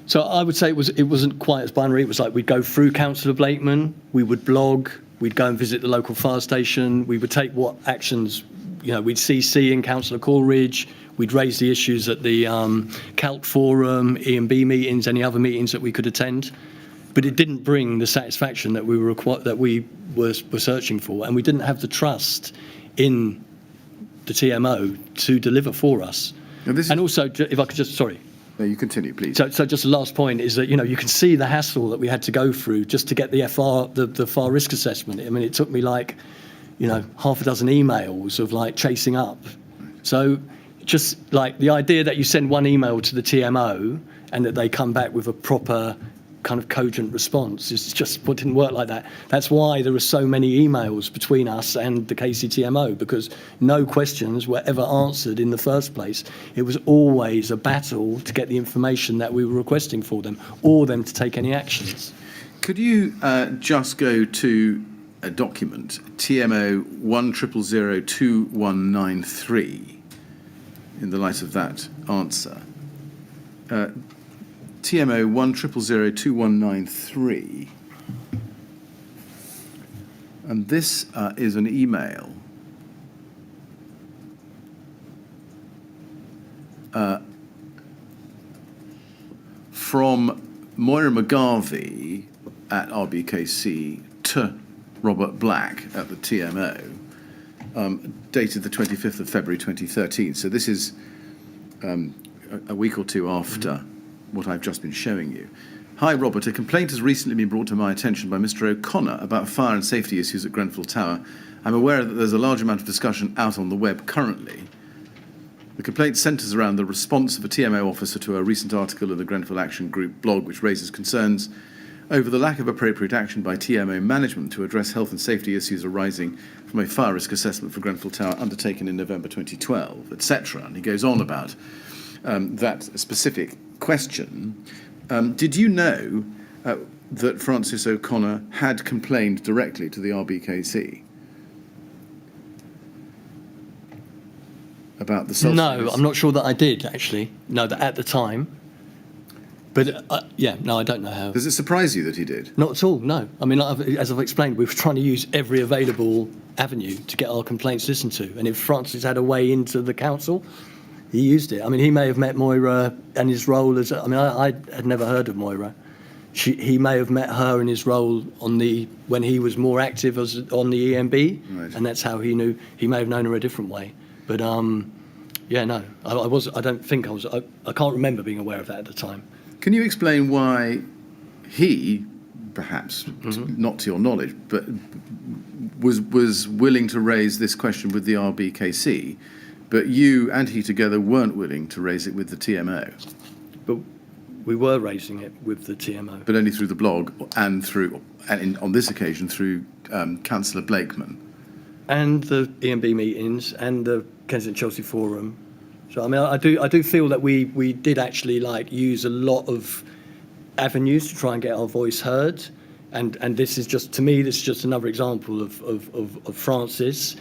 So I would say it wasn't quite as binary. It was like we'd go through Councillor Blakeman, we would blog, we'd go and visit the local fire station, we would take what actions, you know, we'd CC in Councillor Coleridge, we'd raise the issues at the CALT forum, E&B meetings, any other meetings that we could attend. But it didn't bring the satisfaction that we were searching for, and we didn't have the trust in the TMO to deliver for us. And also, if I could just, sorry. No, you continue, please. So just the last point is that, you know, you can see the hassle that we had to go through just to get the fire risk assessment. I mean, it took me like, you know, half a dozen emails of like chasing up. So just like the idea that you send one email to the TMO and that they come back with a proper kind of cogent response is just what didn't work like that. That's why there are so many emails between us and the KCTMO, because no questions were ever answered in the first place. It was always a battle to get the information that we were requesting for them, or them to take any actions. Could you just go to a document, TMO 1002193, in the light of that answer? TMO 1002193, and this is an email from Moira McGarvey at RBKC to Robert Black at the TMO, dated the 25th of February 2013. So this is a week or two after what I've just been showing you. Hi, Robert. A complaint has recently been brought to my attention by Mr. O'Connor about fire and safety issues at Grenfell Tower. I'm aware that there's a large amount of discussion out on the web currently. The complaint centres around the response of a TMO officer to a recent article in the Grenfell Action Group blog, which raises concerns over the lack of appropriate action by TMO management to address health and safety issues arising from a fire risk assessment for Grenfell Tower undertaken in November 2012, etc. And he goes on about that specific question. Did you know that Francis O'Connor had complained directly to the RBKC about the self? No, I'm not sure that I did, actually. No, that at the time. But, I don't know how. Does it surprise you that he did? Not at all, no. I mean, as I've explained, we were trying to use every available avenue to get our complaints listened to. And if Francis had a way into the council, he used it. I mean, he may have met Moira and his role as... I mean, I had never heard of Moira. He may have met her in his role when he was more active on the EMB, right. And that's how he knew. He may have known her a different way. But, I can't remember being aware of that at the time. Can you explain why he, perhaps, not to your knowledge, but was willing to raise this question with the RBKC, but you and he together weren't willing to raise it with the TMO. But we were raising it with the TMO. But only through the blog and on this occasion, through Councillor Blakeman. And the EMB meetings and the Kensington Chelsea Forum. So I mean, I do feel that we did actually use a lot of avenues to try and get our voice heard, and this is just, to me, this is just another example of Francis.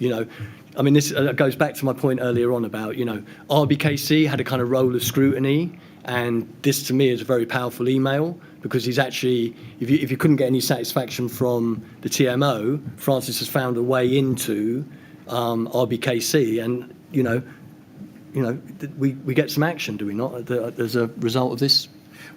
I mean, this goes back to my point earlier on about RBKC had a kind of role of scrutiny, and this to me is a very powerful email. Because he's actually, if you couldn't get any satisfaction from the TMO, Francis has found a way into RBKC, and we get some action, do we not? As a result of this.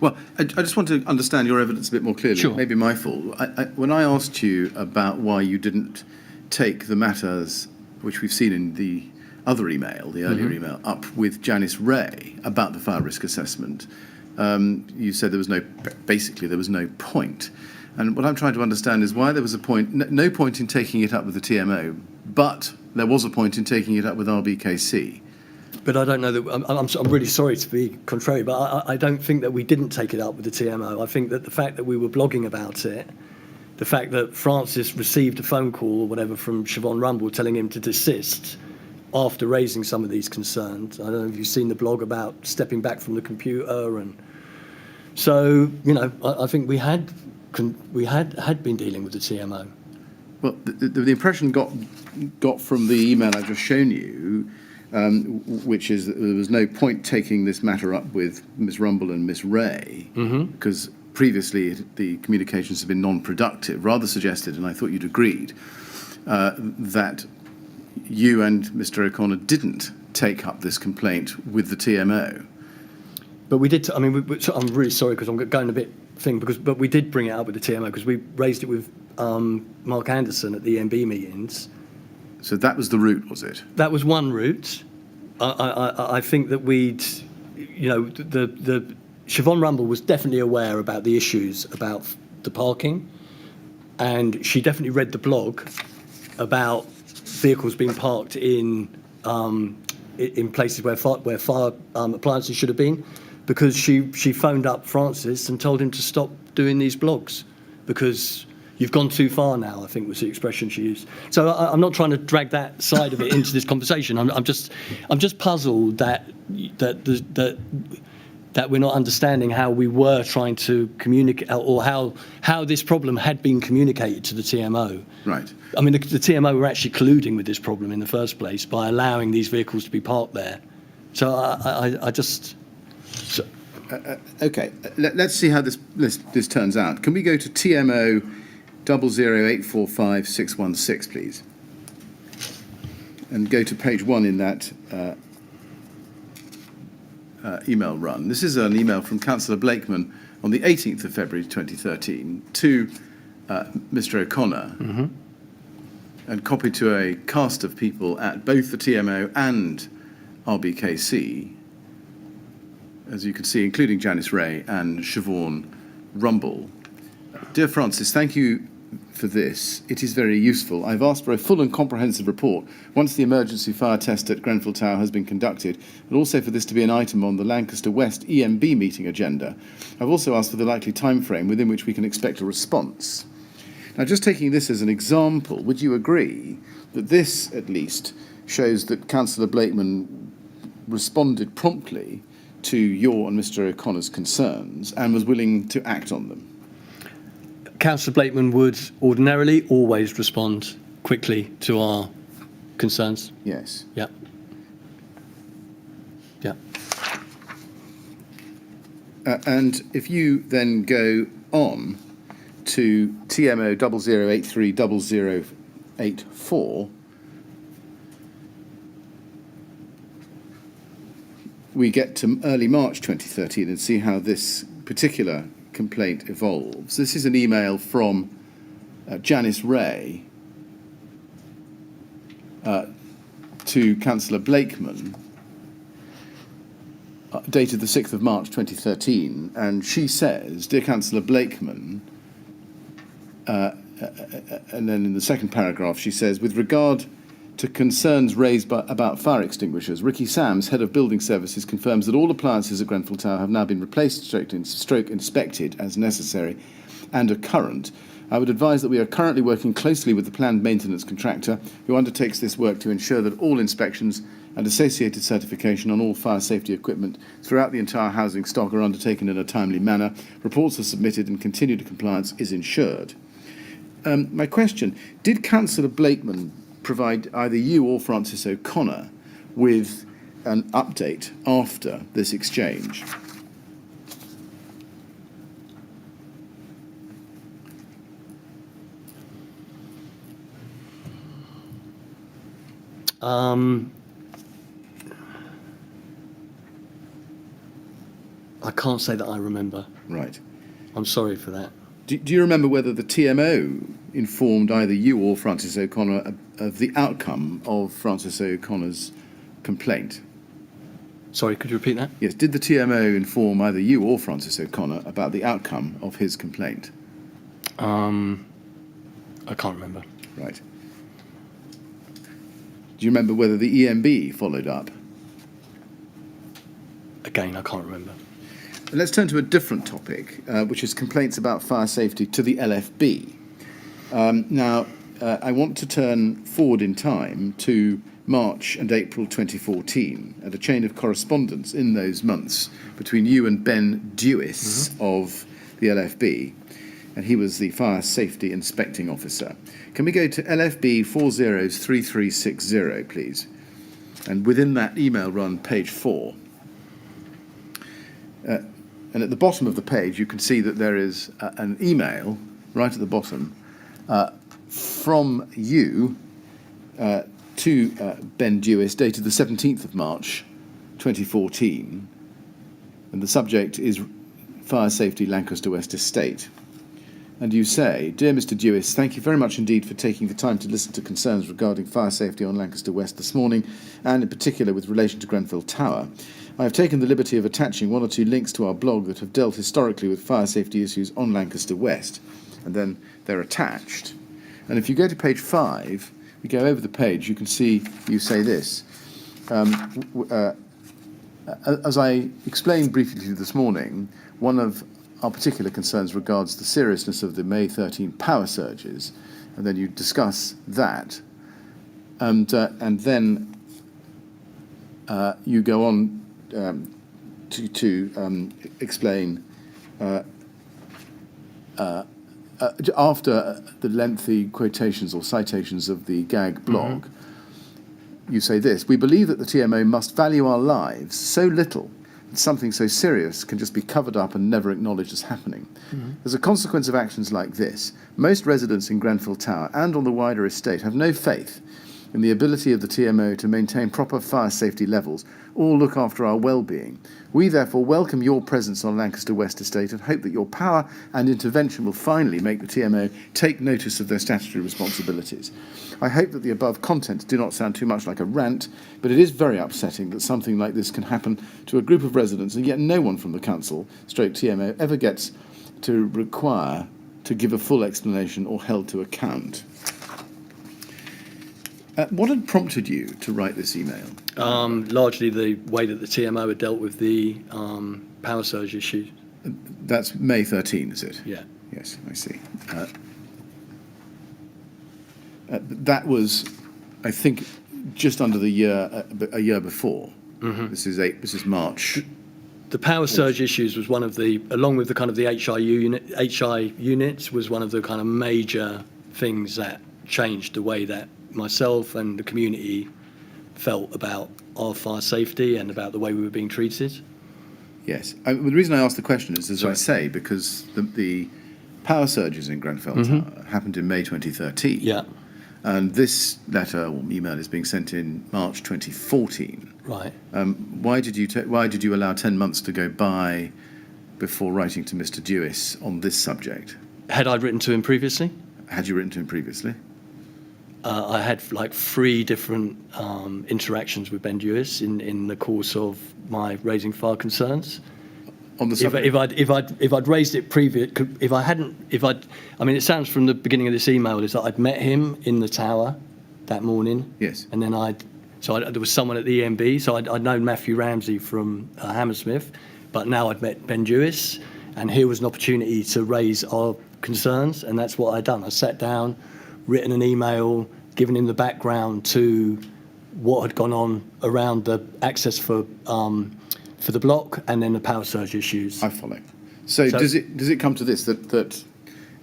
Well, I just want to understand your evidence a bit more clearly. Sure. Maybe my fault. When I asked you about why you didn't take the matters which we've seen in the other email, the earlier email, up with Janice Ray about the fire risk assessment. You said there was no point. And what I'm trying to understand is why there was no point in taking it up with the TMO, but there was a point in taking it up with RBKC. But I don't know that, I'm really sorry to be contrary, but I don't think that we didn't take it up with the TMO. I think that the fact that we were blogging about it, the fact that Francis received a phone call or whatever from Siobhan Rumble telling him to desist after raising some of these concerns. I don't know if you've seen the blog about stepping back from the computer, and so I think we had been dealing with the TMO. Well, the impression got from the email I've just shown you, which is that there was no point taking this matter up with Ms. Rumble and Ms. Ray, because previously the communications have been non-productive. Rather suggested, and I thought you'd agreed, that you and Mr. O'Connor didn't take up this complaint with the TMO. But we did. I'm really sorry because I'm going a bit but we did bring it up with the TMO because we raised it with Mark Anderson at the EMB meetings. So that was the route, was it? That was one route. I think that we'd, the Siobhan Rumble was definitely aware about the issues about the parking, and she definitely read the blog about vehicles being parked in places where fire appliances should have been, because she phoned up Francis and told him to stop doing these blogs because you've gone too far now, I think was the expression she used. So I'm not trying to drag that side of it into this conversation. I'm just puzzled that we're not understanding how we were trying to communicate, or how this problem had been communicated to the TMO. Right. I mean, the TMO were actually colluding with this problem in the first place by allowing these vehicles to be parked there. So I just... Okay, let's see how this turns out. Can we go to TMO 00845-616, please? And go to page 1 in that email run. This is an email from Councillor Blakeman on the 18th of February 2013 to Mr. O'Connor, and copied to a cast of people at both the TMO and RBKC, as you can see, including Janice Ray and Siobhan Rumble. Dear Francis, thank you for this. It is very useful. I've asked for a full and comprehensive report once the emergency fire test at Grenfell Tower has been conducted, and also for this to be an item on the Lancaster West EMB meeting agenda. I've also asked for the likely timeframe within which we can expect a response. Now, just taking this as an example, would you agree that this, at least, shows that Councillor Blakeman responded promptly to your and Mr. O'Connor's concerns and was willing to act on them? Councillor Blakeman would ordinarily always respond quickly to our concerns. Yes. Yeah. Yeah. And if you then go on to TMO 00830084, we get to early March 2013 and see how this particular complaint evolves. This is an email from Janice Ray to Councillor Blakeman, dated the 6th of March 2013, and she says, "Dear Councillor Blakeman," and then in the second paragraph she says, "With regard to concerns raised about fire extinguishers, Ricky Sams, Head of Building Services, confirms that all appliances at Grenfell Tower have now been replaced, stroke inspected as necessary and are current. I would advise that we are currently working closely with the planned maintenance contractor who undertakes this work to ensure that all inspections and associated certification on all fire safety equipment throughout the entire housing stock are undertaken in a timely manner. Reports are submitted and continued compliance is ensured." My question, did Councillor Blakeman provide either you or Francis O'Connor with an update after this exchange? I can't say that I remember. Right. I'm sorry for that. Do you remember whether the TMO informed either you or Francis O'Connor of the outcome of Francis O'Connor's complaint? Sorry, could you repeat that? Yes, did the TMO inform either you or Francis O'Connor about the outcome of his complaint? I can't remember. Right. Do you remember whether the EMB followed up? Again, I can't remember. Let's turn to a different topic, which is complaints about fire safety to the LFB. Now, I want to turn forward in time to March and April 2014 and a chain of correspondence in those months between you and Ben Dewis of the LFB, and he was the Fire Safety Inspecting Officer. Can we go to LFB 403360, please? And within that email run, page 4. And at the bottom of the page, you can see that there is an email right at the bottom from you to Ben Dewis, dated the 17th of March 2014. And the subject is Fire Safety Lancaster West Estate. And you say, "Dear Mr. Dewis, thank you very much indeed for taking the time to listen to concerns regarding fire safety on Lancaster West this morning, and in particular with relation to Grenfell Tower. I have taken the liberty of attaching one or two links to our blog that have dealt historically with fire safety issues on Lancaster West." And then they're attached. And if you go to page 5, we go over the page, you can see you say this. As I explained briefly to you this morning, one of our particular concerns regards the seriousness of the May 13 power surges, and then you discuss that. And then you go on to explain after the lengthy quotations or citations of the GAG blog, you say this: "We believe that the TMO must value our lives so little that something so serious can just be covered up and never acknowledged as happening. As a consequence of actions like this, most residents in Grenfell Tower and on the wider estate have no faith in the ability of the TMO to maintain proper fire safety levels or look after our well-being. We therefore welcome your presence on Lancaster West Estate and hope that your power and intervention will finally make the TMO take notice of their statutory responsibilities. I hope that the above contents do not sound too much like a rant, but it is very upsetting that something like this can happen to a group of residents and yet no one from the council, stroke TMO, ever gets to require to give a full explanation or held to account." What had prompted you to write this email? Largely the way that the TMO had dealt with the power surge issue. That's May 13, is it? Yeah. Yes, I see. That was, I think, just under the year, a year before. This is March. The power surge issues was one of the, along with the kind of the HI units, was one of the kind of major things that changed the way that myself and the community felt about our fire safety and about the way we were being treated. Yes. The reason I asked the question is, as I say, because the power surges in Grenfell Tower happened in May 2013. Yeah. And this letter or email is being sent in March 2014. Right. Why did you allow 10 months to go by before writing to Mr. Dewis on this subject? Had I written to him previously? Had you written to him previously? I had like 3 different interactions with Ben Dewis in the course of my raising fire concerns. On the subject. If I'd raised it I mean, it sounds from the beginning of this email is that I'd met him in the tower that morning. Yes. And then there was someone at the EMB, so I'd known Matthew Ramsey from Hammersmith, but now I'd met Ben Dewis, and here was an opportunity to raise our concerns, and that's what I'd done. I sat down, written an email, given him the background to what had gone on around the access for the block and then the power surge issues. I follow. So does it come to this, that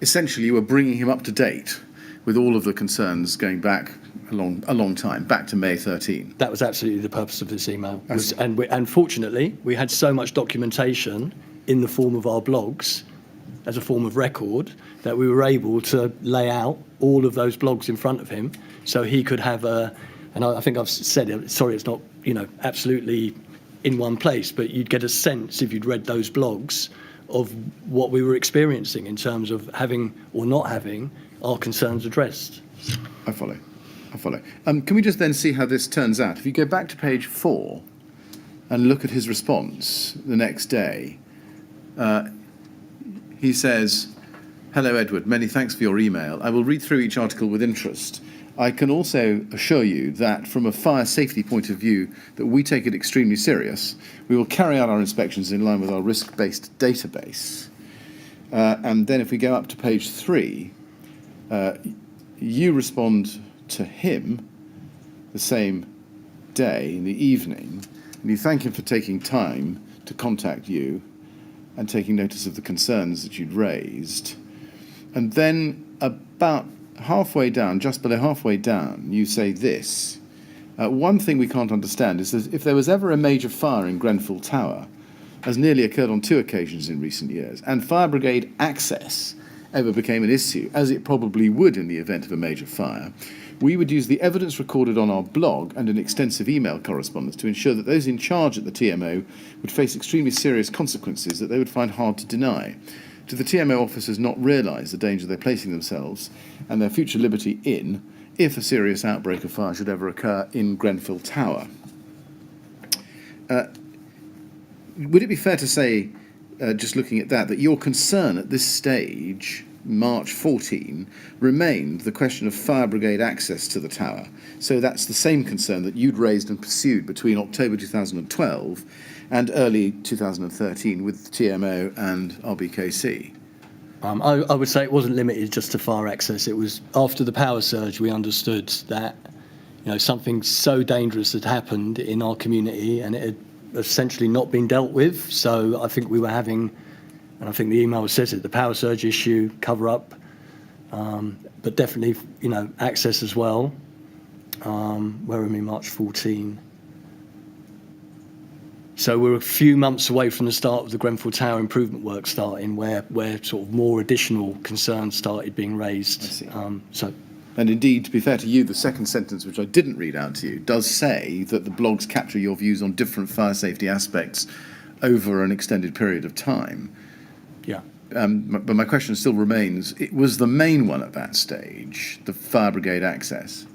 essentially you were bringing him up to date with all of the concerns going back a long time, back to May 13? That was absolutely the purpose of this email. And fortunately, we had so much documentation in the form of our blogs as a form of record that we were able to lay out all of those blogs in front of him so he could have and I think I've said it, sorry it's not, absolutely in one place, but you'd get a sense if you'd read those blogs of what we were experiencing in terms of having or not having our concerns addressed. I follow. Can we just then see how this turns out? If you go back to page 4 and look at his response the next day, he says, "Hello, Edward. Many thanks for your email. I will read through each article with interest. I can also assure you that from a fire safety point of view, that we take it extremely serious. We will carry out our inspections in line with our risk-based database." And then if we go up to page 3, you respond to him the same day in the evening, and you thank him for taking time to contact you and taking notice of the concerns that you'd raised. And then about halfway down, just below halfway down, you say this: "One thing we can't understand is that if there was ever a major fire in Grenfell Tower, as nearly occurred on 2 occasions in recent years, and fire brigade access ever became an issue, as it probably would in the event of a major fire, we would use the evidence recorded on our blog and an extensive email correspondence to ensure that those in charge at the TMO would face extremely serious consequences that they would find hard to deny. Do the TMO officers not realise the danger they're placing themselves and their future liberty in if a serious outbreak of fire should ever occur in Grenfell Tower?" Would it be fair to say, just looking at that your concern at this stage, March 14, remained the question of fire brigade access to the tower? So that's the same concern that you'd raised and pursued between October 2012 and early 2013 with TMO and RBKC. I would say it wasn't limited just to fire access. It was after the power surge we understood that something so dangerous had happened in our community and it had essentially not been dealt with. So I think we were having, and I think the email says it, the power surge issue, cover up, but definitely access as well. Where are we? March 14. So we're a few months away from the start of the Grenfell Tower improvement work starting, where sort of more additional concerns started being raised. I see. And indeed, to be fair to you, the second sentence, which I didn't read out to you, does say that the blogs capture your views on different fire safety aspects over an extended period of time. Yeah. But my question still remains, it was the main one at that stage, the fire brigade access?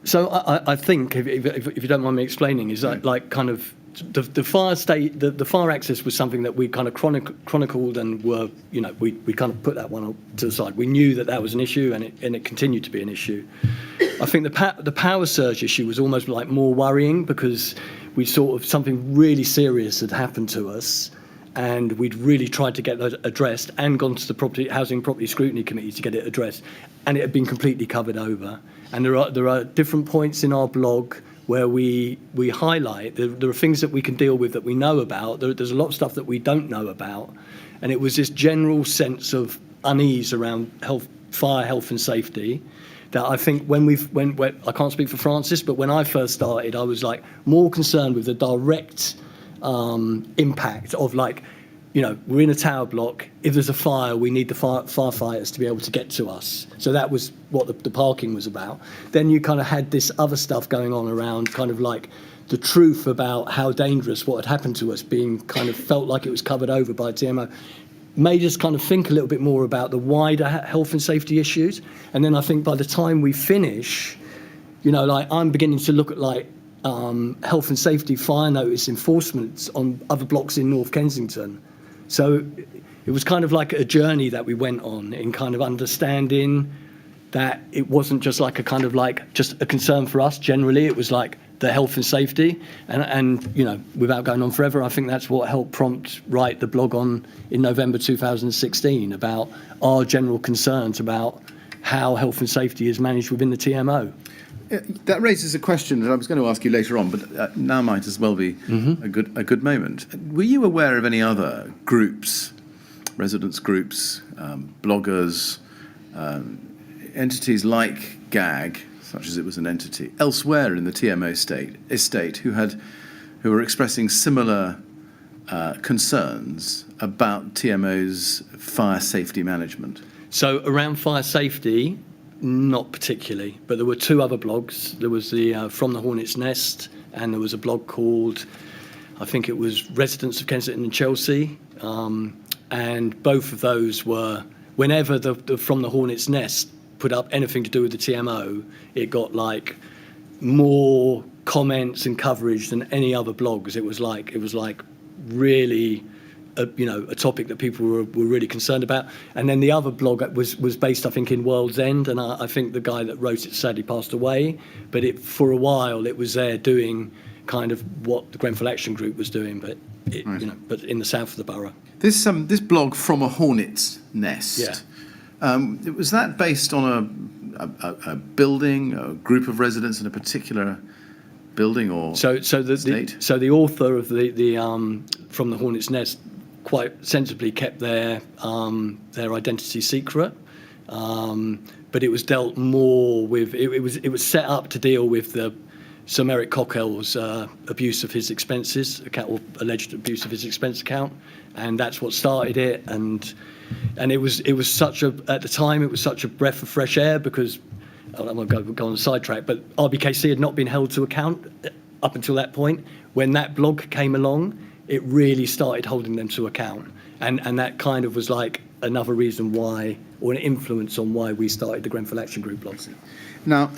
So I think, if you don't mind me explaining, is that like kind of the fire access was something that we kind of chronicled and were, we kind of put that one to the side. We knew that was an issue and it continued to be an issue. I think the power surge issue was almost like more worrying because we sort of something really serious had happened to us and we'd really tried to get that addressed and gone to the Housing Property Scrutiny Committee to get it addressed, and it had been completely covered over. And there are different points in our blog where we highlight there are things that we can deal with that we know about. There's a lot of stuff that we don't know about, and it was this general sense of unease around fire health and safety that I think when I can't speak for Francis, but when I first started, I was like more concerned with the direct impact of we're in a tower block. If there's a fire, we need the firefighters to be able to get to us. So that was what the parking was about. Then you kind of had this other stuff going on around kind of like the truth about how dangerous what had happened to us being kind of felt like it was covered over by TMO. made us kind of think a little bit more about the wider health and safety issues. And then I think by the time we finish, you know, like I'm beginning to look at like health and safety fire notice enforcement on other blocks in North Kensington. So it was kind of like a journey that we went on in kind of understanding that it wasn't just like a kind of like just a concern for us generally. It was like the health and safety, and you know, without going on forever, I think that's what helped prompt write the blog in November 2016 about our general concerns about how health and safety is managed within the TMO. That raises a question that I was going to ask you later on, but now might as well be a good moment. Were you aware of any other groups, residents groups, bloggers, entities like GAG, such as it was an entity, elsewhere in the TMO estate who were expressing similar concerns about TMO's fire safety management? So around fire safety, not particularly, but there were two other blogs. There was the From the Hornet's Nest, and there was a blog called, I think it was Residents of Kensington and Chelsea, and both of those were, whenever the From the Hornet's Nest put up anything to do with the TMO, it got like more comments and coverage than any other blog, because it was like really a topic that people were really concerned about. And then the other blog was based, I think, in World's End, and I think the guy that wrote it sadly passed away, but for a while it was there doing kind of what the Grenfell Action Group was doing, but but in the south of the borough. This blog From a Hornet's Nest. Yeah. Was that based on a building, a group of residents in a particular building or estate? So the author of the From the Hornet's Nest quite sensibly kept their identity secret, but it was dealt more with. It was set up to deal with the Sir Merrick Cockell's abuse of his expenses account, or alleged abuse of his expense account, and that's what started it. And it was such at the time it was such a breath of fresh air, because I'm going to go on a sidetrack, but RBKC had not been held to account up until that point. When that blog came along, it really started holding them to account, and that kind of was like another reason why, or an influence on why we started the Grenfell Action Group blogs. Now,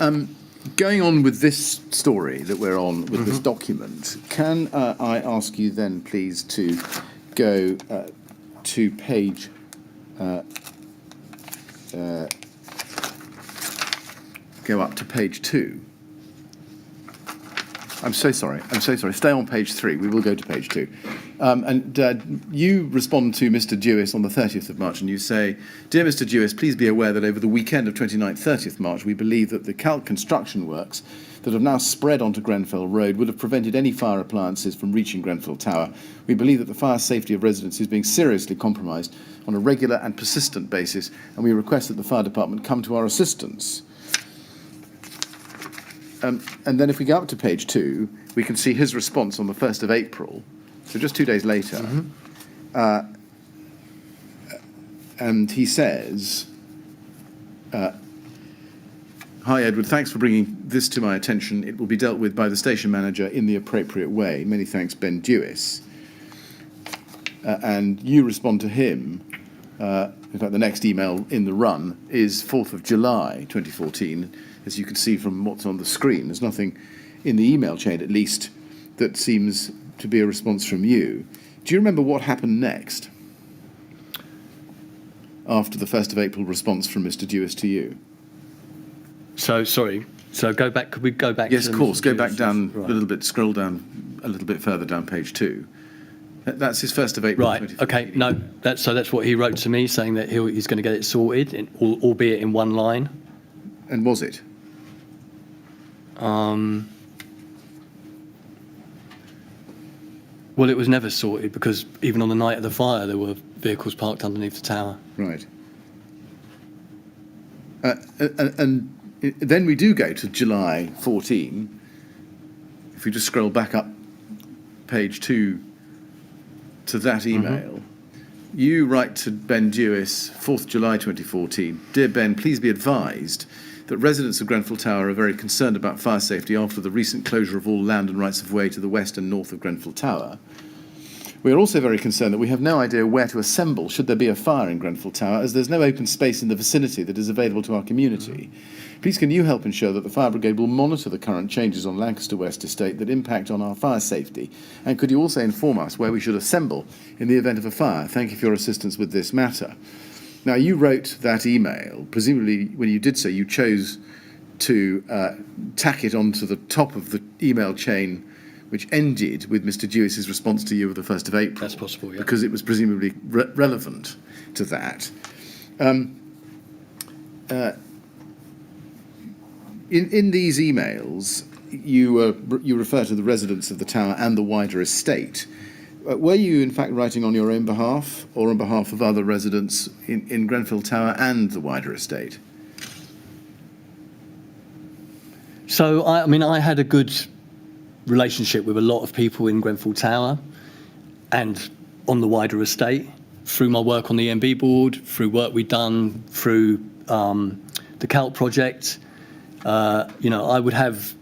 going on with this story that we're on with this document, can I ask you then, please, to go to page. Go up to page 2. I'm so sorry. Stay on page 3. We will go to page 2. And you respond to Mr. Dewis on the 30th of March, and you say, "Dear Mr. Dewis, please be aware that over the weekend of 29th, 30th March, we believe that the calc construction works that have now spread onto Grenfell Road would have prevented any fire appliances from reaching Grenfell Tower. We believe that the fire safety of residents is being seriously compromised on a regular and persistent basis, and we request that the fire department come to our assistance." And then if we go up to page 2, we can see his response on the 1st of April, so just 2 days later. And he says, "Hi Edward, thanks for bringing this to my attention. It will be dealt with by the station manager in the appropriate way. Many thanks, Ben Dewis." And you respond to him. In fact, the next email in the run is 4th of July 2014. As you can see from what's on the screen, there's nothing in the email chain, at least, that seems to be a response from you. Do you remember what happened next after the 1st of April response from Mr. Dewis to you? So, sorry. So go back. Could we go back? Yes, to of course. Mr. Go Dewis? back down Right. a little bit, scroll down a little bit further down page 2. That's his 1st of April. Right. Okay. No. That's what he wrote to me, saying that he's going to get it sorted, albeit in one line. And was it? Well, it was never sorted, because even on the night of the fire, there were vehicles parked underneath the tower. Right. And then we do go to July 14. If we just scroll back up page 2 to that email, you write to Ben Dewis, 4th July 2014, "Dear Ben, please be advised that residents of Grenfell Tower are very concerned about fire safety after the recent closure of all land and rights of way to the west and north of Grenfell Tower. We are also very concerned that we have no idea where to assemble should there be a fire in Grenfell Tower, as there's no open space in the vicinity that is available to our community. Please can you help ensure that the fire brigade will monitor the current changes on Lancaster West Estate that impact on our fire safety? And could you also inform us where we should assemble in the event of a fire? Thank you for your assistance with this matter. Now, you wrote that email. Presumably, when you did so, you chose to tack it onto the top of the email chain which ended with Mr. Dewis's response to you of the 1st of April. That's possible, yeah. Because it was presumably relevant to that. In these emails, you refer to the residents of the tower and the wider estate. Were you, in fact, writing on your own behalf or on behalf of other residents in Grenfell Tower and the wider estate? So, I had a good relationship with a lot of people in Grenfell Tower and on the wider estate through my work on the EMB board, through work we'd done through the CALT project. I would have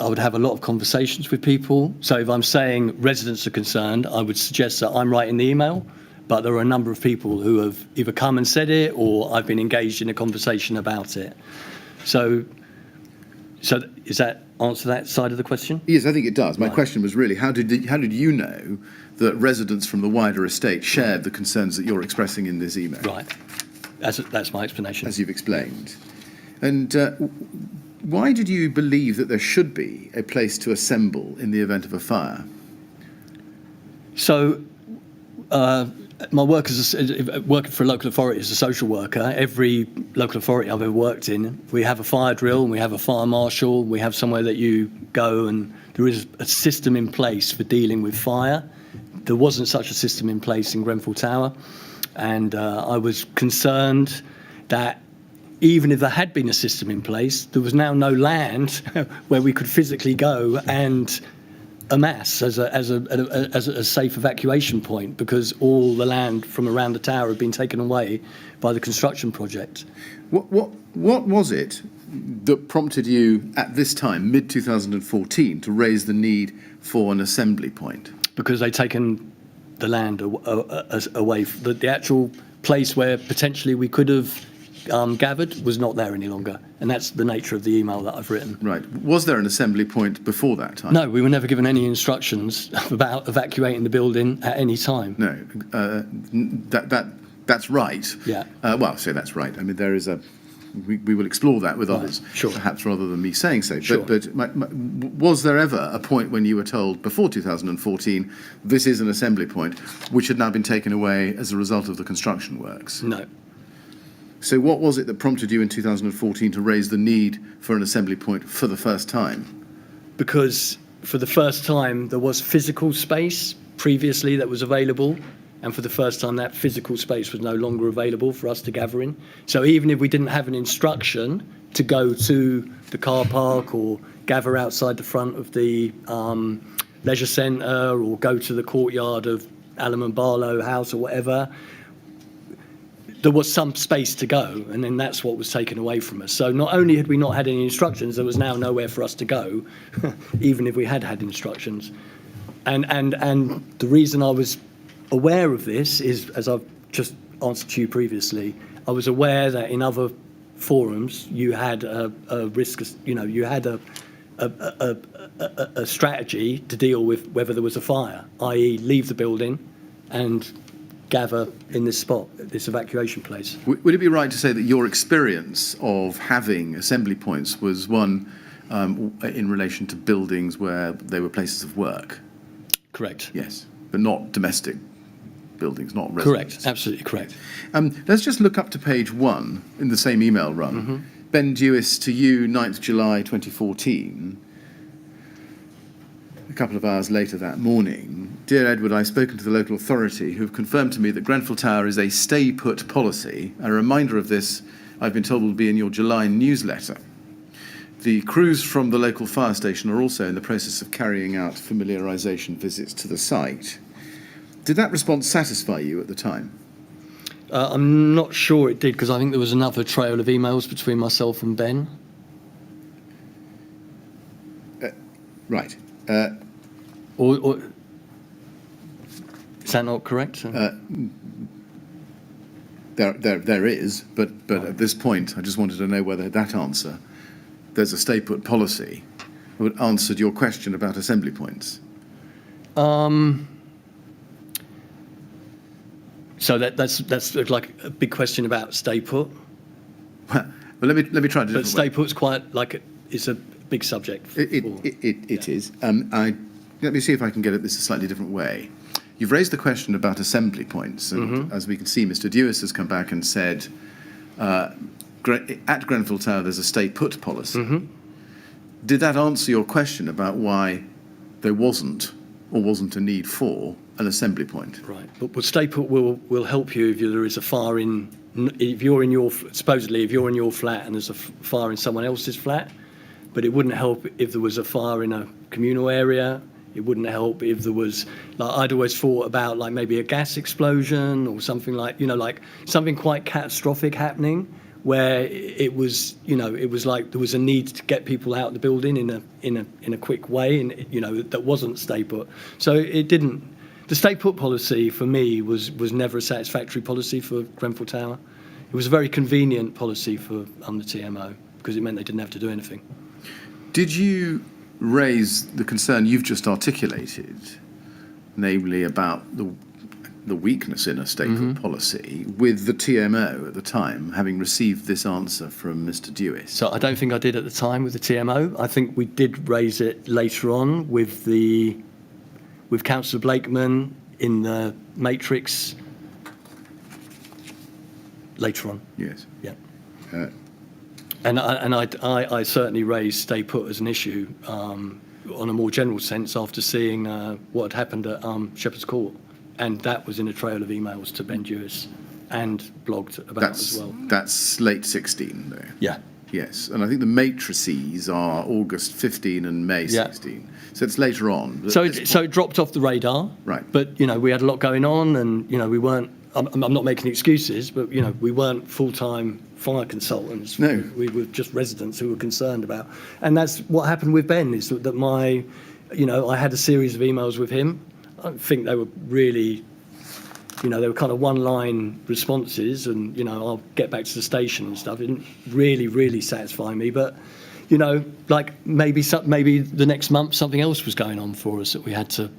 a lot of conversations with people. So if I'm saying residents are concerned, I would suggest that I'm writing the email, but there are a number of people who have either come and said it or I've been engaged in a conversation about it. So does that answer that side of the question? Yes, I think it does. My Right. question was really, how did you know that residents from the wider estate shared the concerns that you're expressing in this email? Right. That's my explanation. As you've explained. And why did you believe that there should be a place to assemble in the event of a fire? So, my work working for a local authority as a social worker, every local authority I've ever worked in, we have a fire drill, and we have a fire marshal, we have somewhere that you go, and there is a system in place for dealing with fire. There wasn't such a system in place in Grenfell Tower, and I was concerned that even if there had been a system in place, there was now no land where we could physically go and amass as a safe evacuation point, because all the land from around the tower had been taken away by the construction project. What was it that prompted you at this time, mid-2014, to raise the need for an assembly point? Because they'd taken the land away. The actual place where potentially we could have gathered was not there any longer, and that's the nature of the email that I've written. Right. Was there an assembly point before that time? No, we were never given any instructions about evacuating the building at any time. No. That's right. Yeah. So that's right. I mean, there is a... We will explore that with others, sure. Perhaps rather than me saying so. Sure. But was there ever a point when you were told before 2014 this is an assembly point, which had now been taken away as a result of the construction works? No. So what was it that prompted you in 2014 to raise the need for an assembly point for the first time? Because for the first time there was physical space previously that was available, and for the first time that physical space was no longer available for us to gather in. So even if we didn't have an instruction to go to the car park or gather outside the front of the leisure centre or go to the courtyard of Alum & Barlow House or whatever, there was some space to go, and then that's what was taken away from us. So not only had we not had any instructions, there was now nowhere for us to go, even if we had had instructions. And the reason I was aware of this is, as I've just answered to you previously, I was aware that in other forums you had a risk, you had a strategy to deal with whether there was a fire, i.e. leave the building and gather in this spot, this evacuation place. Would it be right to say that your experience of having assembly points was one in relation to buildings where they were places of work? Correct. Yes, but not domestic buildings, not residents. Correct, absolutely correct. Let's just look up to page 1 in the same email run. Mm-hmm. Ben Dewis to you, 9th July 2014. A couple of hours later that morning. Dear Edward, I've spoken to the local authority who have confirmed to me that Grenfell Tower is a stay-put policy. A reminder of this, I've been told, will be in your July newsletter. The crews from the local fire station are also in the process of carrying out familiarisation visits to the site. Did that response satisfy you at the time? I'm not sure it did, because I think there was another trail of emails between myself and Ben. Right. Is that not correct? There is, but at this point, I just wanted to know whether that answer, there's a stay put policy, would answered your question about assembly points. So that's like a big question about stay put. Well, let me try to. But stay put's quite like it's a big subject. It is. Let me see if I can get at this a slightly different way. You've raised the question about assembly points, and as we can see, Mr. Dewis has come back and said, at Grenfell Tower there's a stay put policy. Did that answer your question about why there wasn't or wasn't a need for an assembly point? Right, but stay put will help you if there is a fire in. If you're in your supposedly if you're in your flat and there's a fire in someone else's flat, but it wouldn't help if there was a fire in a communal area. It wouldn't help if there was, like, I'd always thought about like maybe a gas explosion or something like, like something quite catastrophic happening where it was, it was like there was a need to get people out of the building in a quick way, and that wasn't stay put. So it didn't. The stay put policy for me was never a satisfactory policy for Grenfell Tower. It was a very convenient policy for the TMO because it meant they didn't have to do anything. Did you raise the concern you've just articulated, namely about the weakness in a stay put policy, with the TMO at the time, having received this answer from Mr. Dewis? So I don't think I did at the time with the TMO. I think we did raise it later on with Councillor Blakeman in the Matrix. Later on. Yes. Yeah. And I certainly raised stay put as an issue on a more general sense after seeing what had happened at Shepherd's Court, and that was in a trail of emails to Ben Dewis and blogged about as well. That's late 16, though. Yeah. Yes, and I think the matrices are August 15 and May 16, so it's later on. So it dropped off the radar. Right. But we had a lot going on, and we weren't. I'm not making excuses, but we weren't full-time fire consultants. No. We were just residents who were concerned about, and that's what happened with Ben. Is that I had a series of emails with him. I think they were really, they were kind of one-line responses, and I'll get back to the station and stuff. It didn't really satisfy me, but like maybe the next month something else was going on for us that we had to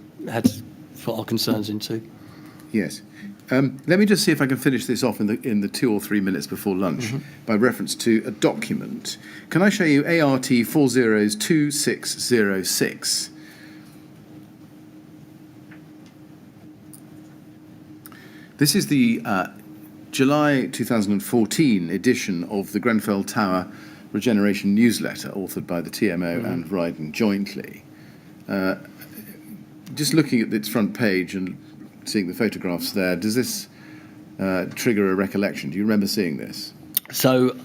put our concerns into. Yes. Let me just see if I can finish this off in the 2 or 3 minutes before lunch by reference to a document. Can I show you ART 402606? This is the July 2014 edition of the Grenfell Tower Regeneration newsletter, authored by the TMO and Ryden jointly. Just looking at its front page and seeing the photographs there, does this trigger a recollection? Do you remember seeing this? So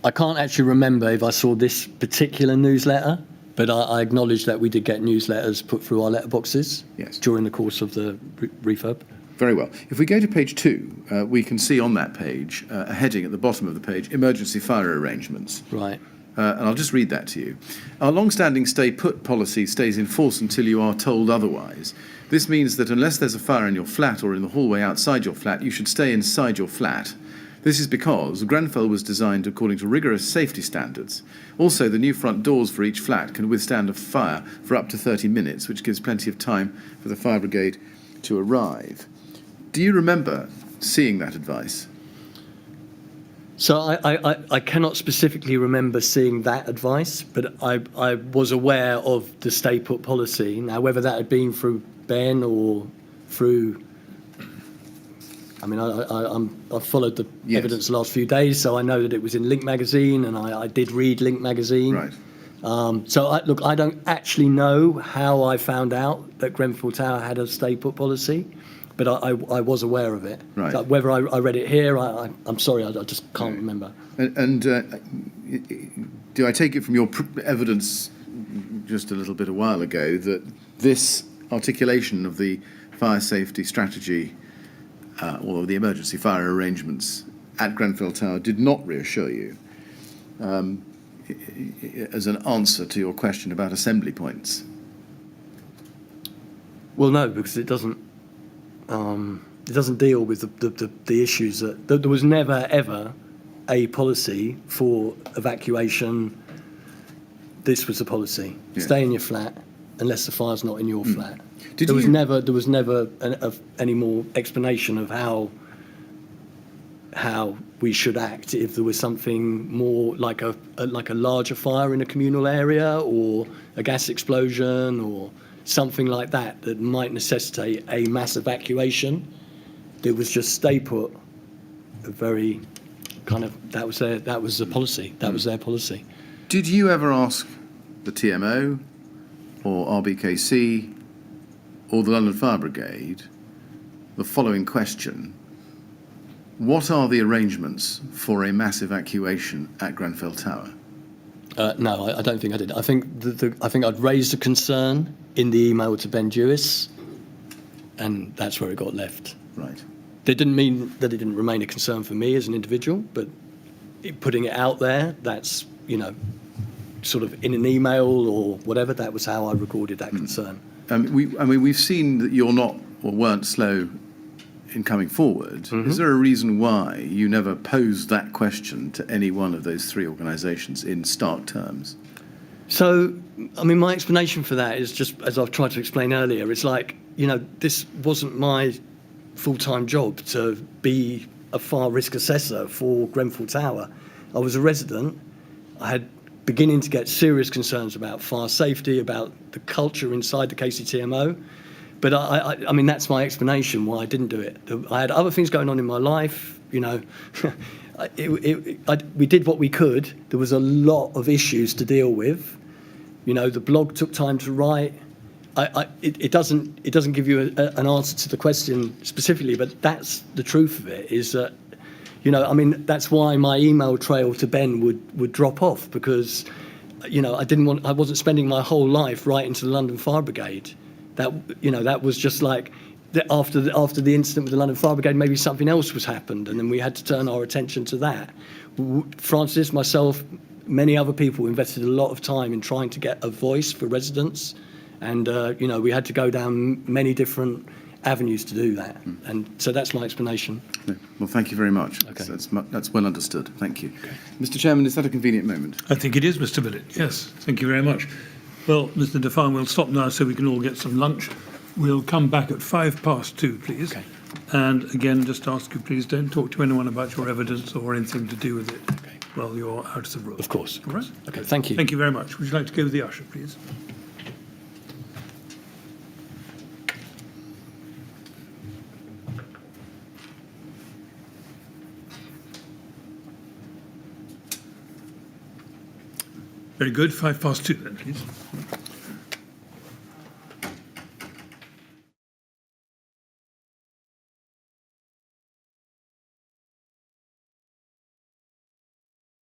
I can't actually remember if I saw this particular newsletter, but I acknowledge that we did get newsletters put through our letterboxes during the course of the refurb. Very well. If we go to page 2, we can see on that page a heading at the bottom of the page, emergency fire arrangements. Right. And I'll just read that to you. Our long-standing stay-put policy stays in force until you are told otherwise. This means that unless there's a fire in your flat or in the hallway outside your flat, you should stay inside your flat. This is because Grenfell was designed according to rigorous safety standards. Also, the new front doors for each flat can withstand a fire for up to 30 minutes, which gives plenty of time for the fire brigade to arrive. Do you remember seeing that advice? So I cannot specifically remember seeing that advice, but I was aware of the stay put policy. Now, whether that had been through Ben or through, I've followed the evidence the last few days, so I know that it was in Link magazine, and I did read Link magazine. Right. So I don't actually know how I found out that Grenfell Tower had a stay put policy, but I was aware of it. Right. So whether I read it here, I'm sorry, I just can't remember. And do I take it from your evidence just a little bit a while ago that this articulation of the fire safety strategy or the emergency fire arrangements at Grenfell Tower did not reassure you as an answer to your question about assembly points? Well, no, because it doesn't. It doesn't deal with the issues that there was never ever a policy for evacuation. This was the policy: stay in your flat unless the fire's not in your flat. There was never any more explanation of how we should act if there was something more like a larger fire in a communal area or a gas explosion or something like that might necessitate a mass evacuation. It was just stay put. A very kind of that was the policy. That was their policy. Did you ever ask the TMO or RBKC or the London Fire Brigade the following question: what are the arrangements for a mass evacuation at Grenfell Tower? No, I don't think I did. I think I think I'd raised a concern in the email to Ben Dewis, and that's where it got left. Right. That didn't mean that it didn't remain a concern for me as an individual, but putting it out there, that's, sort of in an email or whatever, that was how I recorded that concern. We've seen that you're not or weren't slow in coming forward. Mm-hmm. Is there a reason why you never posed that question to any one of those three organisations in stark terms? So, my explanation for that is just, as I've tried to explain earlier, it's like, this wasn't my full-time job to be a fire risk assessor for Grenfell Tower. I was a resident. I had beginning to get serious concerns about fire safety, about the culture inside the KCTMO. But I mean, that's my explanation why I didn't do it. I had other things going on in my life, We did what we could. There was a lot of issues to deal with. The blog took time to write. It doesn't give you an answer to the question specifically, but that's the truth of it. Is that that's why my email trail to Ben would drop off, because I wasn't spending my whole life writing to the London Fire Brigade. That was just like after the incident with the London Fire Brigade, maybe something else was happened, and then we had to turn our attention to that. Francis, myself, many other people invested a lot of time in trying to get a voice for residents. And, we had to go down many different avenues to do that. And so that's my explanation. Well, thank you very much. Okay. That's well understood. Thank you. Okay. Mr. Chairman, is that a convenient moment? I think it is, Mr. Billett. Yes, thank you very much. Well, Mr. Define, we'll stop now so we can all get some lunch. We'll come back at 2:05, please. Okay. And again, just ask you, please don't talk to anyone about your evidence or anything to do with it while you're out of the room. Of course. All right? Okay, thank you. Thank you very much. Would you like to go with the usher, please? Very good. 2:05 then, please.